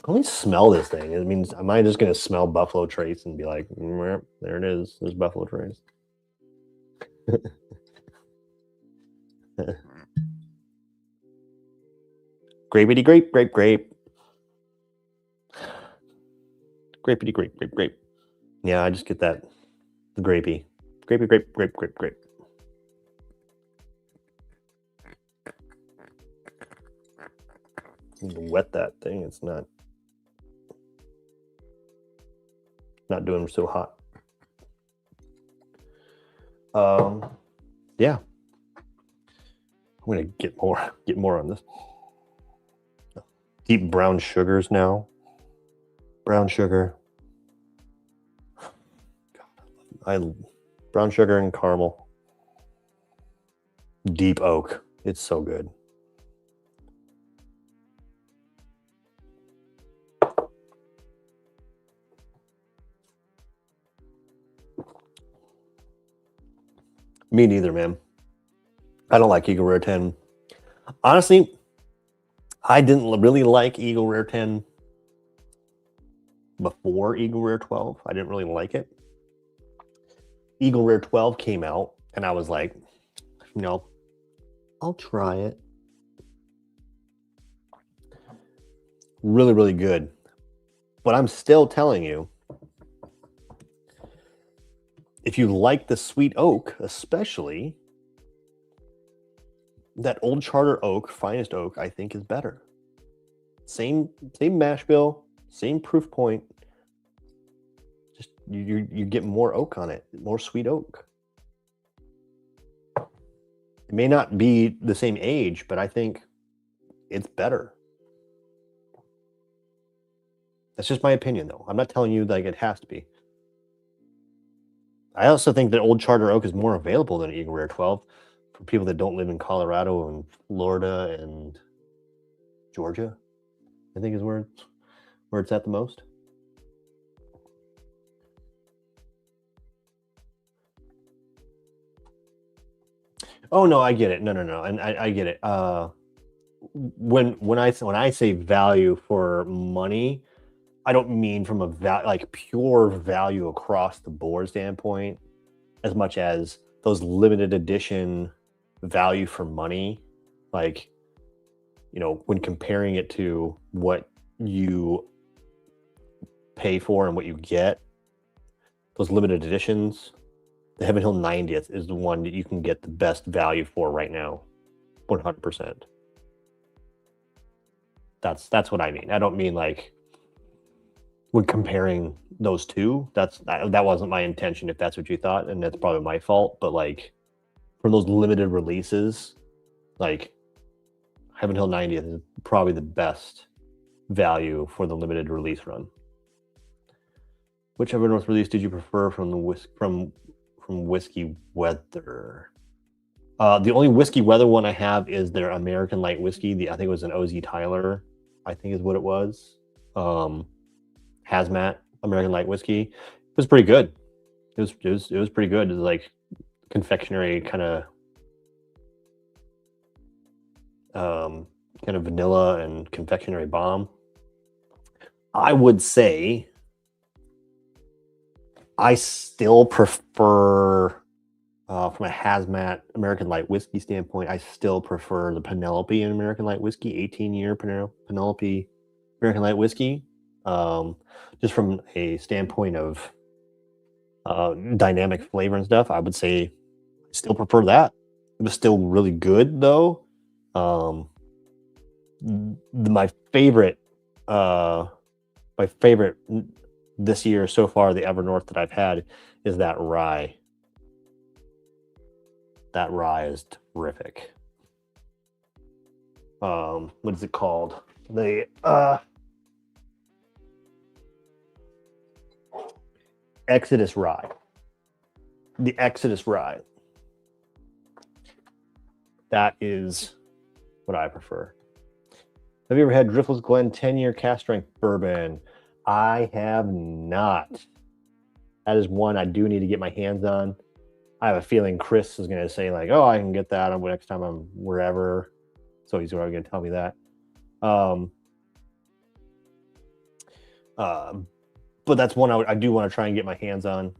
Let me smell this thing. It means, am I just going to smell Buffalo Trace and be like, there it is. There's Buffalo Trace. Grapey grape, grape, grape. Grapey grape, grape, grape. Yeah, I just get that grapey. Grapey grape, grape, grape, grape. Wet that thing. It's not doing so hot. Yeah, I'm gonna get more on this. Deep brown sugars now. Brown sugar. God, brown sugar and caramel. Deep oak. It's so good. Me neither, man. I don't like Eagle Rare 10. Honestly, I didn't really like Eagle Rare 10 before Eagle Rare 12. I didn't really like it. Eagle Rare 12 came out, and I was like, I'll try it. Really, really good. But I'm still telling you, if you like the sweet oak, especially, that Old Charter oak, finest oak, I think is better. Same mash bill, same proof point. Just you get more oak on it, more sweet oak. It may not be the same age, but I think it's better. That's just my opinion, though. I'm not telling you like it has to be. I also think that Old Charter oak is more available than Eagle Rare 12 for people that don't live in Colorado and Florida and Georgia, I think is where it's at the most. Oh no, I get it. No, and I get it. When I say value for money, I don't mean from a like pure value across the board standpoint, as much as those limited edition value for money, like, when comparing it to what you pay for and what you get, those limited editions, the Heaven Hill 90th is the one that you can get the best value for right now, 100%. That's what I mean. I don't mean like when comparing those two. That wasn't my intention. If that's what you thought, and that's probably my fault. But like for those limited releases, like Heaven Hill 90th is probably the best value for the limited release run. Which Evernorth release did you prefer from Whiskey Weather? The only Whiskey Weather one I have is their American Light Whiskey. I think it was an OZ Tyler, I think is what it was. Hazmat American Light Whiskey. It was pretty good. It was pretty good. It was like confectionery kind of vanilla and confectionery bomb. I would say I still prefer, from a Hazmat American Light Whiskey standpoint, I still prefer the Penelope and American Light Whiskey, 18-year Penelope American Light Whiskey. Just from a standpoint of dynamic flavor and stuff, I would say I still prefer that. It was still really good, though. My favorite this year so far, the Evernorth that I've had, is that rye. That rye is terrific. What is it called? The Exodus rye. The Exodus rye. That is what I prefer. Have you ever had Driftless Glen 10-year cast strength bourbon? I have not. That is one I do need to get my hands on. I have a feeling Chris is going to say like, "Oh, I can get that next time I'm wherever." So he's going to tell me that. But that's one I do want to try and get my hands on.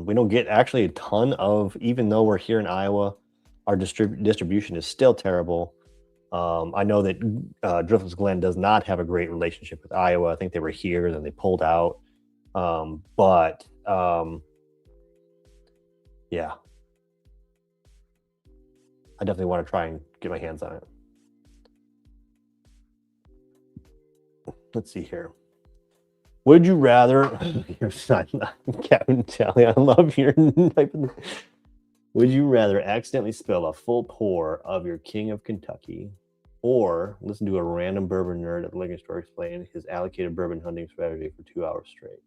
We don't get actually a ton of, even though we're here in Iowa, our distribution is still terrible. I know that Driftless Glen does not have a great relationship with Iowa. I think they were here, then they pulled out. Yeah, I definitely want to try and get my hands on it. Let's see here. Would you rather? Your son, Captain Tally. I love your type of. Would you rather accidentally spill a full pour of your King of Kentucky, or listen to a random bourbon nerd at the liquor store explain his allocated bourbon hunting strategy for 2 hours straight?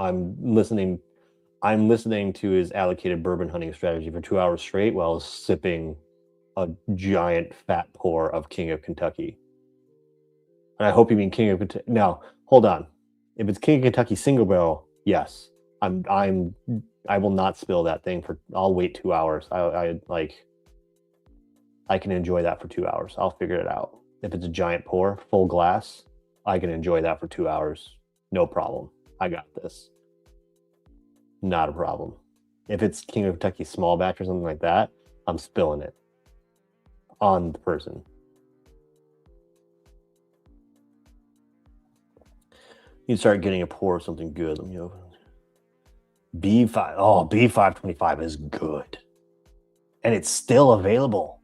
I'm listening to his allocated bourbon hunting strategy for 2 hours straight while sipping a giant fat pour of King of Kentucky. And I hope you mean King of Kentucky. Now, hold on. If it's King of Kentucky single barrel, yes, I will not spill that thing for. I'll wait 2 hours. I can enjoy that for 2 hours. I'll figure it out. If it's a giant pour, full glass, I can enjoy that for 2 hours. No problem. I got this. Not a problem. If it's King of Kentucky small batch or something like that, I'm spilling it on the person. You start getting a pour of something good. Let me open it. B5. Oh, B525 is good. And it's still available.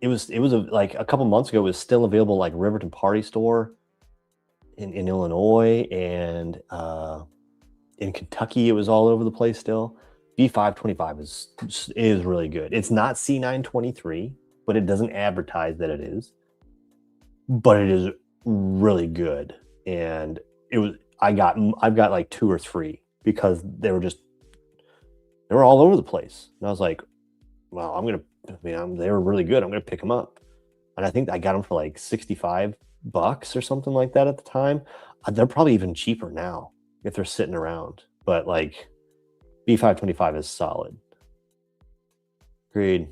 It was like a couple months ago, it was still available like Riverton Party Store in Illinois, and in Kentucky it was all over the place still. B525 is really good. It's not C923, but it doesn't advertise that it is. But it is really good. And I've got like 2 or 3 because they were all over the place. And I was like, well, they were really good. I'm going to pick them up. And I think I got them for like $65 or something like that at the time. They're probably even cheaper now if they're sitting around. But like B525 is solid. Agreed.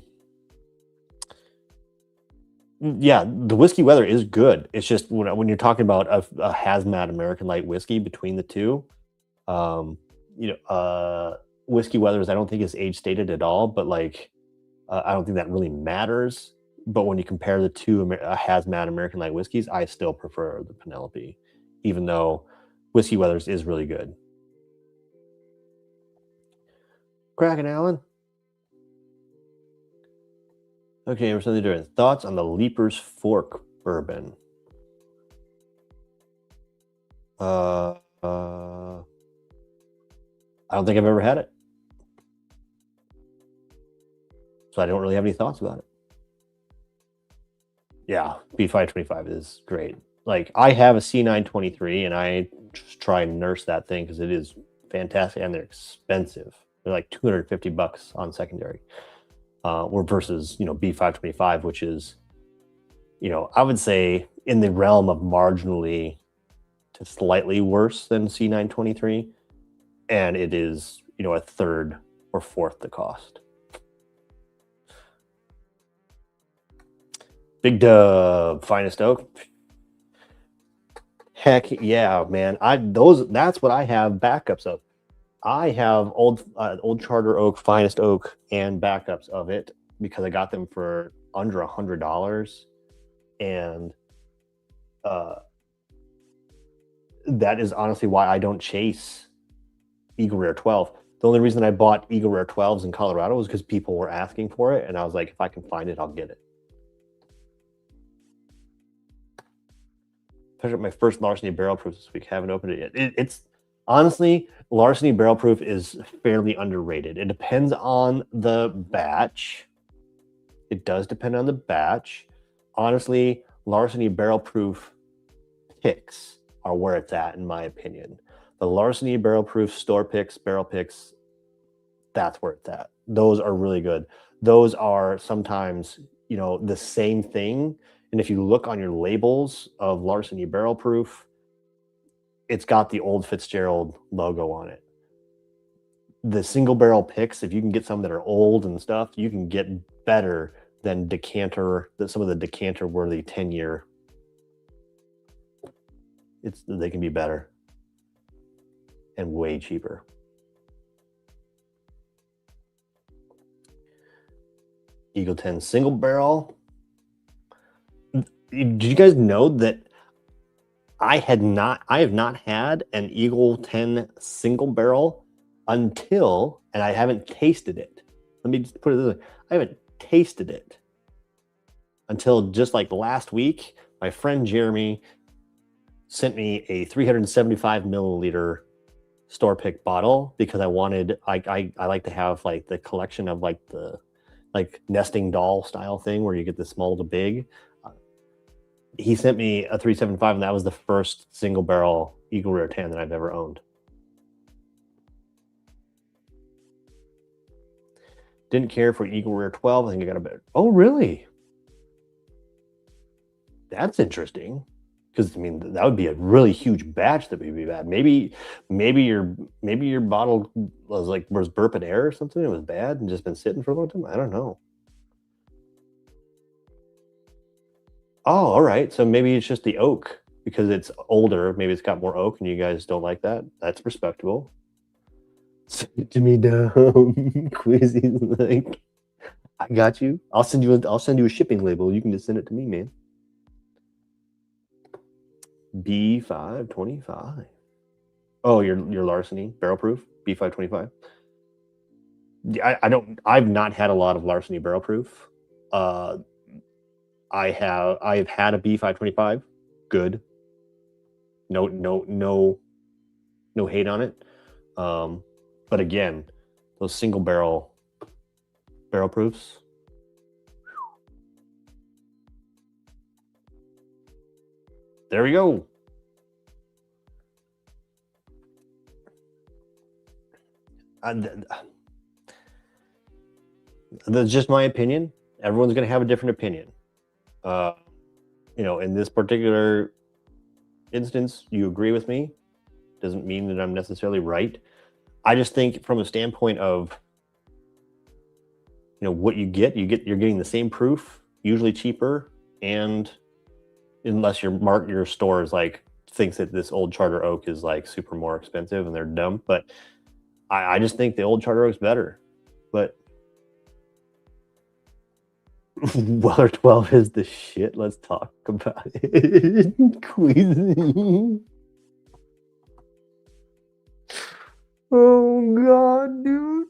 Yeah, the whiskey weather is good. It's just when you're talking about a hazmat American light whiskey between the two, whiskey weathers I don't think is age stated at all, but like I don't think that really matters. But when you compare the two hazmat American light whiskeys, I still prefer the Penelope, even though whiskey weathers is really good. Cracking, Alan. Okay, we're something different. Thoughts on the Leaper's Fork bourbon? I don't think I've ever had it, so I don't really have any thoughts about it. Yeah, B525 is great. Like I have a C923, and I just try and nurse that thing because it is fantastic, and they're expensive. They're like $250 on secondary. Or versus B525, which is I would say in the realm of marginally to slightly worse than C923, and it is a third or fourth the cost. Big Dub, Finest Oak. Heck yeah, man! That's what I have backups of. I have old Charter Oak, Finest Oak, and backups of it because I got them for under $100, and that is honestly why I don't chase Eagle Rare 12. The only reason I bought Eagle Rare 12s in Colorado was because people were asking for it, and I was like, if I can find it, I'll get it. Picked up my first Larceny Barrel Proof this week. Haven't opened it yet. It's honestly, Larceny Barrel Proof is fairly underrated. It depends on the batch. It does depend on the batch. Honestly, Larceny Barrel Proof picks are where it's at, in my opinion. The Larceny Barrel Proof store picks, barrel picks, that's where it's at. Those are really good. Those are sometimes, the same thing. And if you look on your labels of Larceny Barrel Proof, it's got the old Fitzgerald logo on it. The single barrel picks, if you can get some that are old and stuff, you can get better than decanter. Some of the decanter worthy 10-year. They can be better and way cheaper. Eagle 10 single barrel. Did you guys know that I have not had an Eagle 10 single barrel until, and I haven't tasted it. Let me just put it this way. I haven't tasted it until just like last week. My friend Jeremy sent me a 375 milliliter store pick bottle because I wanted, I like to have like the collection of like the nesting doll style thing where you get the small to big. He sent me a 375, and that was the first single barrel Eagle Rare 10 that I've ever owned. Didn't care for Eagle Rare 12. I think I got a bit. Oh, really? That's interesting. Because I mean, that would be a really huge batch that would be bad. Maybe your bottle was burp and air or something. It was bad and just been sitting for a long time. I don't know. Oh, all right. So maybe it's just the oak because it's older. Maybe it's got more oak, and you guys don't like that. That's respectable. Send it to me down. Quizzy's like, I got you. I'll send you a shipping label. You can just send it to me, man. B525. Oh, your larceny barrel proof B525. I've not had a lot of larceny barrel proof. I've had a B525. Good. No hate on it. But again, those single barrel proofs. There we go. That's just my opinion. Everyone's going to have a different opinion. In this particular instance, you agree with me. Doesn't mean that I'm necessarily right. I just think from a standpoint of, what you're getting the same proof, usually cheaper, and unless your store is thinks that this old Charter Oak is super more expensive and they're dumb, but I just think the old Charter Oak's better. But Weller 12 is the shit. Let's talk about it. Queasy. Oh god, dude.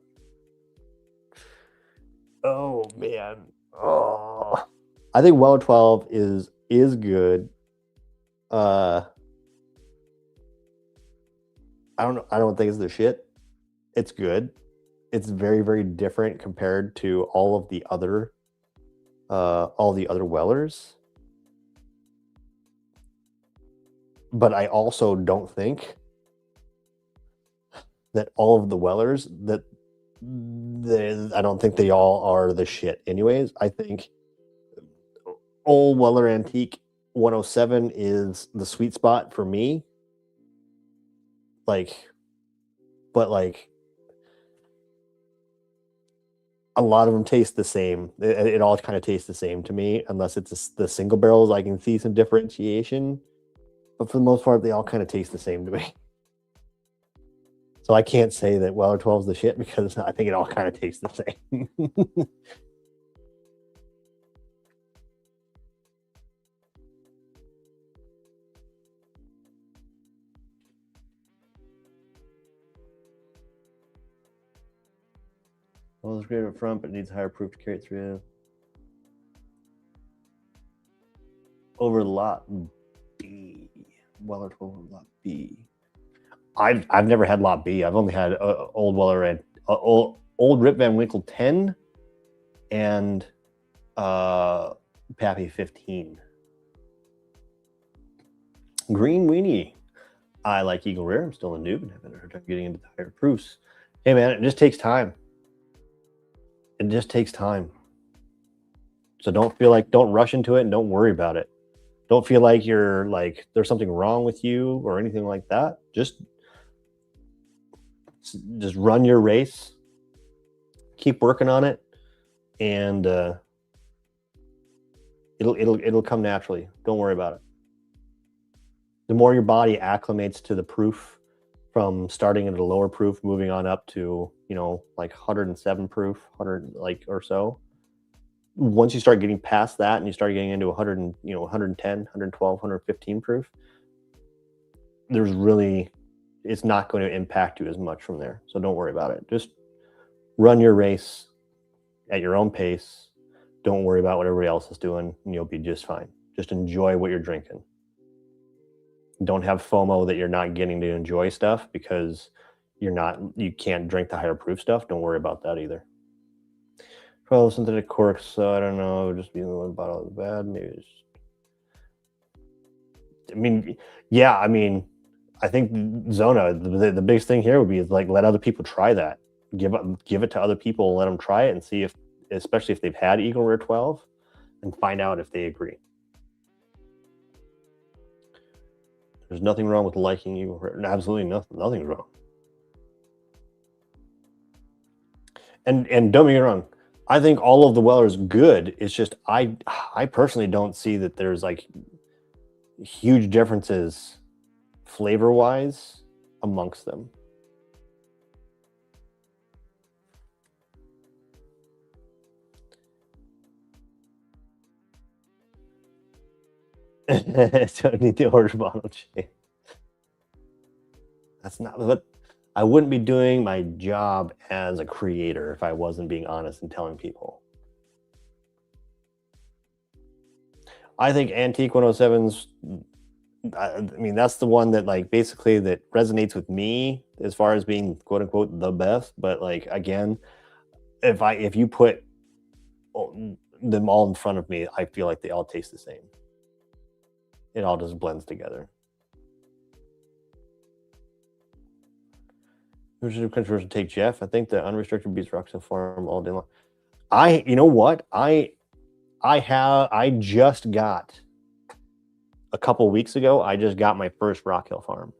Oh man. Oh, I think Weller 12 is good. I don't think it's the shit. It's good. It's very, very different compared to all the other Wellers. But I also don't think that all of the Wellers I don't think they all are the shit anyways. I think Old Weller Antique 107 is the sweet spot for me. But a lot of them taste the same. It all kind of tastes the same to me, unless it's the single barrels. I can see some differentiation, but for the most part, they all kind of taste the same to me. So I can't say that Weller 12 is the shit because I think it all kind of tastes the same. Well, it's great up front, but it needs higher proof to carry it through. Over lot B. Weller 12 over lot B. I've never had lot B. I've only had old Weller and old Rip Van Winkle 10 and Pappy 15. Green Weenie. I like Eagle Rare. I'm still a noob and having a hard time getting into the higher proofs. Hey man, it just takes time. It just takes time. So don't rush into it and don't worry about it. Don't feel like you're there's something wrong with you or anything like that. Just run your race. Keep working on it. And It'll come naturally. Don't worry about it. The more your body acclimates to the proof, from starting at a lower proof, moving on up to, you know, like 107 proof, 100 like or so. Once you start getting past that and you start getting into 100 and, you know, 110, 112, 115 proof, there's really, it's not going to impact you as much from there. So don't worry about it. Just run your race at your own pace. Don't worry about what everybody else is doing, and you'll be just fine. Just enjoy what you're drinking. Don't have FOMO that you're not getting to enjoy stuff because you can't drink the higher proof stuff. Don't worry about that either. 12 synthetic corks, so I don't know, just being one bottle is bad. Maybe it's just... I mean, yeah, I mean, I think Zona, the biggest thing here would be like, let other people try that. Give it to other people, let them try it and see if, especially if they've had Eagle Rare 12, and find out if they agree. There's nothing wrong with liking Eagle Rare. Absolutely nothing's wrong. And don't get me wrong, I think all of the Weller's good. It's just I personally don't see that there's like huge differences flavor-wise amongst them. Don't need to order bottle chain. That's not what I wouldn't be doing my job as a creator if I wasn't being honest and telling people. I think Antique 107's, I mean, that's the one that like basically that resonates with me as far as being quote unquote the best. But like, again, if you put them all in front of me, I feel like they all taste the same. It all just blends together. Who's the controversial take, Jeff? I think the unrestricted beats Rock Farm all day long. You know what? I just got a couple weeks ago. I just got my first Rock Hill Farm,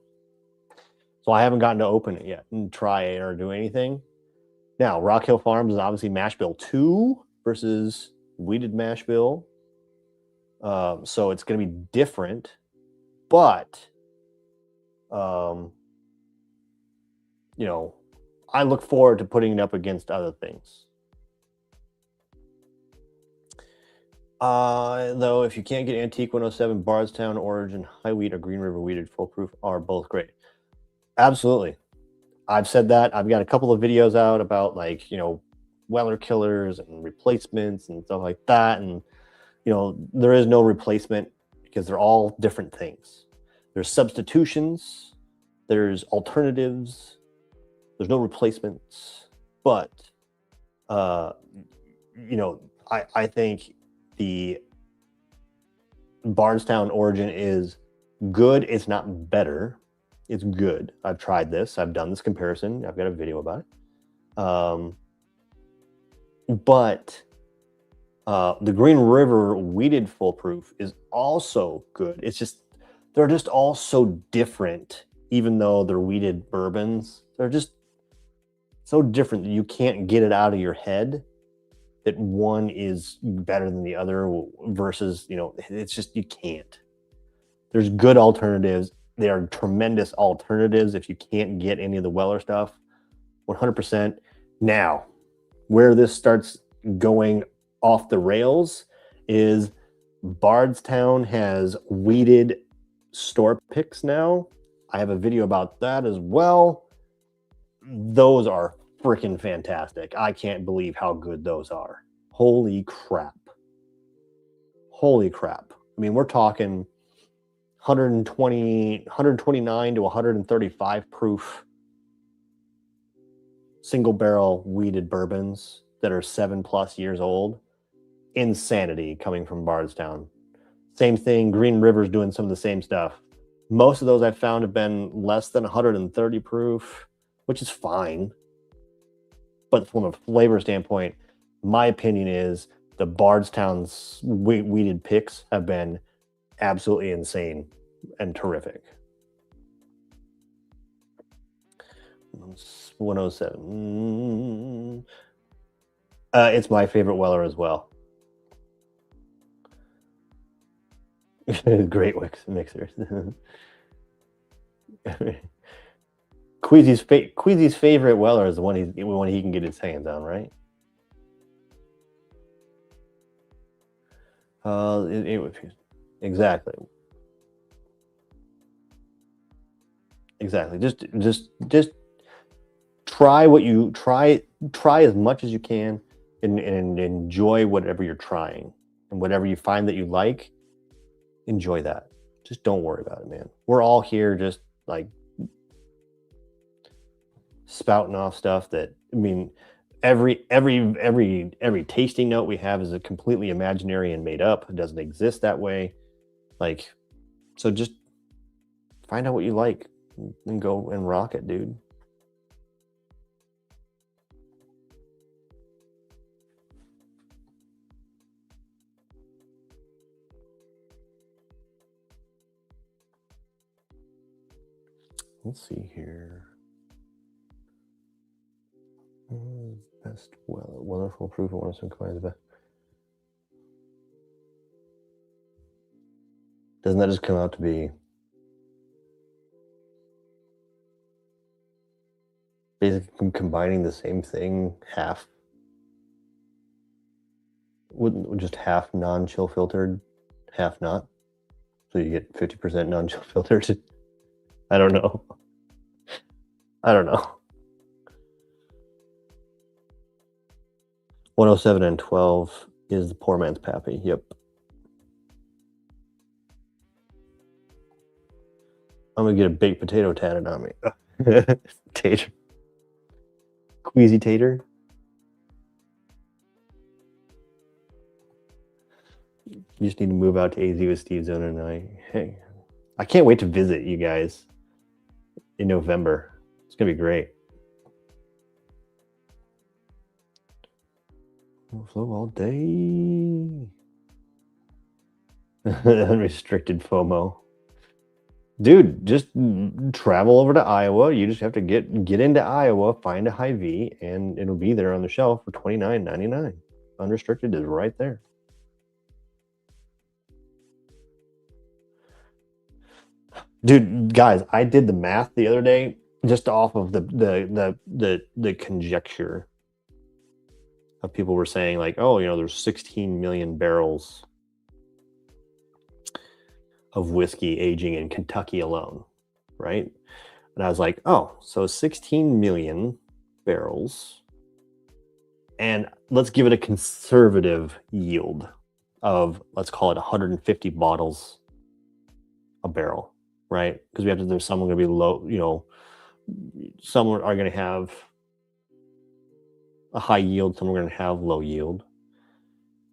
so I haven't gotten to open it yet and try it or do anything. Now, Rock Hill Farms is obviously mash bill 2 versus weeded mash bill, so it's going to be different, but you know, I look forward to putting it up against other things. Though, if you can't get Antique 107, Bardstown Origin High Wheat or Green River Weeded Full Proof are both great. Absolutely. I've said that. I've got a couple of videos out about, like, you know, Weller killers and replacements and stuff like that. And, you know, there is no replacement because they're all different things. There's substitutions, there's alternatives, there's no replacements. But, you know, I think the Bardstown Origin is good. It's not better. It's good. I've tried this. I've done this comparison. I've got a video about it. But the Green River Weeded Full Proof is also good. It's just, they're just all so different, even though they're weeded bourbons. They're just so different that you can't get it out of your head that one is better than the other versus, you know, it's just, you can't. There's good alternatives. They are tremendous alternatives if you can't get any of the Weller stuff, 100%. Now, where this starts going off the rails is Bardstown has weeded store picks now. I have a video about that as well. Those are freaking fantastic. I can't believe how good those are. Holy crap. Holy crap. I mean, we're talking 129 to 135 proof single barrel weeded bourbons that are 7+ years old. Insanity coming from Bardstown. Same thing, Green River's doing some of the same stuff. Most of those I've found have been less than 130 proof, which is fine. But from a flavor standpoint, my opinion is the Bardstown's weeded picks have been absolutely insane and terrific. 107. It's my favorite Weller as well. Great Wix mixers. Queasy's favorite Weller is the one he can get his hands on, right? Exactly. Exactly. Just try what you try as much as you can and enjoy whatever you're trying. And whatever you find that you like, enjoy that. Just don't worry about it, man. We're all here just like spouting off stuff that, I mean, every tasting note we have is a completely imaginary and made up. It doesn't exist that way. Like, so just find out what you like and go and rock it, dude. Let's see here. Best wonderful proof of one of some combines. Doesn't that just come out to be basically combining the same thing half? Wouldn't just half non-chill filtered, half not? So you get 50% non-chill filtered. I don't know. I don't know. 107 and 12 is the poor man's Pappy. Yep. I'm gonna get a baked potato tatted on me. Tater. Queasy tater. You just need to move out to AZ with Steve Zona and I. Hey, I can't wait to visit you guys in November. It's gonna be great. Flow all day. Unrestricted FOMO. Dude, just travel over to Iowa. You just have to get into Iowa, find a Hy-Vee, and it'll be there on the shelf for $29.99. Unrestricted is right there. Dude, guys, I did the math the other day just off of the conjecture of people were saying like, oh, you know, there's 16 million barrels of whiskey aging in Kentucky alone, right? And I was like, oh, so 16 million barrels, and let's give it a conservative yield of, let's call it 150 bottles a barrel, right? Because we have to, there's some going to be low, you know, some are going to have a high yield, some are going to have low yield.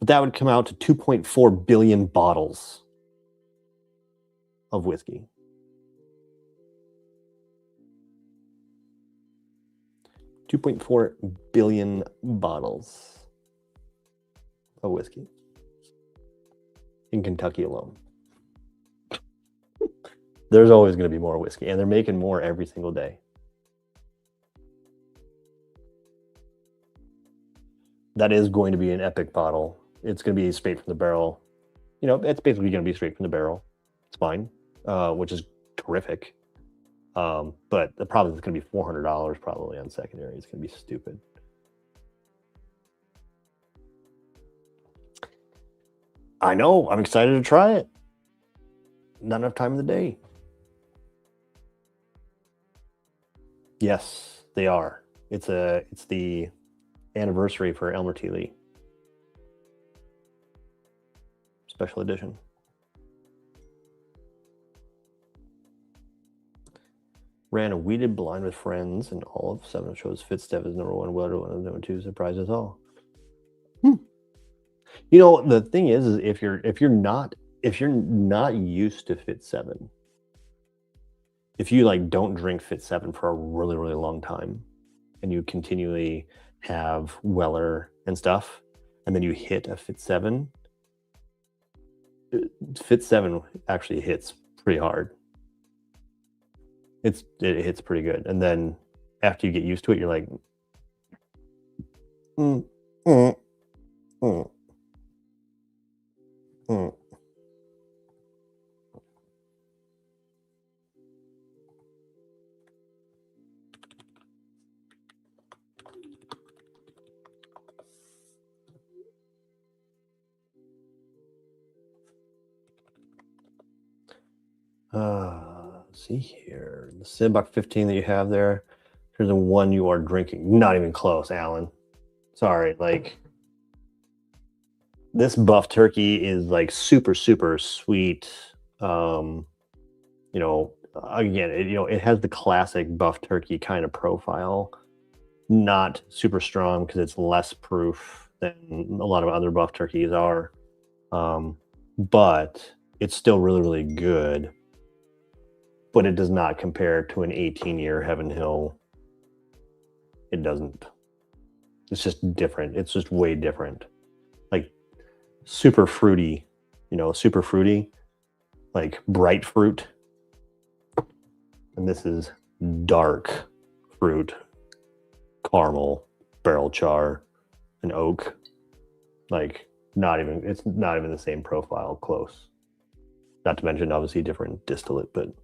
But that would come out to 2.4 billion bottles of whiskey. 2.4 billion bottles of whiskey in Kentucky alone. There's always going to be more whiskey, and they're making more every single day. That is going to be an epic bottle. It's going to be straight from the barrel. You know, it's basically going to be straight from the barrel. It's fine, which is terrific. But the problem is it's going to be $400 probably on secondary. It's going to be stupid. I know. I'm excited to try it. Not enough time in the day. Yes, they are. It's the anniversary for Elmer T. Lee. Special edition. Ran a weeded blind with friends, and all of 7 shows Fitstep is number 1, Weller 1, and number 2 surprised us all. You know, the thing is if you're not used to Fit 7, if you like don't drink Fit 7 for a really, really long time, and you continually have Weller and stuff, and then you hit a Fit 7, Fit 7 actually hits pretty hard. It hits pretty good, and then after you get used to it, you're like, See here. The Cinnabon 15 that you have there. Here's the one you are drinking. Not even close, Alan. Sorry, like this buff turkey is like super, super sweet. You know, again, it has the classic buff turkey kind of profile. Not super strong because it's less proof than a lot of other buff turkeys are. But it's still really, really good. But it does not compare to an 18-year Heaven Hill. It doesn't. It's just different. It's just way different. Like super fruity, super fruity, like bright fruit. And this is dark fruit, caramel, barrel char, and oak. Like it's not even the same profile, close. Not to mention obviously different distillate, but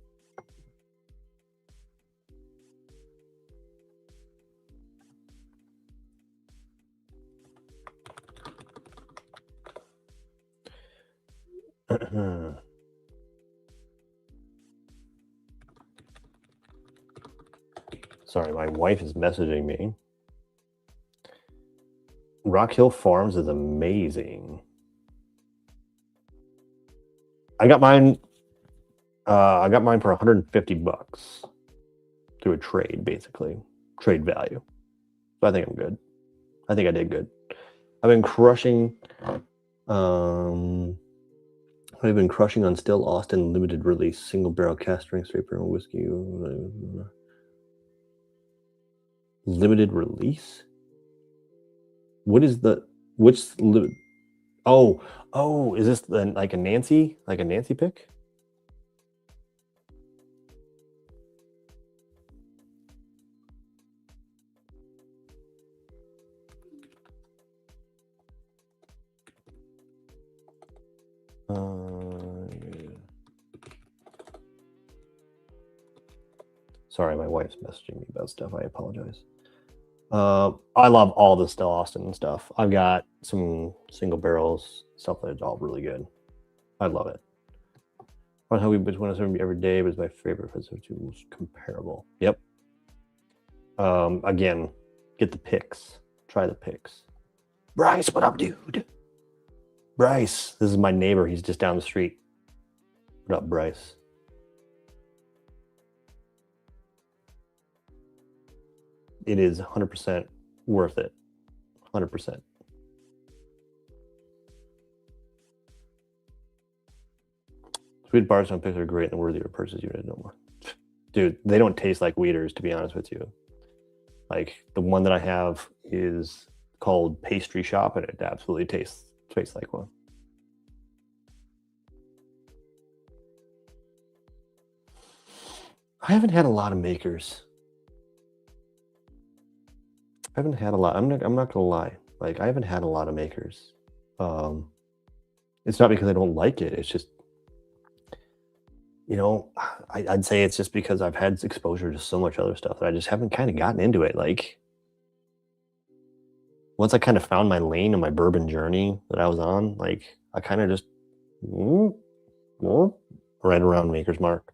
sorry, my wife is messaging me. Rock Hill Farms is amazing. I got mine for 150 bucks through a trade, basically. Trade value. So I think I'm good. I think I did good. I've been crushing on Still Austin limited release single barrel cast strength straight barrel whiskey. Limited release? Is this then like a Nancy pick? Sorry, my wife's messaging me about stuff. I apologize. I love all the Still Austin stuff. I've got some single barrels, stuff that's all really good. I love it. On how we between us every day, but it's my favorite because they're two most comparable. Yep. Again, get the picks. Try the picks. Bryce, what up, dude? Bryce, this is my neighbor. He's just down the street. What up, Bryce? It is 100% worth it. 100%. Sweet Barstow picks are great and worthy of purchase unit no more. Dude, they don't taste like Weeders, to be honest with you. Like the one that I have is called Pastry Shop, and it absolutely tastes like one. I haven't had a lot of makers. I haven't had a lot. I'm not gonna lie. Like I haven't had a lot of makers. It's not because I don't like it. It's just, I'd say it's just because I've had exposure to so much other stuff that I just haven't kind of gotten into it. Like once I kind of found my lane and my bourbon journey that I was on, like I kind of just right around Maker's Mark.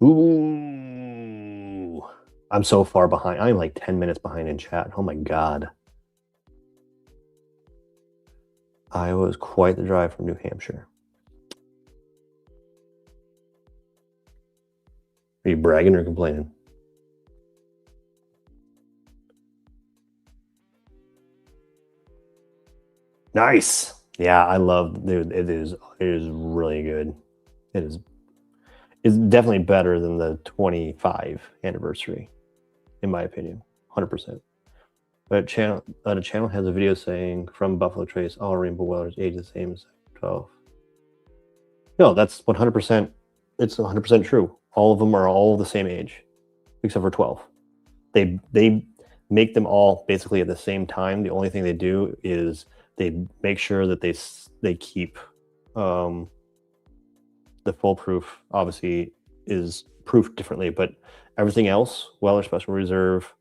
Ooh, I'm so far behind. I'm like 10 minutes behind in chat. Oh my God. Iowa is quite the drive from New Hampshire. Are you bragging or complaining? Nice. Yeah, I love, dude, it is really good. It's definitely better than the 25 anniversary, in my opinion, 100%. But channel has a video saying from Buffalo Trace, all Rainbow Wellers age the same as 12. No, that's 100%. It's 100% true. All of them are all the same age, except for 12. They make them all basically at the same time. The only thing they do is they make sure that they keep the full proof. Obviously, is proofed differently, but everything else, Weller Special Reserve,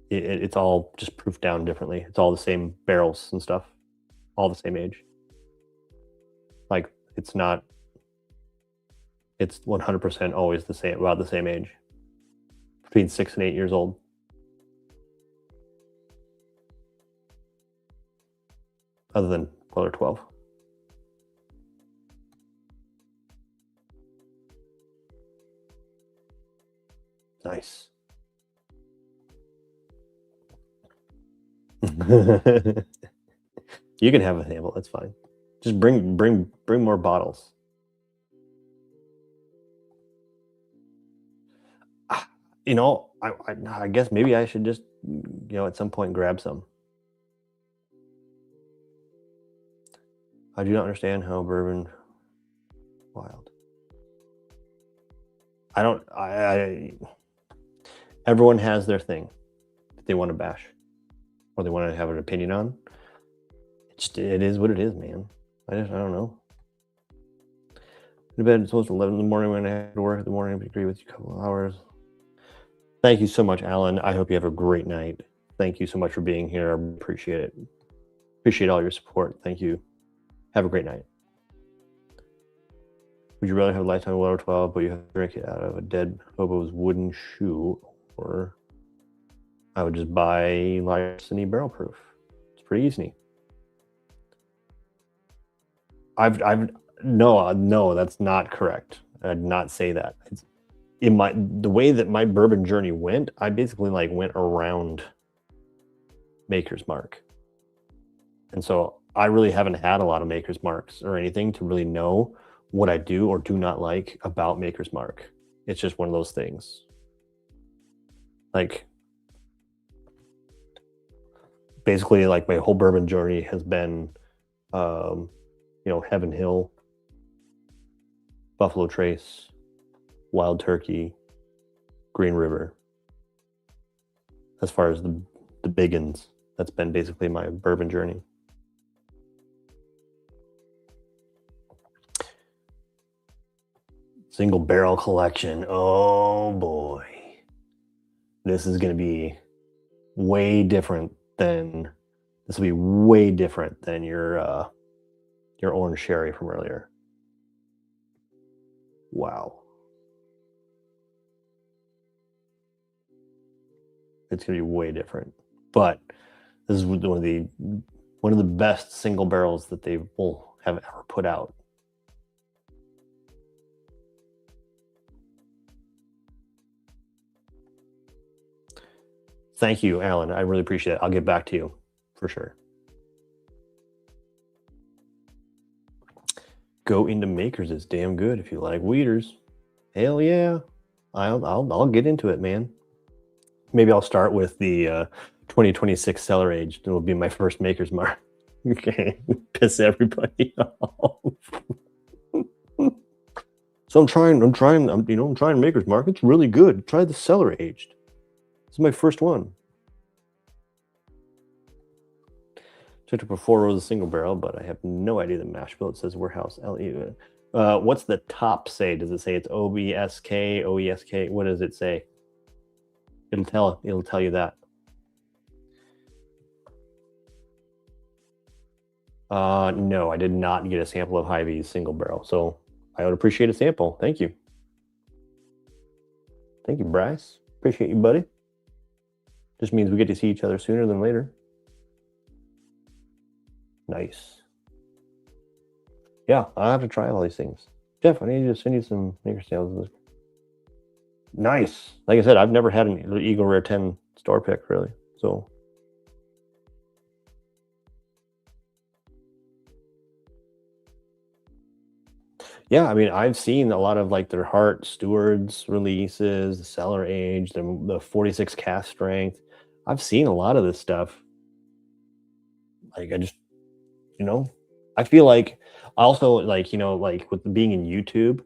it's all just proofed down differently. It's all the same barrels and stuff, all the same age. Like it's not. It's 100% always the same, about the same age, between 6 and 8 years old. Other than Weller 12. Nice. You can have a sample. That's fine. Just bring more bottles. You know, I guess maybe I should just, at some point grab some. I do not understand how bourbon wild. I don't. Everyone has their thing that they want to bash, or they want to have an opinion on. It is what it is, man. I don't know. To bed, it's supposed to 11 in the morning when I have to work in the morning. I agree with you a couple of hours. Thank you so much, Alan. I hope you have a great night. Thank you so much for being here. I appreciate it. Appreciate all your support. Thank you. Have a great night. Would you rather have a lifetime Weller 12, but you have to drink it out of a dead hobo's wooden shoe, or I would just buy Larceny Barrel Proof? It's pretty easy. No, that's not correct. I'd not say that. It's the way that my bourbon journey went, I basically went around Maker's Mark. And so I really haven't had a lot of Maker's Marks or anything to really know what I do or do not like about Maker's Mark. It's just one of those things. Basically, my whole bourbon journey has been, Heaven Hill, Buffalo Trace, Wild Turkey, Green River. As far as the big uns, that's been basically my bourbon journey. Single barrel collection. Oh boy. This is going to be way different than your orange sherry from earlier. Wow. It's going to be way different. But this is one of the best single barrels that they will have ever put out. Thank you, Alan. I really appreciate it. I'll get back to you for sure. Go into Makers is damn good if you like weeders. Hell yeah. I'll get into it, man. Maybe I'll start with the 2026 cellar aged. It'll be my first Maker's Mark. Okay, piss everybody off. So I'm trying Maker's Mark. It's really good. Try the cellar aged. This is my first one. Took up a 4 rows of single barrel, but I have no idea the mash bill. It says warehouse LE. What's the top say? Does it say it's OBSK, OESK? What does it say? It'll tell you that. No, I did not get a sample of Hy-Vee's single barrel, so I would appreciate a sample. Thank you. Thank you, Bryce. Appreciate you, buddy. Just means we get to see each other sooner than later. Nice. Yeah, I'll have to try all these things. Jeff, I need to send you some Maker sales. Nice. Like I said, I've never had an Eagle Rare 10 store pick, really. So. Yeah, I mean, I've seen a lot of their Hart Stewards releases, the cellar age, the 46 cast strength. I've seen a lot of this stuff. I just, I feel like also with being in YouTube,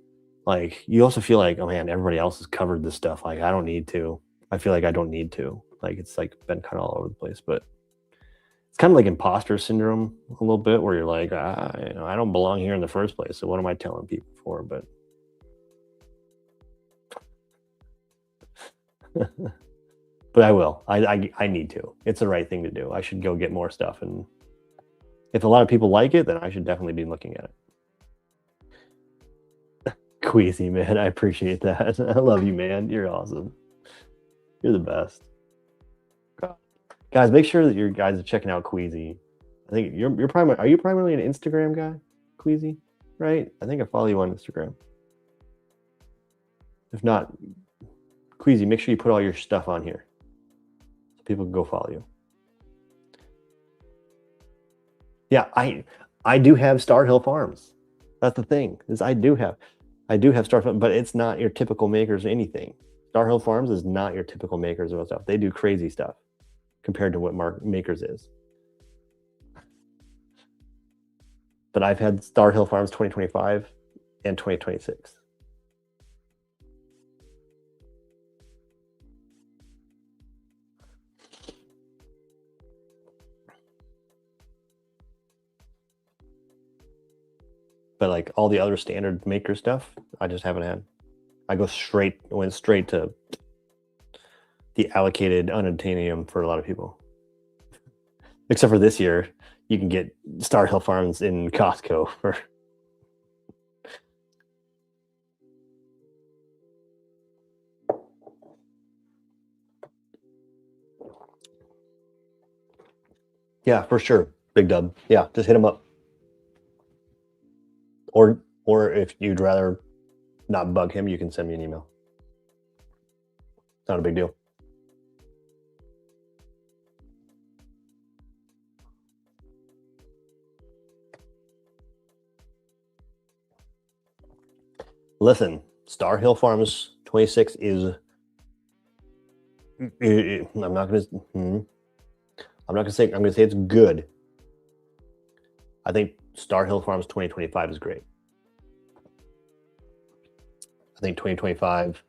you also feel like, oh man, everybody else has covered this stuff. I don't need to. I feel like I don't need to. It's been kind of all over the place, but it's kind of like imposter syndrome a little bit, where you're like, I don't belong here in the first place. So what am I telling people for? But but I will. I need to. It's the right thing to do. I should go get more stuff, and if a lot of people like it, then I should definitely be looking at it. Queasy, man. I appreciate that. I love you, man. You're awesome. You're the best. Guys, make sure that you guys are checking out Queasy. I think you're are you primarily an Instagram guy, Queasy? Right? I think I follow you on Instagram. If not, Queasy, make sure you put all your stuff on here so people can go follow you. Yeah, I do have Star Hill Farms. That's the thing, is I do have Star Hill, but it's not your typical makers or anything. Star Hill Farms is not your typical makers of stuff. They do crazy stuff compared to what Makers is. But I've had Star Hill Farms 2025 and 2026. But like all the other standard maker stuff, I just haven't had. I went straight to the allocated unobtainium for a lot of people. Except for this year, you can get Star Hill Farms in Costco for yeah, for sure. Big Dub. Yeah, just hit him up. Or if you'd rather not bug him, you can send me an email. It's not a big deal. Listen, Star Hill Farms 26 is. I'm not gonna say it's good. I think Star Hill Farms 2025 is great. I think 2025,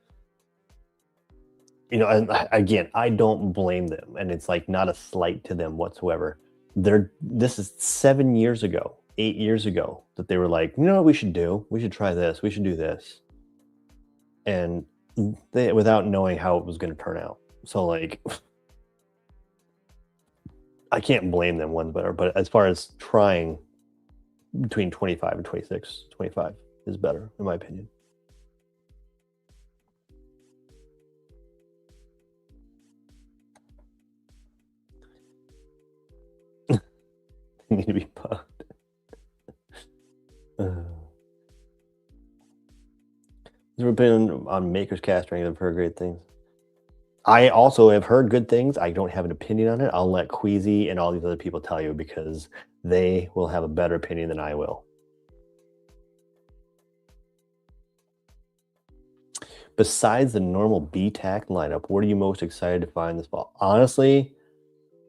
and again, I don't blame them, and it's like not a slight to them whatsoever. This is 7 years ago, 8 years ago that they were like, you know what we should do? We should try this. We should do this. And without knowing how it was going to turn out. So like, I can't blame them one better, but as far as trying between 25 and 26, 25 is better in my opinion. They need to be bugged. We've been on Maker's Cast ranking. I've heard great things. I also have heard good things. I don't have an opinion on it. I'll let Queasy and all these other people tell you because they will have a better opinion than I will. Besides the normal BTAC lineup, what are you most excited to find this fall? Honestly,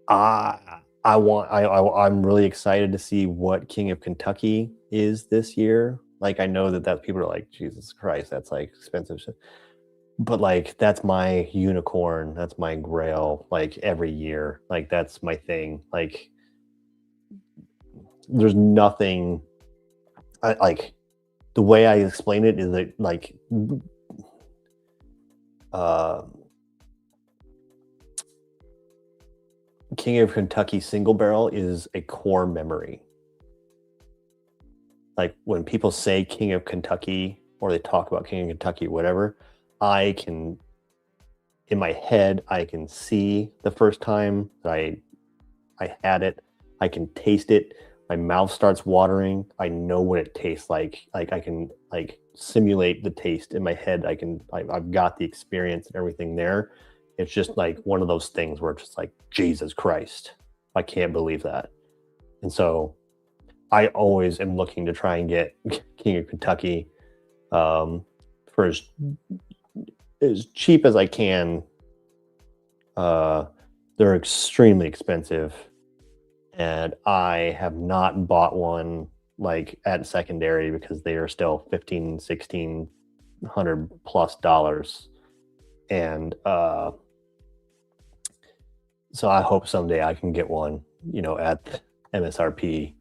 I'm really excited to see what King of Kentucky is this year. Like, I know that people are like, Jesus Christ, that's like expensive shit. But like, that's my unicorn. That's my grail. Like every year, like that's my thing. Like, there's nothing. Like the way I explain it is that like, King of Kentucky single barrel is a core memory. Like when people say King of Kentucky or they talk about King of Kentucky, whatever, in my head, I can see the first time that I had it. I can taste it. My mouth starts watering. I know what it tastes like. Like I can like simulate the taste in my head. I've got the experience and everything there. It's just like one of those things where it's just like, Jesus Christ, I can't believe that. And so I always am looking to try and get King of Kentucky for as cheap as I can. They're extremely expensive, and I have not bought one like at secondary because they are still $1,500-$1,600 plus dollars. And so I hope someday I can get one, at MSRP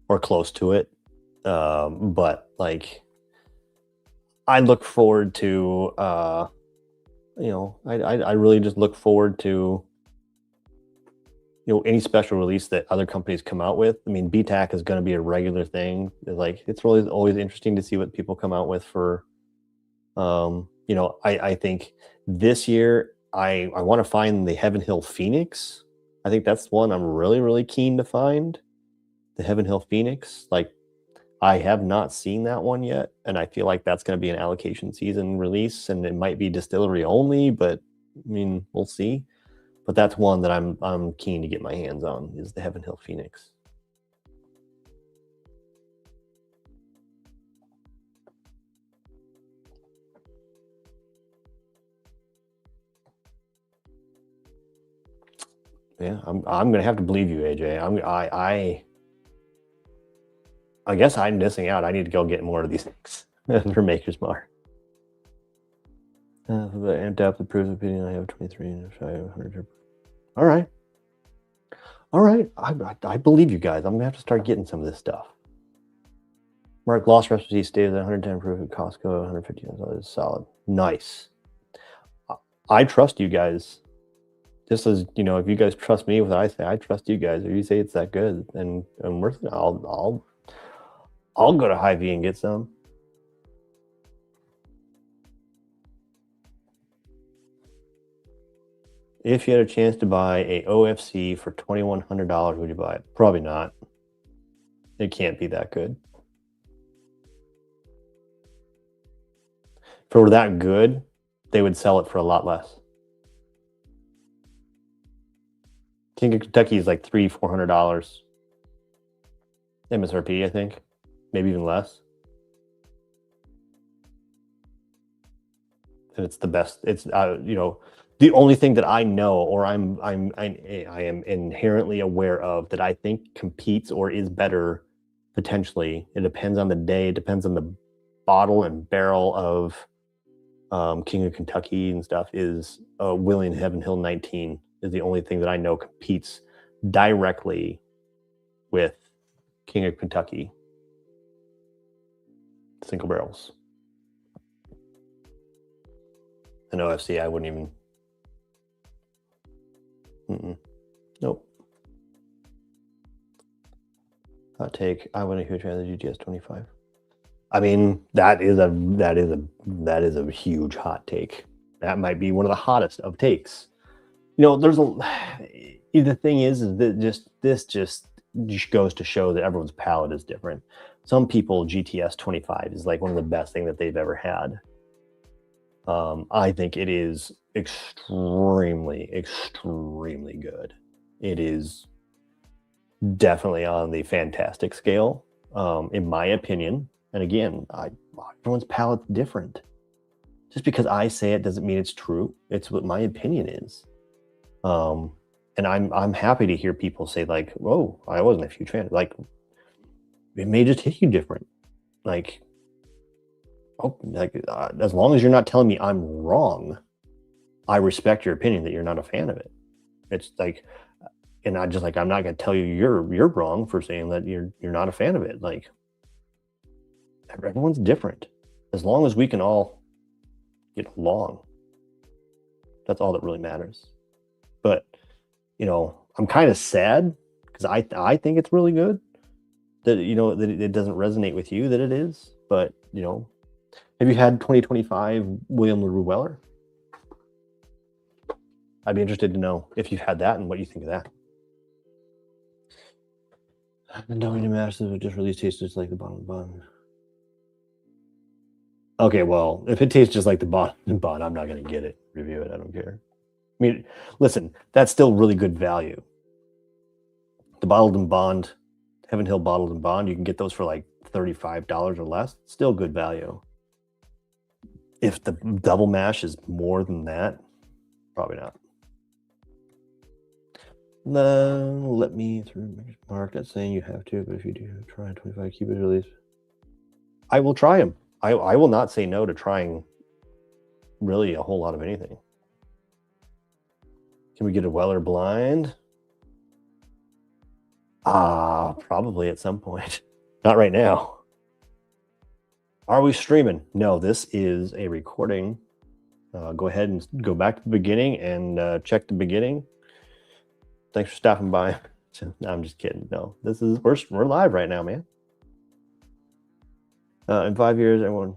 or close to it. But like, I look forward to, I really just look forward to, any special release that other companies come out with. I mean, BTAC is going to be a regular thing. Like, it's really always interesting to see what people come out with for You know, I think this year I want to find the Heaven Hill Phoenix. I think that's one I'm really, really keen to find. The Heaven Hill Phoenix. Like, I have not seen that one yet, and I feel like that's going to be an allocation season release, and it might be distillery only, but I mean, we'll see. But that's one that I'm keen to get my hands on, is the Heaven Hill Phoenix. Yeah, I'm gonna have to believe you, AJ. I guess I'm missing out. I need to go get more of these things for Maker's Mark. The amped up the proofs opinion. I have 23 and 500. All right. All right. I believe you guys. I'm gonna have to start getting some of this stuff. Mark Lost Recipe stays at 110 proof at Costco, 150 is solid. Nice. I trust you guys. Just as, you know, if you guys trust me with what I say, I trust you guys. If you say it's that good and worth it, I'll go to Hy-Vee and get some. If you had a chance to buy a OFC for $2,100, would you buy it? Probably not. It can't be that good. If it were that good, they would sell it for a lot less. King of Kentucky is like $300-400 MSRP, I think, maybe even less. And it's the best. It's you know, the only thing that I know, or I am inherently aware of, that I think competes or is better potentially. It depends on the day. It depends on the bottle and barrel of King of Kentucky and stuff. Is William Heaven Hill 19 is the only thing that I know competes directly with King of Kentucky single barrels. An OFC, I wouldn't even. Nope. Hot take. I want a huge fan of the GTS 25. I mean, that is a huge hot take. That might be one of the hottest of takes. You know, there's the thing is that this just goes to show that everyone's palate is different. Some people, GTS 25 is like one of the best things that they've ever had. I think it is extremely, extremely good. It is definitely on the fantastic scale, in my opinion. And again, everyone's palate's different. Just because I say it doesn't mean it's true. It's what my opinion is. And I'm happy to hear people say like, "Whoa, I wasn't a huge fan." Like, it may just hit you different. Like, as long as you're not telling me I'm wrong, I respect your opinion that you're not a fan of it. It's like, and I'm not going to tell you you're wrong for saying that you're not a fan of it. Like, everyone's different. As long as we can all get along, that's all that really matters. But, you know, I'm kind of sad because I think it's really good that, you know, that it doesn't resonate with you that it is. But, you know, have you had 2025 William LaRue Weller? I'd be interested to know if you've had that and what you think of that. Knowing the massive, it just really tastes just like the bottom of the bun. Okay, well, if it tastes just like the bottom of the bun, I'm not going to get it. Review it. I don't care. I mean, listen, that's still really good value. The bottled and bond, Heaven Hill bottled and bond, you can get those for like $35 or less. Still good value. If the double mash is more than that, probably not. Let me through Mark. Not saying you have to, but if you do try 25 Cupid release, I will try them. I will not say no to trying really a whole lot of anything. Can we get a Weller blind? Probably at some point. Not right now. Are we streaming? No, this is a recording. Go ahead and go back to the beginning and check the beginning. Thanks for stopping by. No, I'm just kidding. No, we're live right now, man. In 5 years, everyone.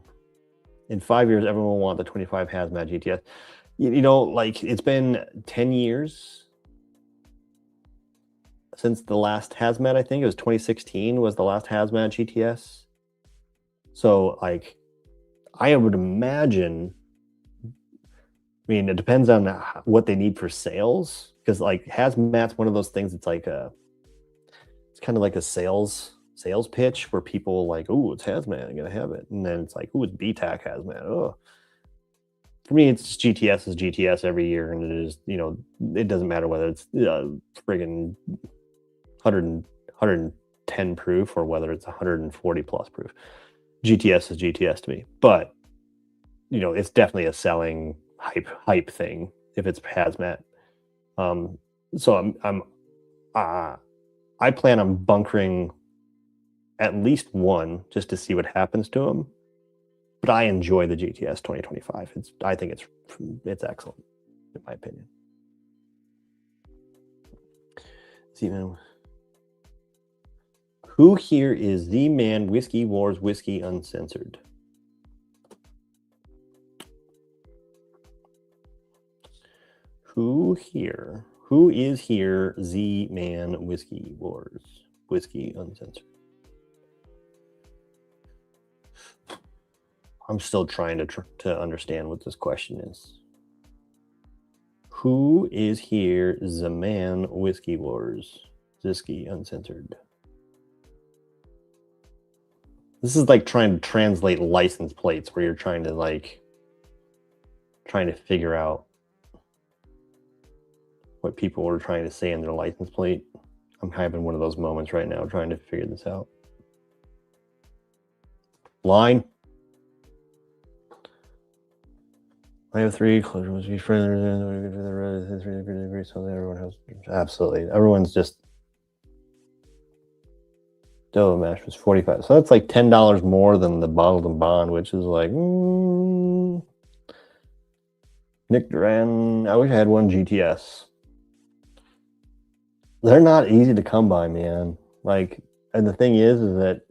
In 5 years, everyone will want the 25 hazmat GTS. You know, like it's been 10 years since the last hazmat. I think it was 2016 was the last hazmat GTS. So like, I would imagine. I mean, it depends on what they need for sales, because like hazmat's one of those things. It's like it's kind of like a sales pitch where people like, oh, it's hazmat, I'm gonna have it, and then it's like, oh, it's BTAC hazmat. Oh, for me, it's GTS is GTS every year, and it is, you know, it doesn't matter whether it's friggin' 110 proof or whether it's 140 plus proof. GTS is GTS to me, but you know, it's definitely a selling hype thing if it's hazmat. So I plan on bunkering at least one just to see what happens to them. But I enjoy the GTS 2025. I think it's excellent, in my opinion. See, man, who here is the man? Whiskey Wars, Whiskey Uncensored. Who is here? Z Man Whiskey Wars, Whiskey Uncensored. I'm still trying to understand what this question is. Who is here? The man Whiskey Wars, Whiskey Uncensored. This is like trying to translate license plates, where you're trying to figure out what people are trying to say in their license plate. I'm having one of those moments right now trying to figure this out. Line. I have 3 closure must be further than so everyone has absolutely. Everyone's just dough mash was 45. So that's like $10 more than the bottled and bond, which is like Nick Duran. I wish I had one GTS. They're not easy to come by, man. Like, and the thing is that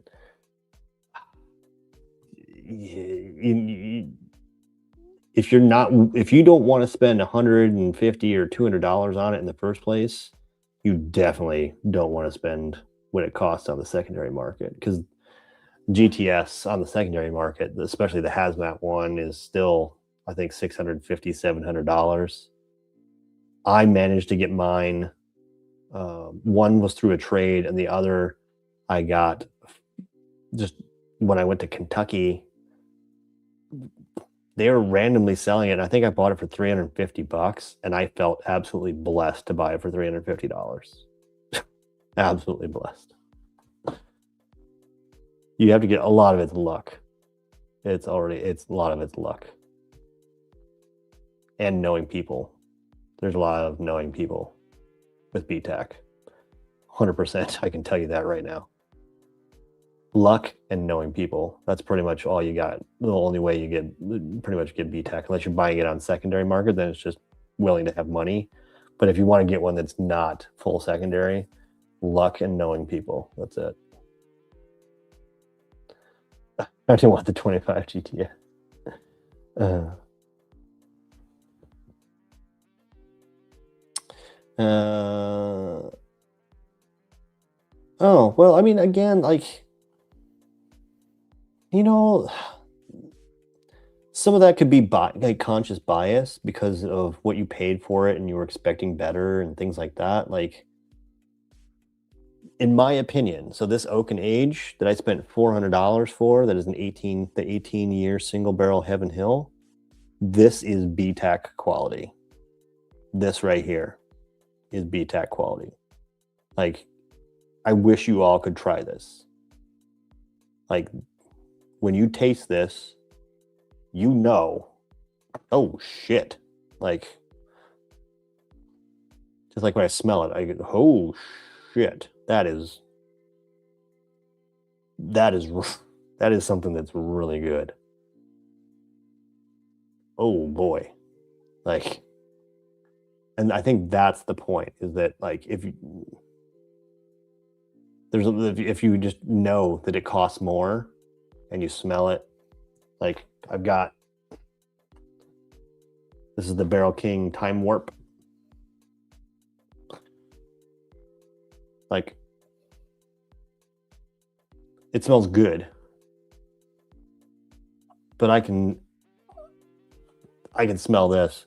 if you don't want to spend $150 or $200 on it in the first place, you definitely don't want to spend what it costs on the secondary market, because GTS on the secondary market, especially the hazmat one, is still, I think, $650, $700. I managed to get mine. One was through a trade, and the other I got just when I went to Kentucky. They were randomly selling it, and I think I bought it for $350, and I felt absolutely blessed to buy it for $350. Absolutely blessed. You have to get a lot of it's luck. It's a lot of it's luck. And knowing people. There's a lot of knowing people with BTAC. 100%, I can tell you that right now. Luck and knowing people. That's pretty much all you got. The only way you pretty much get BTAC, unless you're buying it on secondary market, then it's just willing to have money. But if you want to get one that's not full secondary, luck and knowing people. That's it. I didn't want the 25 GTA. Oh, well, I mean, again, like, you know, some of that could be like conscious bias because of what you paid for it and you were expecting better and things like that. Like, in my opinion, so this Oak and Age that I spent $400 for, that is the 18-year single barrel Heaven Hill, this is BTAC quality. This right here is BTAC quality. Like, I wish you all could try this. Like, when you taste this, you know, oh shit. Like, just like when I smell it, I go, oh shit. That is something that's really good. Oh boy. Like, and I think that's the point, is that like, if you just know that it costs more and you smell it Like I've got, this is the Barrel King Time Warp. Like, it smells good, but I can smell this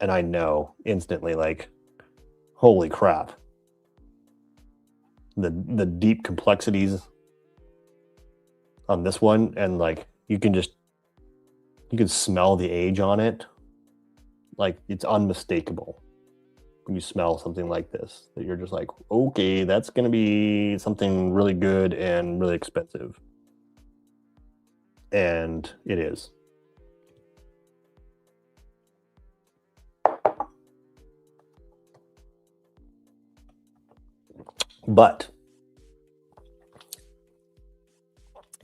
and I know instantly, like, holy crap. The deep complexities on this one, and like you can smell the age on it. Like, it's unmistakable when you smell something like this, that you're just like, okay, that's gonna be something really good and really expensive. And it is. But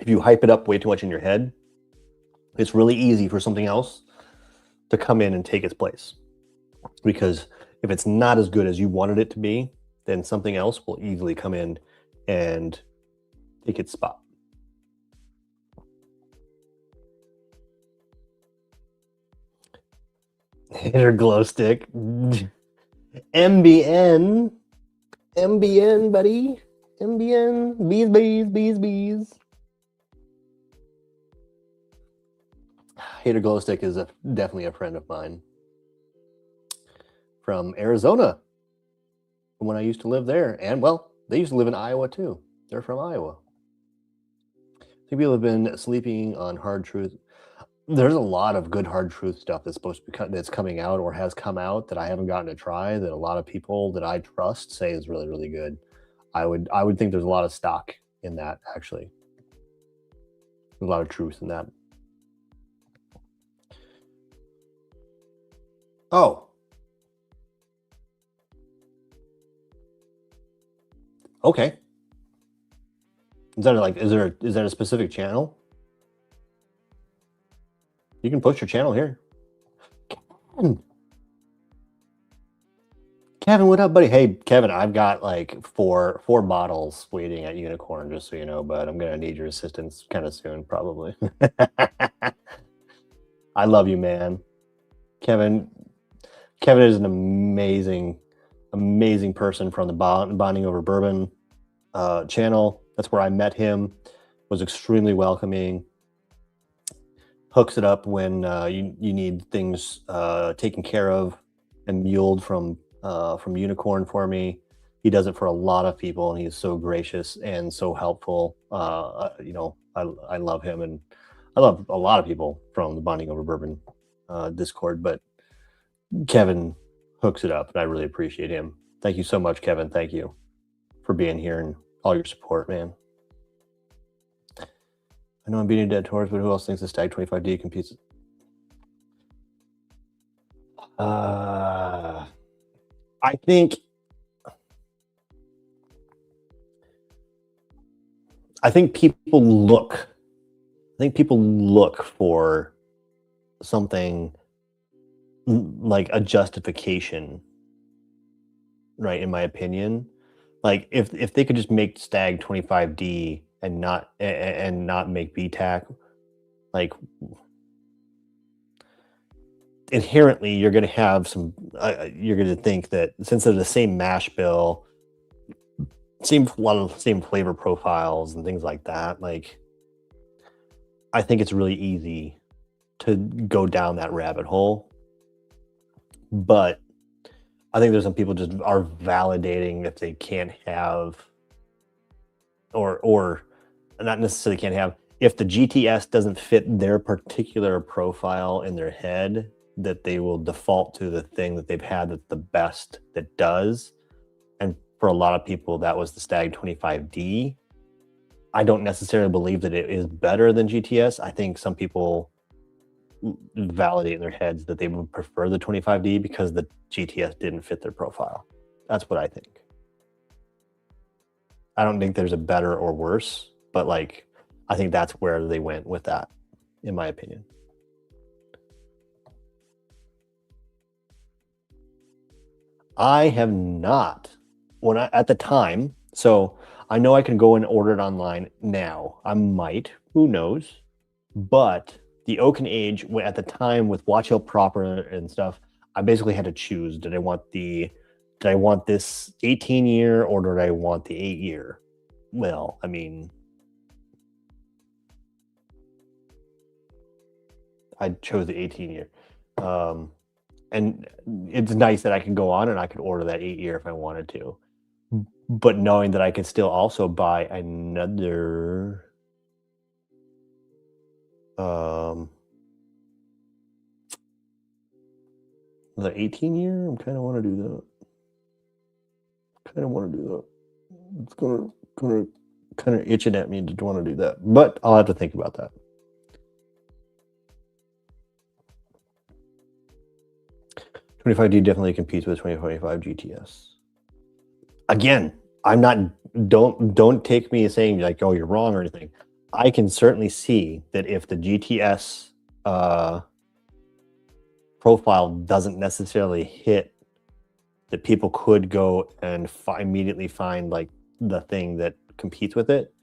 if you hype it up way too much in your head, it's really easy for something else to come in and take its place. Because if it's not as good as you wanted it to be, then something else will easily come in and take its spot. Hitter glow stick. MBN. MBN, buddy. MBN. Bees, bees, bees, bees. Hater glow stick is definitely a friend of mine from Arizona, from when I used to live there. And well, they used to live in Iowa too. They're from Iowa. I think people have been sleeping on hard truth. There's a lot of good hard truth stuff that's supposed to be that's coming out or has come out that I haven't gotten to try, that a lot of people that I trust say is really, really good. I would think there's a lot of stock in that, actually. There's a lot of truth in that. Oh. Okay. Is that like, is that a specific channel? You can post your channel here. Kevin, what up, buddy? Hey, Kevin, I've got like four bottles waiting at Unicorn, just so you know, but I'm gonna need your assistance kind of soon, probably. I love you, man. Kevin is an amazing person from the Bonding Over Bourbon channel. That's where I met him. Was extremely welcoming. Hooks it up when you need things taken care of and muled from Unicorn for me. He does it for a lot of people, and he's so gracious and so helpful. You know, I love him, and I love a lot of people from the Bonding Over Bourbon Discord, but Kevin hooks it up, and I really appreciate him. Thank you so much, Kevin. Thank you for being here and all your support, man. I know I'm beating dead horse, but who else thinks the Stag 25D competes? I think people look. For something like a justification, right? In my opinion, like if they could just make Stag 25D and not make BTAC, like inherently you're going to have some. You're going to think that since they're the same mash bill, a lot of same flavor profiles and things like that, like I think it's really easy to go down that rabbit hole. But I think there's some people just are validating if they can't have, or not necessarily can't have, if the GTS doesn't fit their particular profile in their head, that they will default to the thing that they've had that's the best that does. And for a lot of people, that was the Stag 25D. I don't necessarily believe that it is better than GTS. I think some people validate in their heads that they would prefer the 25D because the GTS didn't fit their profile. That's what I think. I don't think there's a better or worse, but like I think that's where they went with that, in my opinion. I have not. At the time, so I know I can go and order it online now. I might, who knows? But the oak and age at the time with Watch Hill proper and stuff, I basically had to choose: did I want this 18-year or did I want the 8-year? Well, I mean, I chose the 18-year. And it's nice that I can go on and I could order that 8-year if I wanted to. But knowing that I could still also buy another the 18-year, I kind of want to do that. It's gonna kind of itching at me to want to do that, but I'll have to think about that. $25D definitely competes with 2025 GTS. Again, I'm not. Don't take me as saying like, oh, you're wrong or anything. I can certainly see that if the GTS profile doesn't necessarily hit, that people could go and immediately find like the thing that competes with it.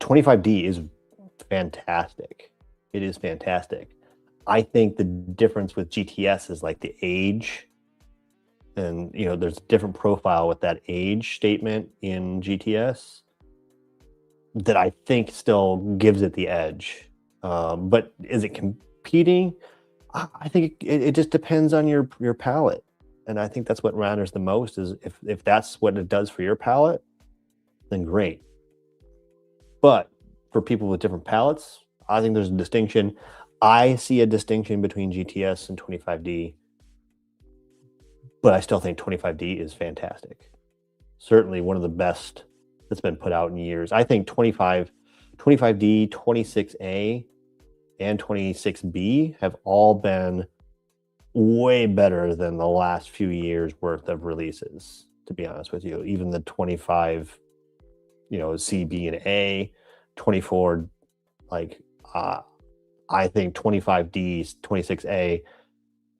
25D is fantastic. It is fantastic. I think the difference with GTS is like the age, and there's a different profile with that age statement in GTS that I think still gives it the edge. But is it competing? I think it just depends on your palate, and I think that's what matters the most. Is if that's what it does for your palate, then great. But for people with different palates, I think there's a distinction. I see a distinction between GTS and 25D, but I still think 25D is fantastic. Certainly one of the best that's been put out in years. I think 25D, 26A, and 26B have all been way better than the last few years worth of releases, to be honest with you. Even the 25, C, B, and A, 24, I think 25D, 26A,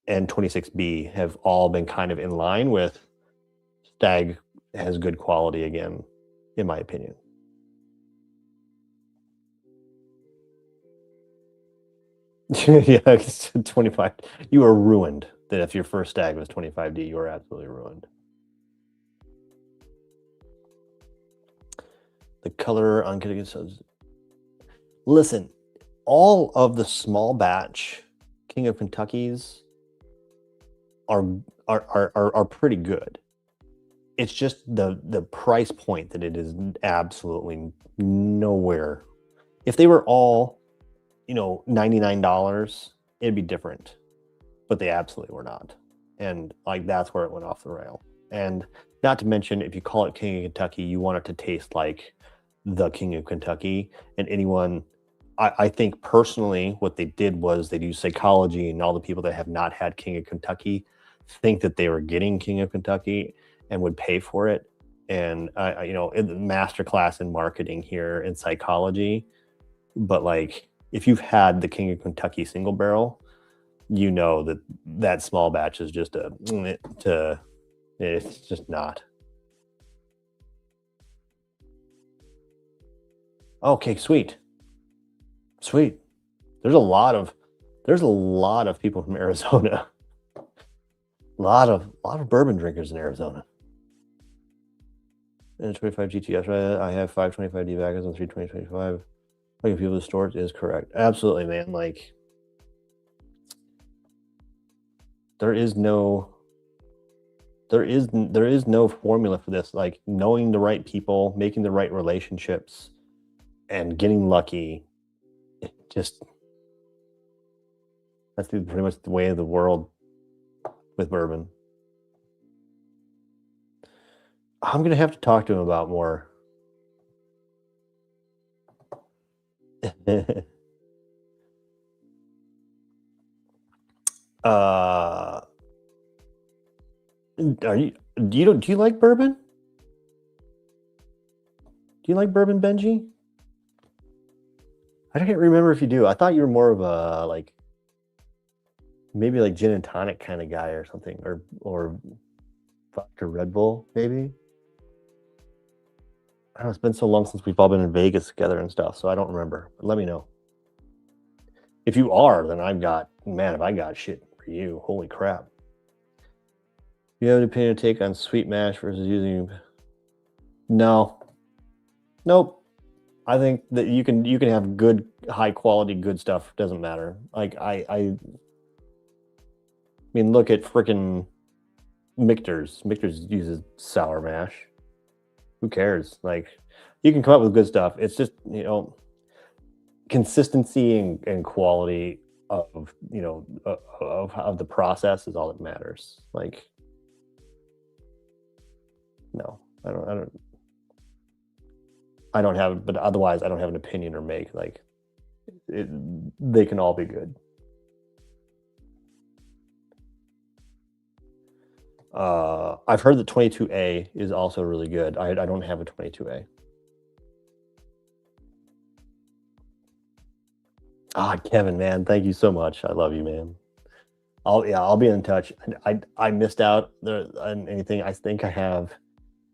and 26B have all been kind of in line with Stag has good quality again, in my opinion. Yeah, 25. You are ruined. That if your first Stag was 25D, you are absolutely ruined. The color on Kitty says, listen, all of the small batch King of Kentuckys are pretty good. It's just the price point that it is absolutely nowhere. If they were all, $99, it'd be different, but they absolutely were not. And like, that's where it went off the rail. And not to mention, if you call it King of Kentucky, you want it to taste like the King of Kentucky. And anyone, I think personally, what they did was they used psychology, and all the people that have not had King of Kentucky think that they were getting King of Kentucky and would pay for it. And master class in marketing here in psychology. But like, if you've had the King of Kentucky single barrel, you know that small batch is just it's just not. Okay, sweet. There's a lot of people from Arizona. A lot of bourbon drinkers in Arizona. And 25 GTS, right? I have 525D baggers and 32025. Like, people to store it is correct. Absolutely, man. Like, there is no formula for this. Like, knowing the right people, making the right relationships, and getting lucky. That's pretty much the way of the world with bourbon. I'm gonna have to talk to him about more. Do you like bourbon? Do you like bourbon, Benji? I can't remember if you do. I thought you were more of a maybe like gin and tonic kind of guy or something, or vodka Red Bull, maybe. I don't know, it's been so long since we've all been in Vegas together and stuff, so I don't remember. But let me know. If you are, then I've got, man, if I got shit for you. Holy crap. You have an opinion to take on sweet mash versus using? No. Nope. I think that you can have good, high quality, good stuff. Doesn't matter. Like I mean, look at frickin' Michter's. Michter's uses sour mash. Who cares? Like, you can come up with good stuff. It's just, you know, consistency and quality of, you know, of the process is all that matters. Like, no, I don't have, but otherwise I don't have an opinion or make. Like, they can all be good. I've heard that 22A is also really good. I don't have a 22A. Ah, Kevin, man, thank you so much. I love you, man. I'll be in touch. I missed out on anything. I think I have,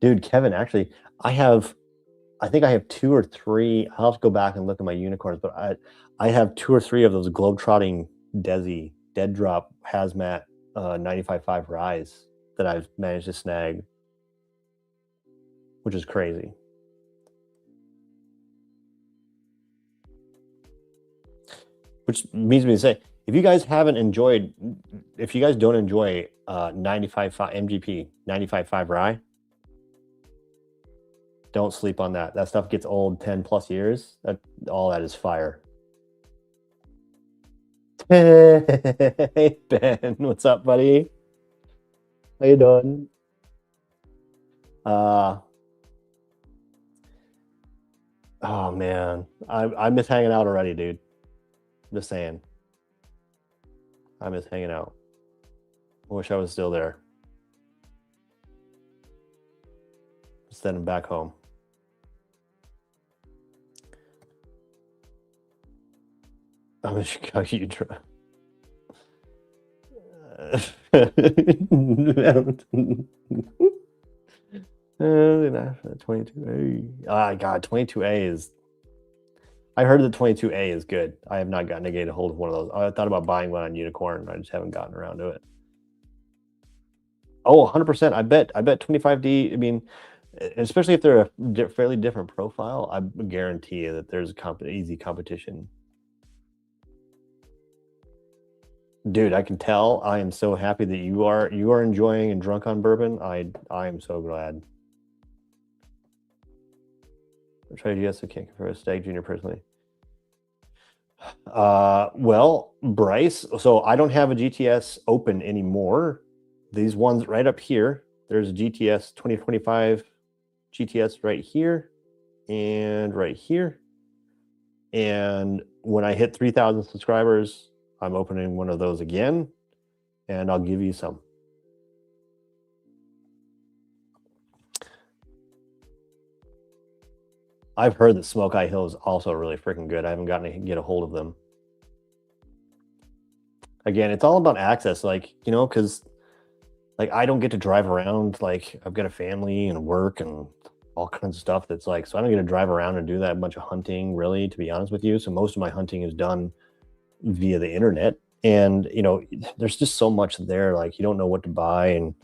dude, Kevin. Actually, I think I have 2 or 3. I'll have to go back and look at my unicorns, but I have 2 or 3 of those globetrotting Desi dead drop hazmat 95.5 rise that I've managed to snag, which is crazy. Which means me to say, if you guys don't enjoy 95.5 MGP 95.5 rye, don't sleep on that. That stuff gets old 10 plus years. All that is fire. Hey Ben, what's up, buddy? How you doing? Oh man, I miss hanging out already, dude. Just saying. I miss hanging out. I wish I was still there. Send him back home. I'm in Chicago. You try. 22A. Ah, God, 22A is. I heard that 22A is good. I have not gotten to get a hold of one of those. I thought about buying one on Unicorn. I just haven't gotten around to it. Oh, 100%. I bet 25D. I mean, especially if they're a fairly different profile, I guarantee you that there's easy competition. Dude, I can tell. I am so happy that you are enjoying and drunk on bourbon. I am so glad. I tried yes, I can't compare a Stag Junior personally. Well, Bryce, so I don't have a GTS open anymore. These ones right up here, there's a GTS 2025 GTS right here and right here. And when I hit 3,000 subscribers, I'm opening one of those again, and I'll give you some. I've heard that Smoke Eye Hill is also really freaking good. I haven't gotten to get a hold of them. Again, it's all about access, like, you know, because like I don't get to drive around. Like, I've got a family and work and all kinds of stuff that's like, so I don't get to drive around and do that bunch of hunting, really, to be honest with you. So most of my hunting is done via the internet. And, you know, there's just so much there. Like, you don't know what to buy, and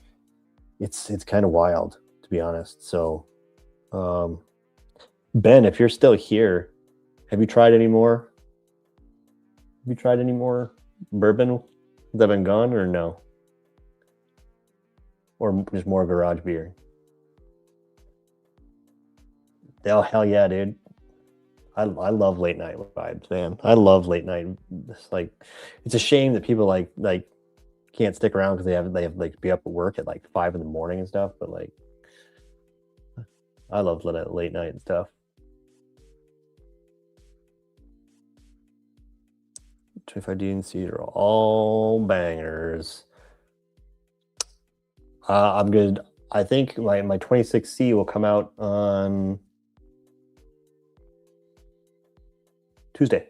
it's kind of wild, to be honest. So, Ben, if you're still here, have you tried any more? Have you tried any more bourbon that have been gone, or no? Or just more garage beer? Oh, hell yeah, dude. I love late night vibes, man. I love late night. It's like, it's a shame that people like can't stick around because they have like be up at work at like 5 in the morning and stuff. But like, I love late night and stuff. 25D and C are all bangers. I'm good. I think my 26C will come out on Tuesday.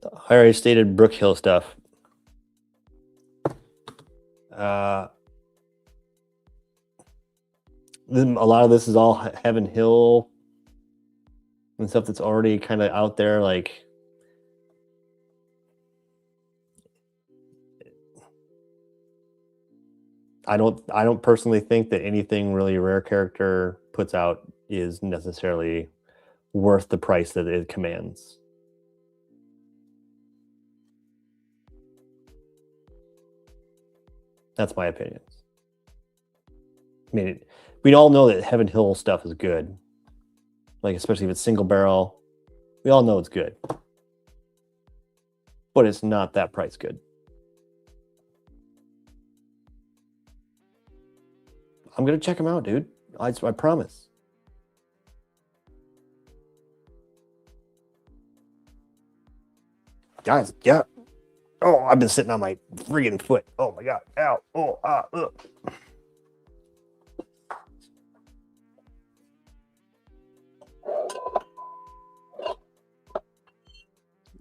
I already stated Brook Hill stuff. A lot of this is all Heaven Hill and stuff that's already kind of out there, like I don't personally think that anything really Rare Character puts out is necessarily worth the price that it commands. That's my opinions. I mean, we all know that Heaven Hill stuff is good. Like, especially if it's single barrel. We all know it's good. But it's not that price good. I'm going to check them out, dude. I promise. Guys, yeah. Oh, I've been sitting on my friggin' foot. Oh my God. Ow. Oh, ugh.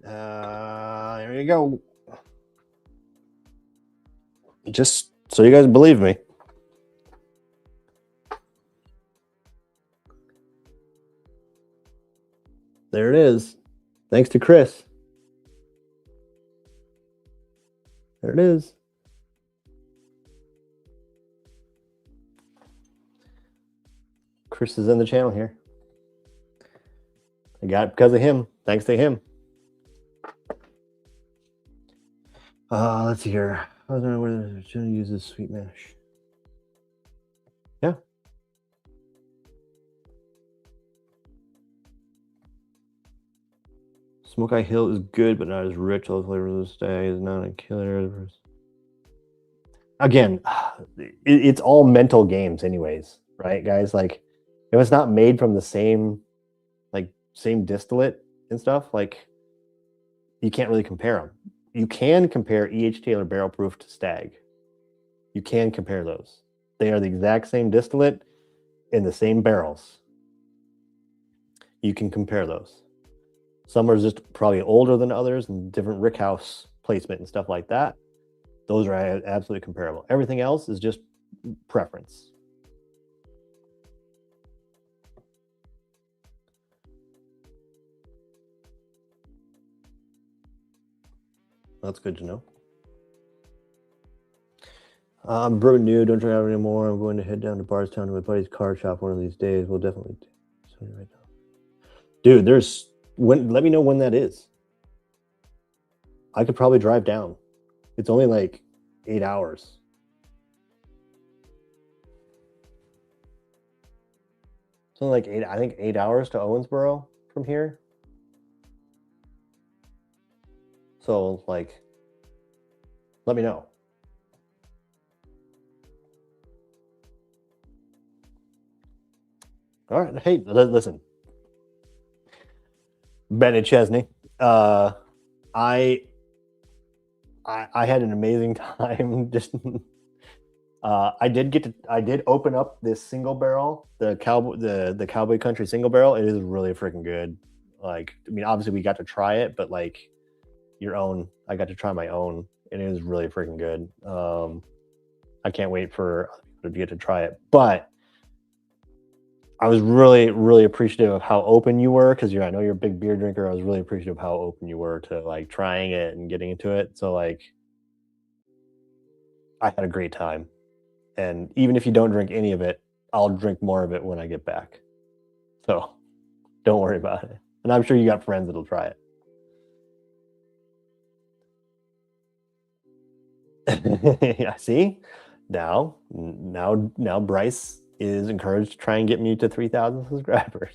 There you go. Just so you guys believe me. There it is. Thanks to Chris. There it is. Chris is in the channel here. I got it because of him. Thanks to him. Let's see here. I don't know whether to use this sweet mash. Yeah. Smoke Eye Hill is good, but not as rich. All the flavors of the stag is not a killer. Again, it's all mental games, anyways, right, guys? Like, if it's not made from the same distillate and stuff, like, you can't really compare them. You can compare E.H. Taylor barrel proof to stag. You can compare those. They are the exact same distillate in the same barrels. You can compare those. Some are just probably older than others and different rickhouse placement and stuff like that. Those are absolutely comparable. Everything else is just preference. That's good to know. I'm Bourbon new. Don't drink out anymore. I'm going to head down to Bardstown to my buddy's car shop one of these days. We'll definitely do something right now. Dude, let me know when that is. I could probably drive down. It's only like 8 hours. It's only like 8 hours to Owensboro from here. So, like, let me know. All right. Hey, listen. Bennett Chesney. I had an amazing time. Just I did open up this single barrel, the Cowboy Country single barrel. It is really freaking good. Like, I mean, obviously we got to try it, but like I got to try my own, and it is really freaking good. I can't wait for other people to get to try it. But I was really, really appreciative of how open you were, because I know you're a big beer drinker. I was really appreciative of how open you were to like trying it and getting into it. So like, I had a great time. And even if you don't drink any of it, I'll drink more of it when I get back. So don't worry about it. And I'm sure you got friends that'll try it. Yeah, see? Now Bryce is encouraged to try and get me to 3,000 subscribers.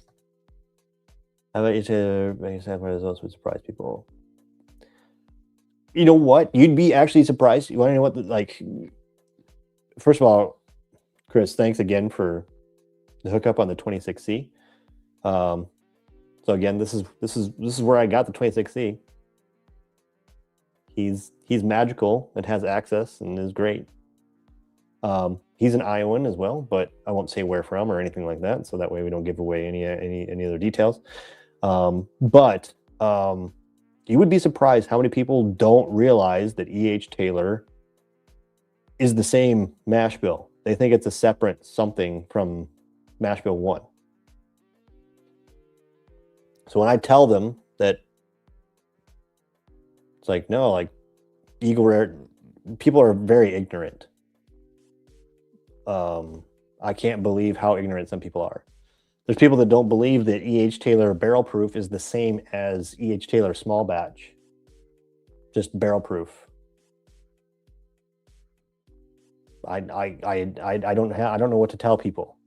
How about you to make a results would surprise people? You know what? You'd be actually surprised. You want to know what first of all, Chris, thanks again for the hookup on the 26C. So again, this is where I got the 26C. He's magical and has access and is great. He's an Iowan as well, but I won't say where from or anything like that, so that way we don't give away any other details. But you would be surprised how many people don't realize that E.H. Taylor is the same mash bill. They think it's a separate something from mash bill 1. So when I tell them that it's like, no, like Eagle Rare, people are very ignorant. I can't believe how ignorant some people are. There's people that don't believe that E.H. Taylor barrel proof is the same as E.H. Taylor small batch, just barrel proof. I don't know what to tell people.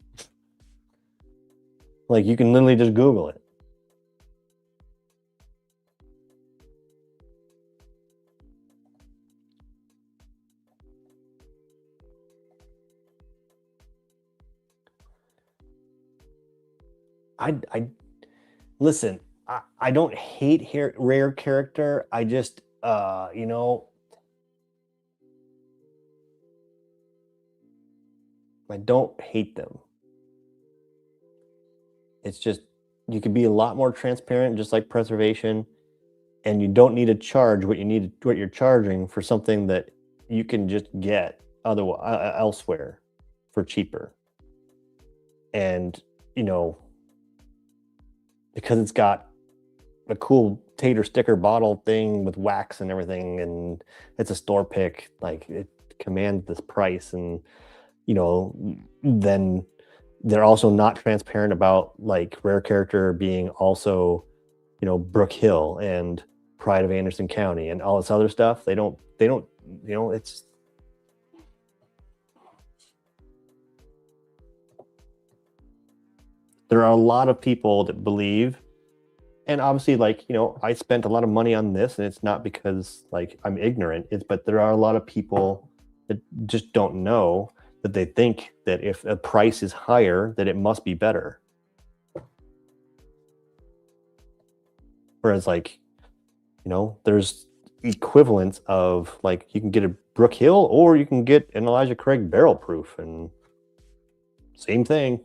Like, you can literally just Google it. I listen. I don't hate rare character. I just you know, I don't hate them. It's just you could be a lot more transparent, just like preservation, and you don't need to charge what you're charging for something that you can just get elsewhere for cheaper. And you know, because it's got a cool tater sticker bottle thing with wax and everything, and it's a store pick, like it commands this price, and you know, then they're also not transparent about like rare character being also, you know, Brook Hill and Pride of Anderson County and all this other stuff. They don't, you know, it's there are a lot of people that believe, and obviously, like, you know, I spent a lot of money on this, and it's not because like I'm ignorant, but there are a lot of people that just don't know, that they think that if a price is higher, that it must be better. Whereas, like, you know, there's equivalents of like you can get a Brook Hill or you can get an Elijah Craig barrel proof, and same thing.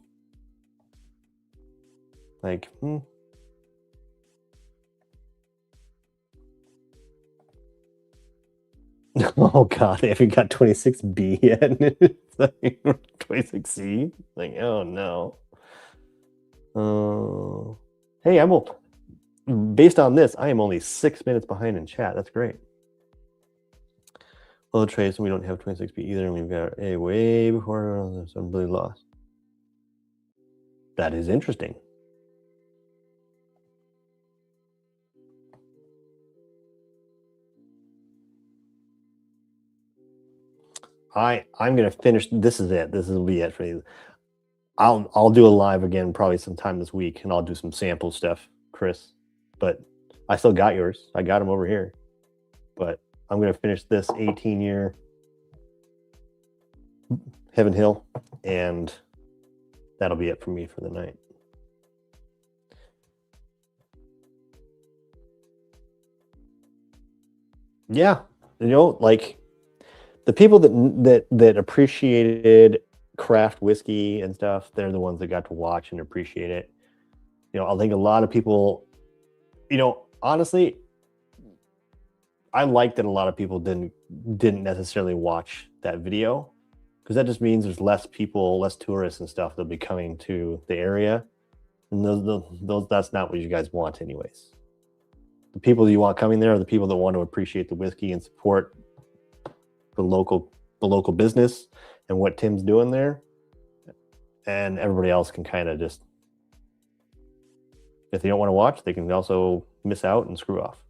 Like, oh god, they haven't got 26B yet. It's like 26C. Like, oh no. Hey, based on this, I am only 6 minutes behind in chat. That's great. Well, Trace, and we don't have 26B either, and we've got a way before somebody lost. That is interesting. I'm gonna finish. This is it. This will be it for you. I'll do a live again probably sometime this week, and I'll do some sample stuff, Chris. But I still got yours. I got them over here. But I'm gonna finish this 18-year Heaven Hill, and that'll be it for me for the night. Yeah, you know, like the people that appreciated craft whiskey and stuff, they're the ones that got to watch and appreciate it. You know, I think a lot of people, you know, honestly, I like that a lot of people didn't necessarily watch that video, because that just means there's less people, less tourists and stuff that'll be coming to the area, and those that's not what you guys want anyways. The people you want coming there are the people that want to appreciate the whiskey and support the local business and what Tim's doing there, and everybody else can kind of just, if they don't want to watch, they can also miss out and screw off.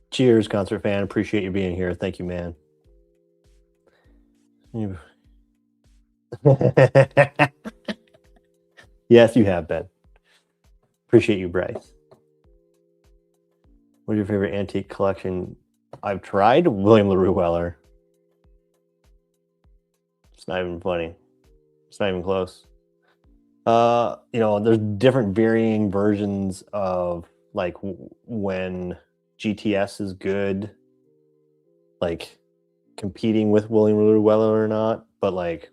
Cheers, concert fan. Appreciate you being here. Thank you, man. Yes, you have, Ben. Appreciate you, Bryce. What's your favorite antique collection? I've tried William LaRue Weller. It's not even funny. It's not even close. You know, there's different varying versions of like when GTS is good, like competing with William LaRue Weller or not, but like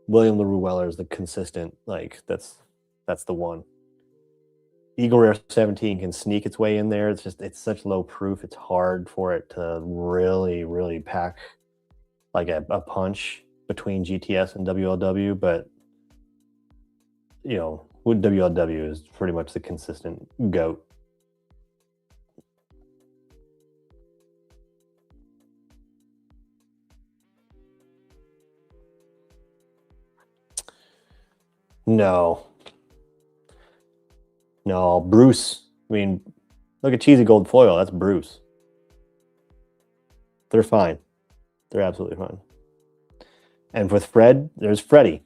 William LaRue Weller is the consistent, like that's the one. Eagle Rare 17 can sneak its way in there. It's such low proof. It's hard for it to really pack like a punch between GTS and WLW, but you know, WLW is pretty much the consistent GOAT. No, Bruce. I mean, look at Cheesy Gold Foil. That's Bruce. They're fine. They're absolutely fine. And with Fred, there's Freddie.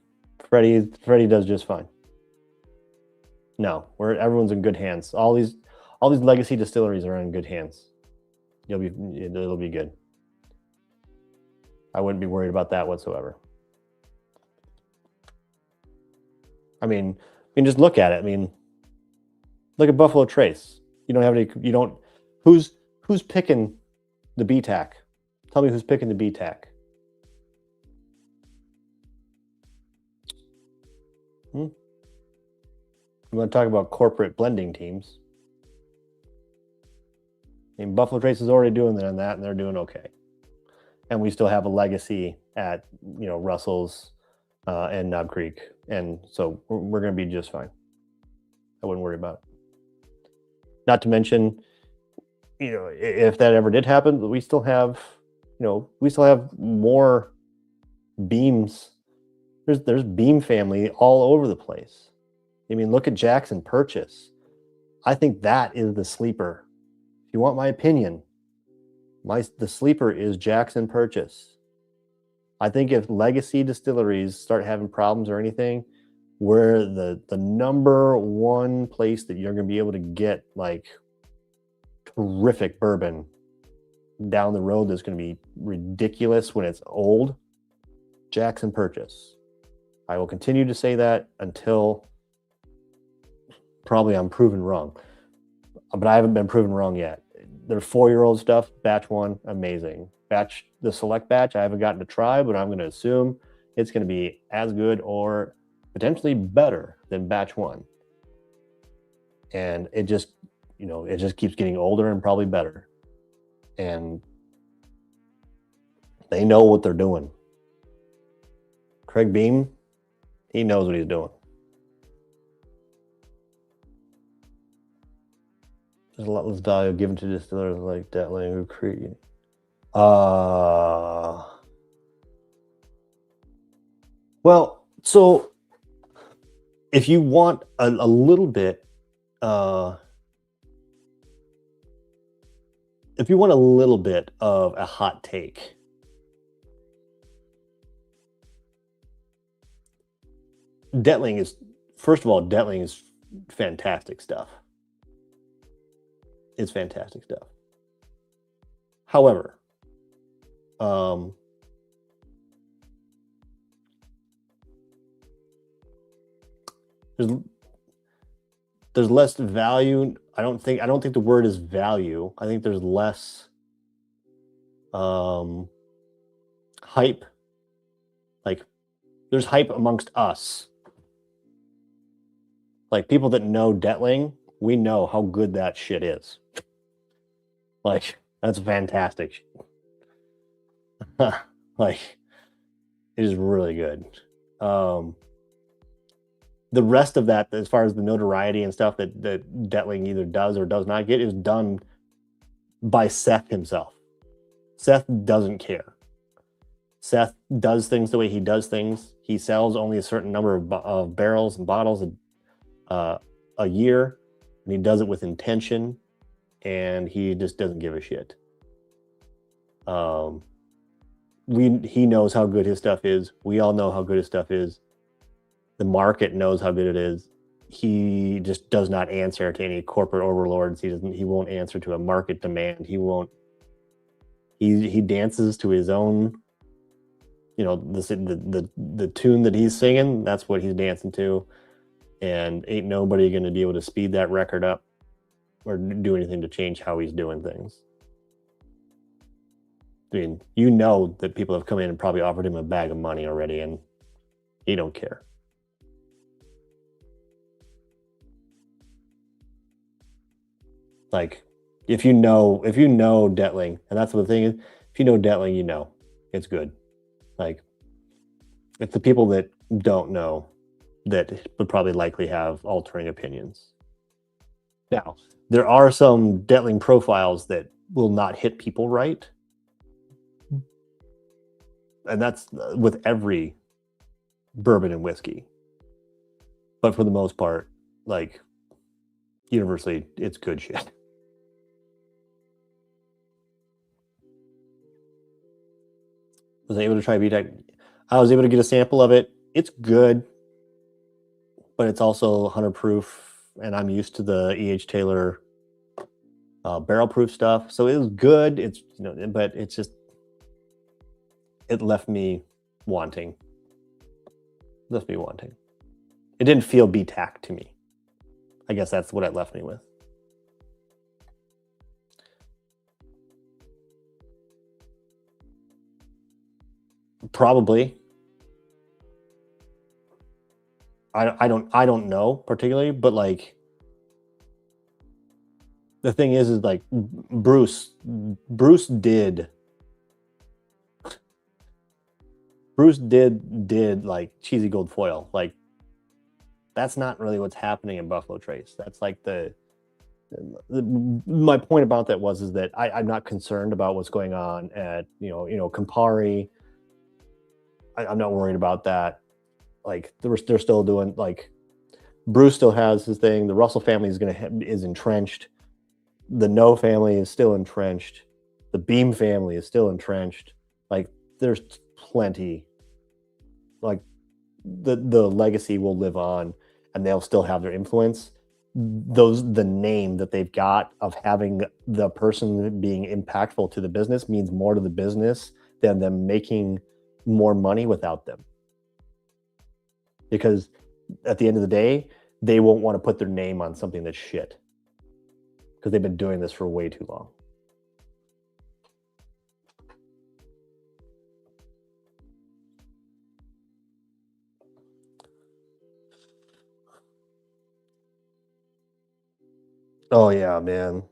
Freddie does just fine. No, everyone's in good hands. All these legacy distilleries are in good hands. It'll be good. I wouldn't be worried about that whatsoever. I mean, just look at it. I mean, look at Buffalo Trace. You don't have any. You don't. Who's picking the BTAC? Tell me who's picking the BTAC. You want to talk about corporate blending teams? I mean, Buffalo Trace is already doing that, and they're doing okay. And we still have a legacy at Russell's and Knob Creek, and so we're going to be just fine. I wouldn't worry about it. Not to mention, if that ever did happen, we still have, more beams. There's beam family all over the place. I mean, look at Jackson Purchase. I think that is the sleeper. If you want my opinion, the sleeper is Jackson Purchase. I think if legacy distilleries start having problems or anything, where the number one place that you're going to be able to get like terrific bourbon down the road that's going to be ridiculous when it's old, Jackson Purchase. I will continue to say that until probably I'm proven wrong. But I haven't been proven wrong yet. Their 4-year-old stuff, batch 1, amazing. The select batch, I haven't gotten to try, but I'm going to assume it's going to be as good or potentially better than batch 1. And it just keeps getting older and probably better. And they know what they're doing. Craig Beam, he knows what he's doing. There's a lot less value given to distillers like Detling who create. Well, so if you want a little bit, of a hot take, Detling is fantastic stuff. It's fantastic stuff. However, there's less value. I don't think the word is value. I think there's less hype. Like there's hype amongst us. Like people that know Detling, we know how good that shit is. Like that's fantastic. Like it is really good. The rest of that, as far as the notoriety and stuff that Detling either does or does not get, is done by Seth himself. Seth doesn't care. Seth does things the way he does things. He sells only a certain number of barrels and bottles a year, and he does it with intention, and he just doesn't give a shit. He knows how good his stuff is. We all know how good his stuff is. The market knows how good it is. He just does not answer to any corporate overlords. He won't answer to a market demand. He won't. He dances to his own, the tune that he's singing. That's what he's dancing to, and ain't nobody going to be able to speed that record up or do anything to change how he's doing things. I mean, that people have come in and probably offered him a bag of money already, and he don't care. Like, if you know Detling, and that's the thing is, if you know Detling, it's good. Like, it's the people that don't know that would probably likely have altering opinions. Now, there are some Detling profiles that will not hit people right. And that's with every bourbon and whiskey. But for the most part, like, universally, it's good shit. Was I able to try BTEC? I was able to get a sample of it. It's good, but it's also 100 proof, and I'm used to the E.H. Taylor barrel proof stuff. So it was good. It's, you know, but it's just, it left me wanting. Left me wanting. It didn't feel BTAC to me. I guess that's what it left me with. Probably. I don't know particularly, but like, the thing is like Bruce did like cheesy gold foil. Like, that's not really what's happening in Buffalo Trace. That's like my point about that is that I'm not concerned about what's going on at Campari. I'm not worried about that. Like, they're still doing, like, Bruce still has his thing. The Russell family is entrenched. The No family is still entrenched. The Beam family is still entrenched. Like, there's plenty. Like, the legacy will live on, and they'll still have their influence. The name that they've got of having the person being impactful to the business means more to the business than them making more money without them. Because at the end of the day, they won't want to put their name on something that's shit, because they've been doing this for way too long. Oh yeah, man.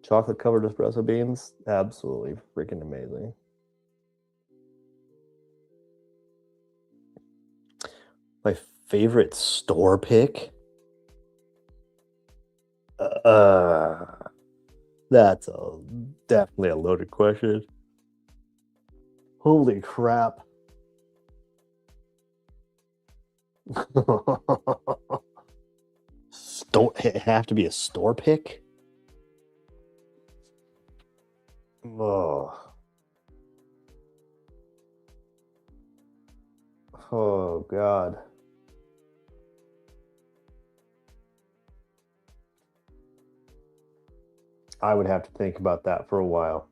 Chocolate covered espresso beans, absolutely freaking amazing. My favorite store pick? That's definitely a loaded question. Holy crap. It have to be a store pick? Oh God. I would have to think about that for a while.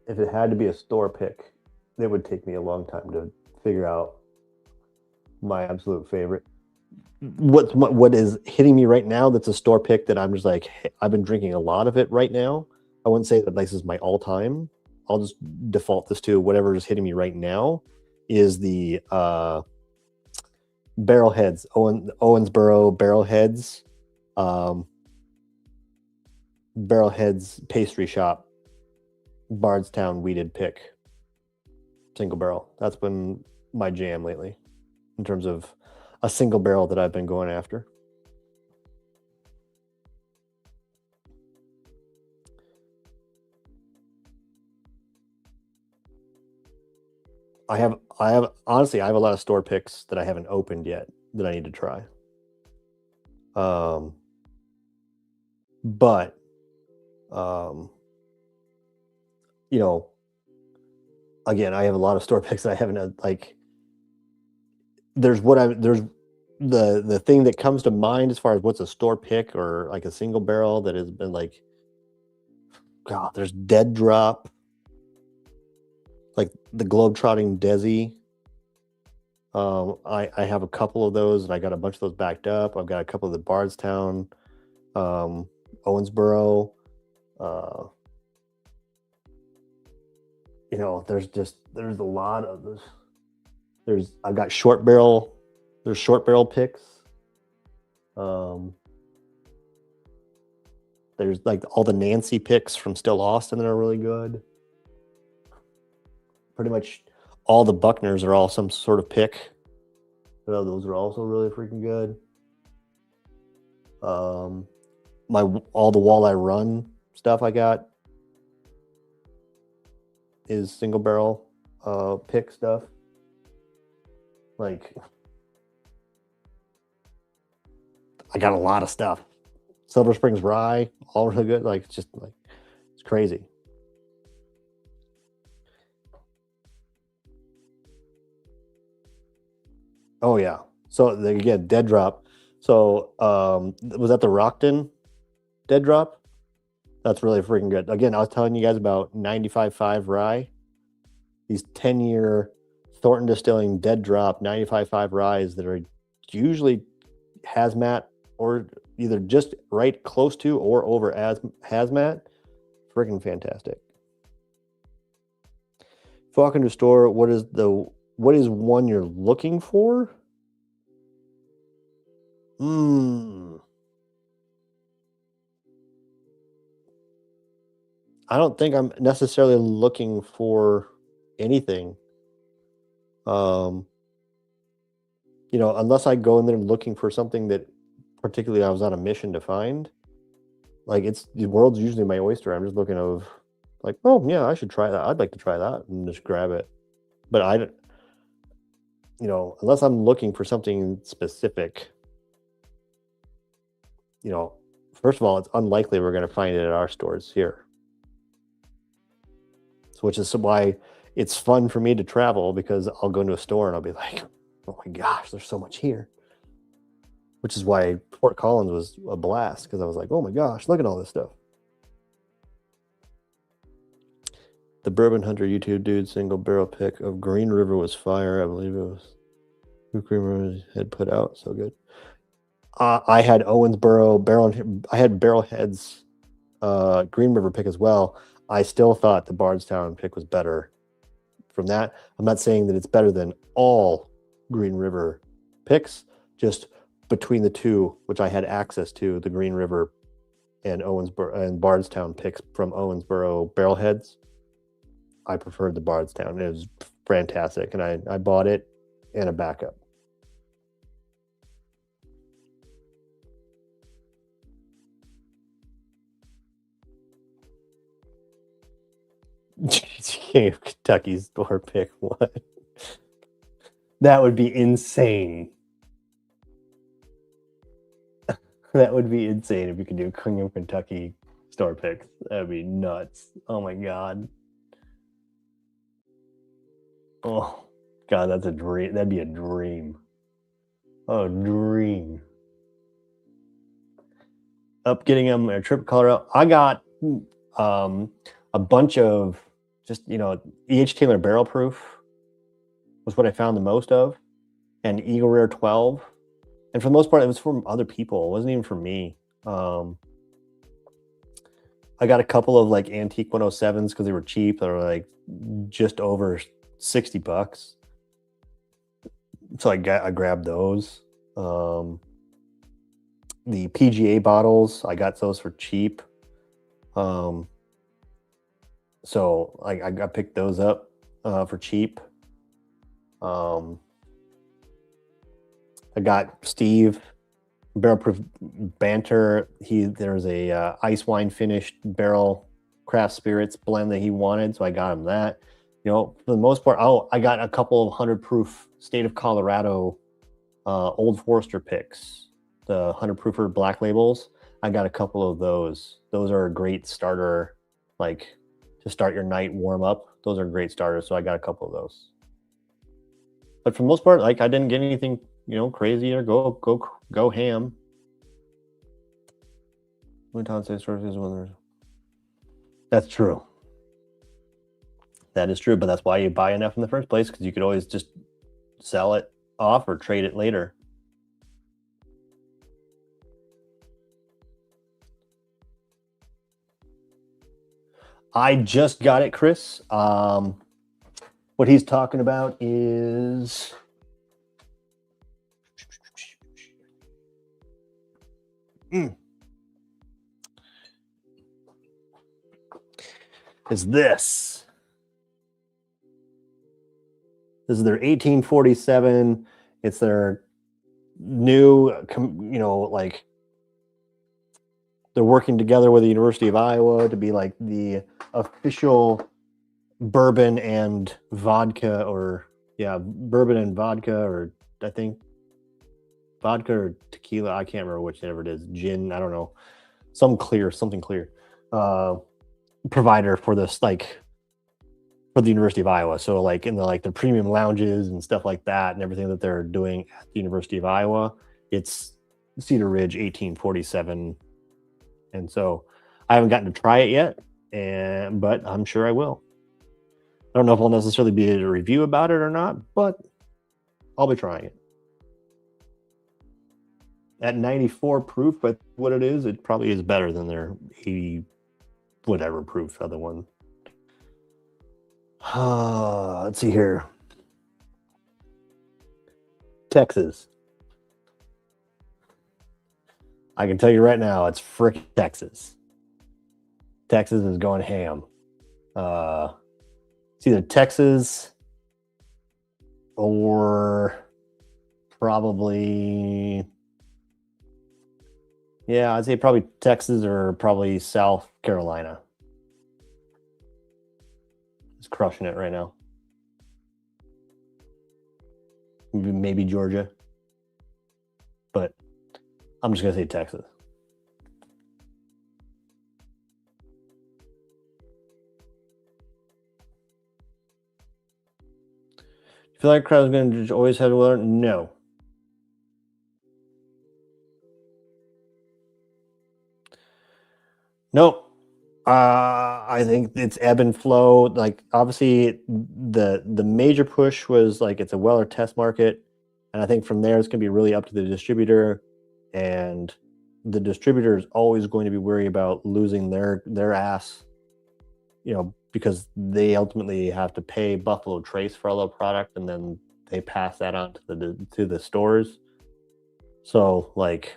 If it had to be a store pick, it would take me a long time to figure out my absolute favorite. What is hitting me right now that's a store pick that I'm just like, hey, I've been drinking a lot of it right now. I wouldn't say that this is my all-time. I'll just default this to whatever is hitting me right now is the Barrelheads, Owensboro Barrelheads, Barrelheads Pastry Shop, Bardstown Weeded Pick, single barrel. That's been my jam lately in terms of a single barrel that I've been going after. I have honestly, I have a lot of store picks that I haven't opened yet that I need to try. But again, I have a lot of store picks that I haven't like. There's the thing that comes to mind as far as what's a store pick or like a single barrel that has been like, God, there's Dead Drop, like the Globetrotting Desi. I have a couple of those, and I got a bunch of those backed up. I've got a couple of the Bardstown, Owensboro. There's a lot of this. I've got short barrel. There's short barrel picks. There's like all the Nancy picks from Still Austin that are really good. Pretty much all the Buckners are all some sort of pick. Those are also really freaking good. All the Walleye Run stuff I got is single barrel pick stuff. Like, I got a lot of stuff. Silver Springs Rye, all really good. Like, it's just like, it's crazy. Oh yeah. So again, Dead Drop. So was that the Rockton Dead Drop? That's really freaking good. Again, I was telling you guys about 95.5 rye. These 10-year Thornton Distilling Dead Drop 95.5 ryes that are usually hazmat or either just right close to or over as hazmat. Freaking fantastic. If you walk into a store, what is one you're looking for? I don't think I'm necessarily looking for anything. Unless I go in there looking for something that particularly I was on a mission to find. Like, the world's usually my oyster. I'm just looking of like, oh yeah, I should try that. I'd like to try that and just grab it. But unless I'm looking for something specific, first of all, it's unlikely we're going to find it at our stores here. So, which is why it's fun for me to travel, because I'll go into a store and I'll be like, oh my gosh, there's so much here. Which is why Fort Collins was a blast, because I was like, oh my gosh, look at all this stuff. The Bourbon Hunter YouTube dude single barrel pick of Green River was fire. I believe it was who Green River had put out. So good. I had Owensboro barrel. I had Barrelhead's Green River pick as well. I still thought the Bardstown pick was better. From that, I'm not saying that it's better than all Green River picks, just between the two, which I had access to, the Green River and Bardstown picks from Owensboro Barrelheads, I preferred the Bardstown. It was fantastic, and I bought it and a backup. Kentucky store pick one. That would be insane. That would be insane if you could do King of Kentucky store picks. That'd be nuts. Oh my god. Oh god, that's a dream. That'd be a dream. Oh, dream. Up getting them a trip to Colorado. I got a bunch of just, E.H. Taylor Barrel Proof was what I found the most of, and Eagle Rare 12. And for the most part, it was from other people. It wasn't even for me. I got a couple of like antique 107s because they were cheap. They were like just over $60. So I grabbed those. The PGA bottles, I got those for cheap. So I picked those up for cheap. I got Steve Barrel Proof Banter. There's a ice wine finished barrel craft spirits blend that he wanted, so I got him that. For the most part, I got a couple of 100 proof State of Colorado Old Forester picks, the 100 proofer black labels. I got a couple of those. Those are a great starter, like to start your night warm up. Those are great starters, so I got a couple of those. But for the most part, like, I didn't get anything, crazy or go ham. That's true. That is true, but that's why you buy enough in the first place, because you could always just sell it off or trade it later. I just got it, Chris. What he's talking about is is this. This is their 1847. It's their new, like they're working together with the University of Iowa to be like the official bourbon and vodka, or bourbon and vodka, or I think vodka or tequila. I can't remember whichever it is. Gin, I don't know. Something clear. Provider for this, like for the University of Iowa. So like in the premium lounges and stuff like that, and everything that they're doing at the University of Iowa, it's Cedar Ridge 1847. And so I haven't gotten to try it yet, but I'm sure I will. I don't know if I'll necessarily be able to review about it or not, but I'll be trying it. At 94 proof, but what it is, it probably is better than their 80 whatever proof other one. Let's see here. Texas. I can tell you right now, it's frickin' Texas. Texas is going ham. It's either Texas or probably, I'd say probably Texas or probably South Carolina. It's crushing it right now. Maybe Georgia, but I'm just gonna say Texas. You feel like crowd's going to always have to learn? No. Nope. I think it's ebb and flow. Like obviously the major push was like it's a Weller test market, and I think from there it's going to be really up to the distributor, and the distributor is always going to be worried about losing their ass, because they ultimately have to pay Buffalo Trace for all the product, and then they pass that on to the stores. So like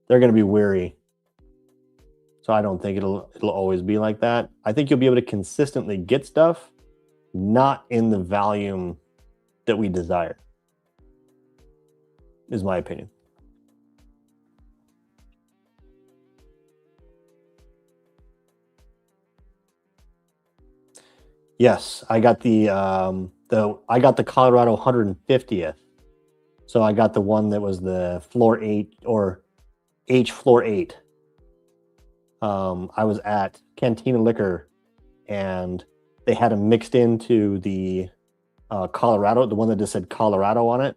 they're going to be wary. So I don't think it'll always be like that. I think you'll be able to consistently get stuff, not in the volume that we desire, is my opinion. Yes, I got the Colorado 150th. So I got the one that was the floor 8 or H floor 8. I was at Cantina Liquor, and they had them mixed into the Colorado, the one that just said Colorado on it.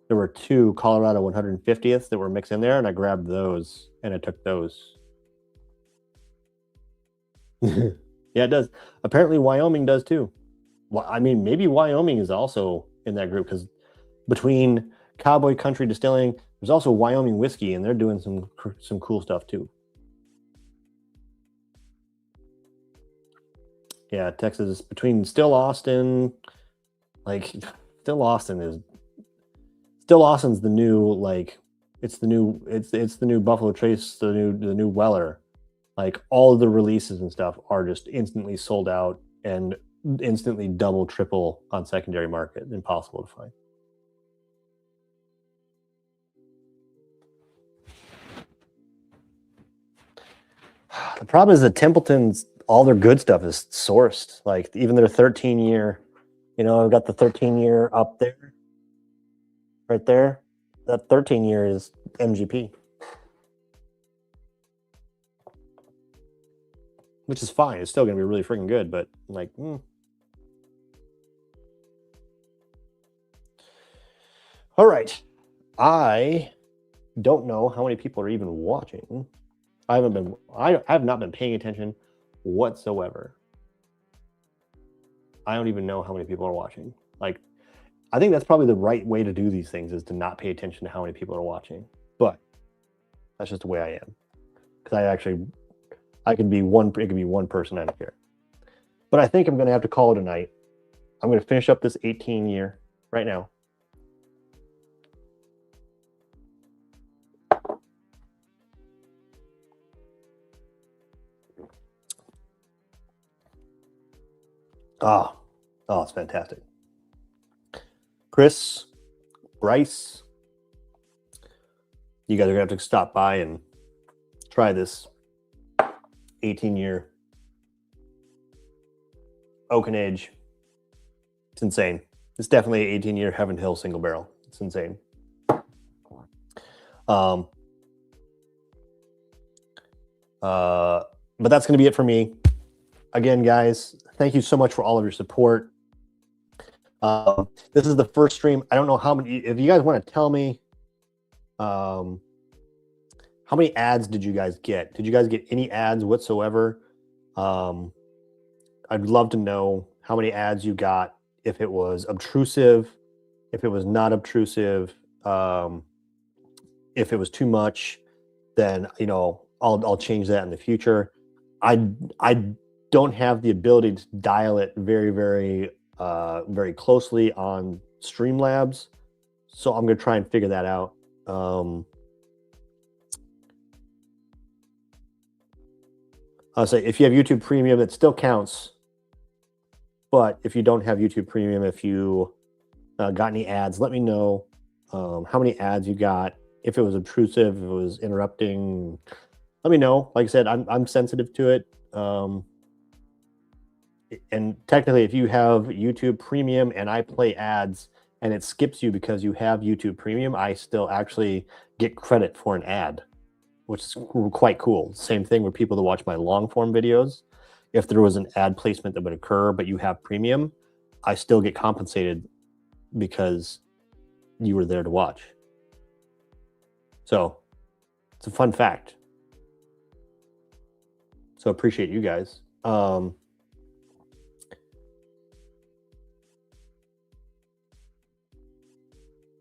There were 2 Colorado 150ths that were mixed in there, and I grabbed those and I took those. Yeah, it does. Apparently Wyoming does too. Well, I mean, maybe Wyoming is also in that group, because between Cowboy Country Distilling, there's also Wyoming Whiskey, and they're doing some cool stuff too. Yeah, Texas, between Still Austin, like Still Austin's the new, like it's the new Buffalo Trace, the new Weller. Like all of the releases and stuff are just instantly sold out and instantly double, triple on secondary market. Impossible to find. The problem is that Templeton's, all their good stuff is sourced. Like even their 13-year, I've got the 13-year up there, right there. That 13-year is MGP, which is fine. It's still going to be really freaking good, but like, All right. I don't know how many people are even watching. I have not been paying attention whatsoever. I don't even know how many people are watching. Like, I think that's probably the right way to do these things, is to not pay attention to how many people are watching. But that's just the way I am. Because it could be one person, I don't care. But I think I'm going to have to call it a night. I'm going to finish up this 18-year right now. Oh, it's fantastic. Chris, Bryce, you guys are going to have to stop by and try this 18-year Oak and Age. It's insane. It's definitely an 18-year Heaven Hill single barrel. It's insane. But that's going to be it for me. Again, guys, thank you so much for all of your support. This is the first stream. I don't know how many, if you guys want to tell me, how many ads did you guys get? Did you guys get any ads whatsoever? I'd love to know how many ads you got, if it was obtrusive, if it was not obtrusive, if it was too much, then, you know, I'll change that in the future. I don't have the ability to dial it very, very, very closely on Streamlabs, so I'm going to try and figure that out. I'll say if you have YouTube Premium, it still counts. But if you don't have YouTube Premium, if you got any ads, let me know how many ads you got. If it was obtrusive, if it was interrupting, let me know. Like I said, I'm sensitive to it. And technically, if you have YouTube Premium and I play ads and it skips you because you have YouTube Premium, I still actually get credit for an ad, which is quite cool. Same thing with people that watch my long form videos. If there was an ad placement that would occur, but you have Premium, I still get compensated because you were there to watch. So it's a fun fact. So appreciate you guys.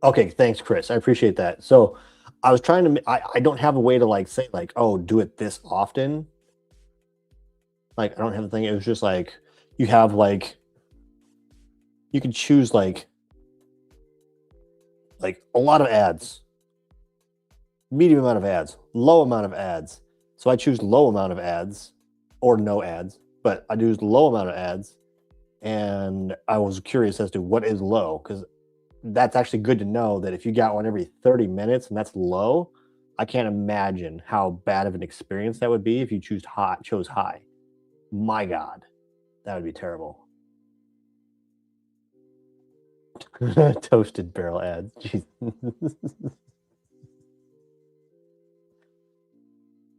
Okay, thanks, Chris. I appreciate that. So I was trying to, I don't have a way to like say like, oh, do it this often. Like, I don't have a thing. It was just like, you have like, you can choose like a lot of ads, medium amount of ads, low amount of ads. So I choose low amount of ads or no ads, but I do low amount of ads. And I was curious as to what is low, because that's actually good to know that if you got one every 30 minutes and that's low, I can't imagine how bad of an experience that would be if you chose high. My God, that would be terrible. Toasted barrel ads. Jeez.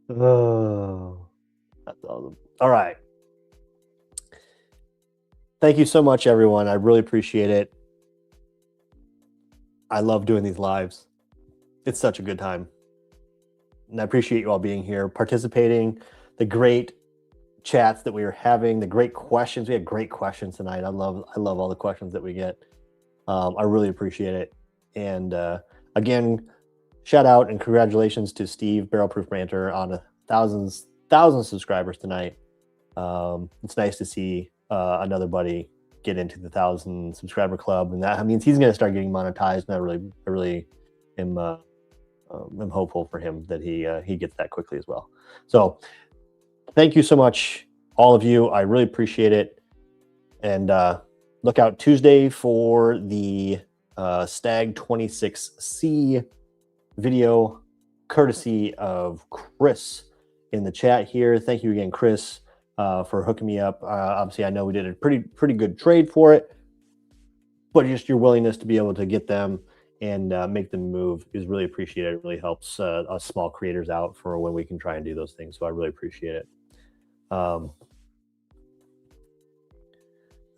Oh, that's awesome. All right. Thank you so much, everyone. I really appreciate it. I love doing these lives. It's such a good time. And I appreciate you all being here, participating, the great chats that we were having, the great questions. We had great questions tonight. I love all the questions that we get. I really appreciate it. And again, shout out and congratulations to Steve, Barrel Proof Ranter, on 1,000 subscribers tonight. It's nice to see another buddy get into the 1,000 subscriber club, and that means he's going to start getting monetized. And I really am hopeful for him that he gets that quickly as well. So thank you so much, all of you. I really appreciate it. And look out Tuesday for the Stag 26C video, courtesy of Chris in the chat here. Thank you again, Chris, for hooking me up. Obviously, I know we did a pretty good trade for it, but just your willingness to be able to get them and make them move is really appreciated. It really helps us small creators out for when we can try and do those things. So I really appreciate it.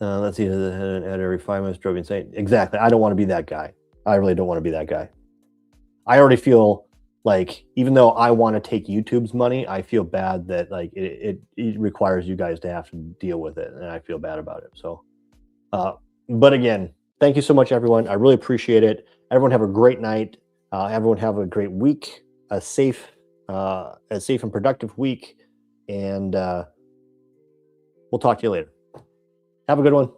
Let's see, at every 5 minutes drove insane. Exactly. I don't want to be that guy. I really don't want to be that guy. I already feel like, even though I want to take YouTube's money, I feel bad that like it requires you guys to have to deal with it, and I feel bad about it. So, but again, thank you so much, everyone. I really appreciate it. Everyone have a great night. Everyone have a great week, a safe and productive week, and we'll talk to you later. Have a good one.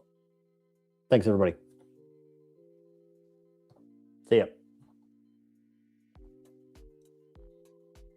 Thanks, everybody.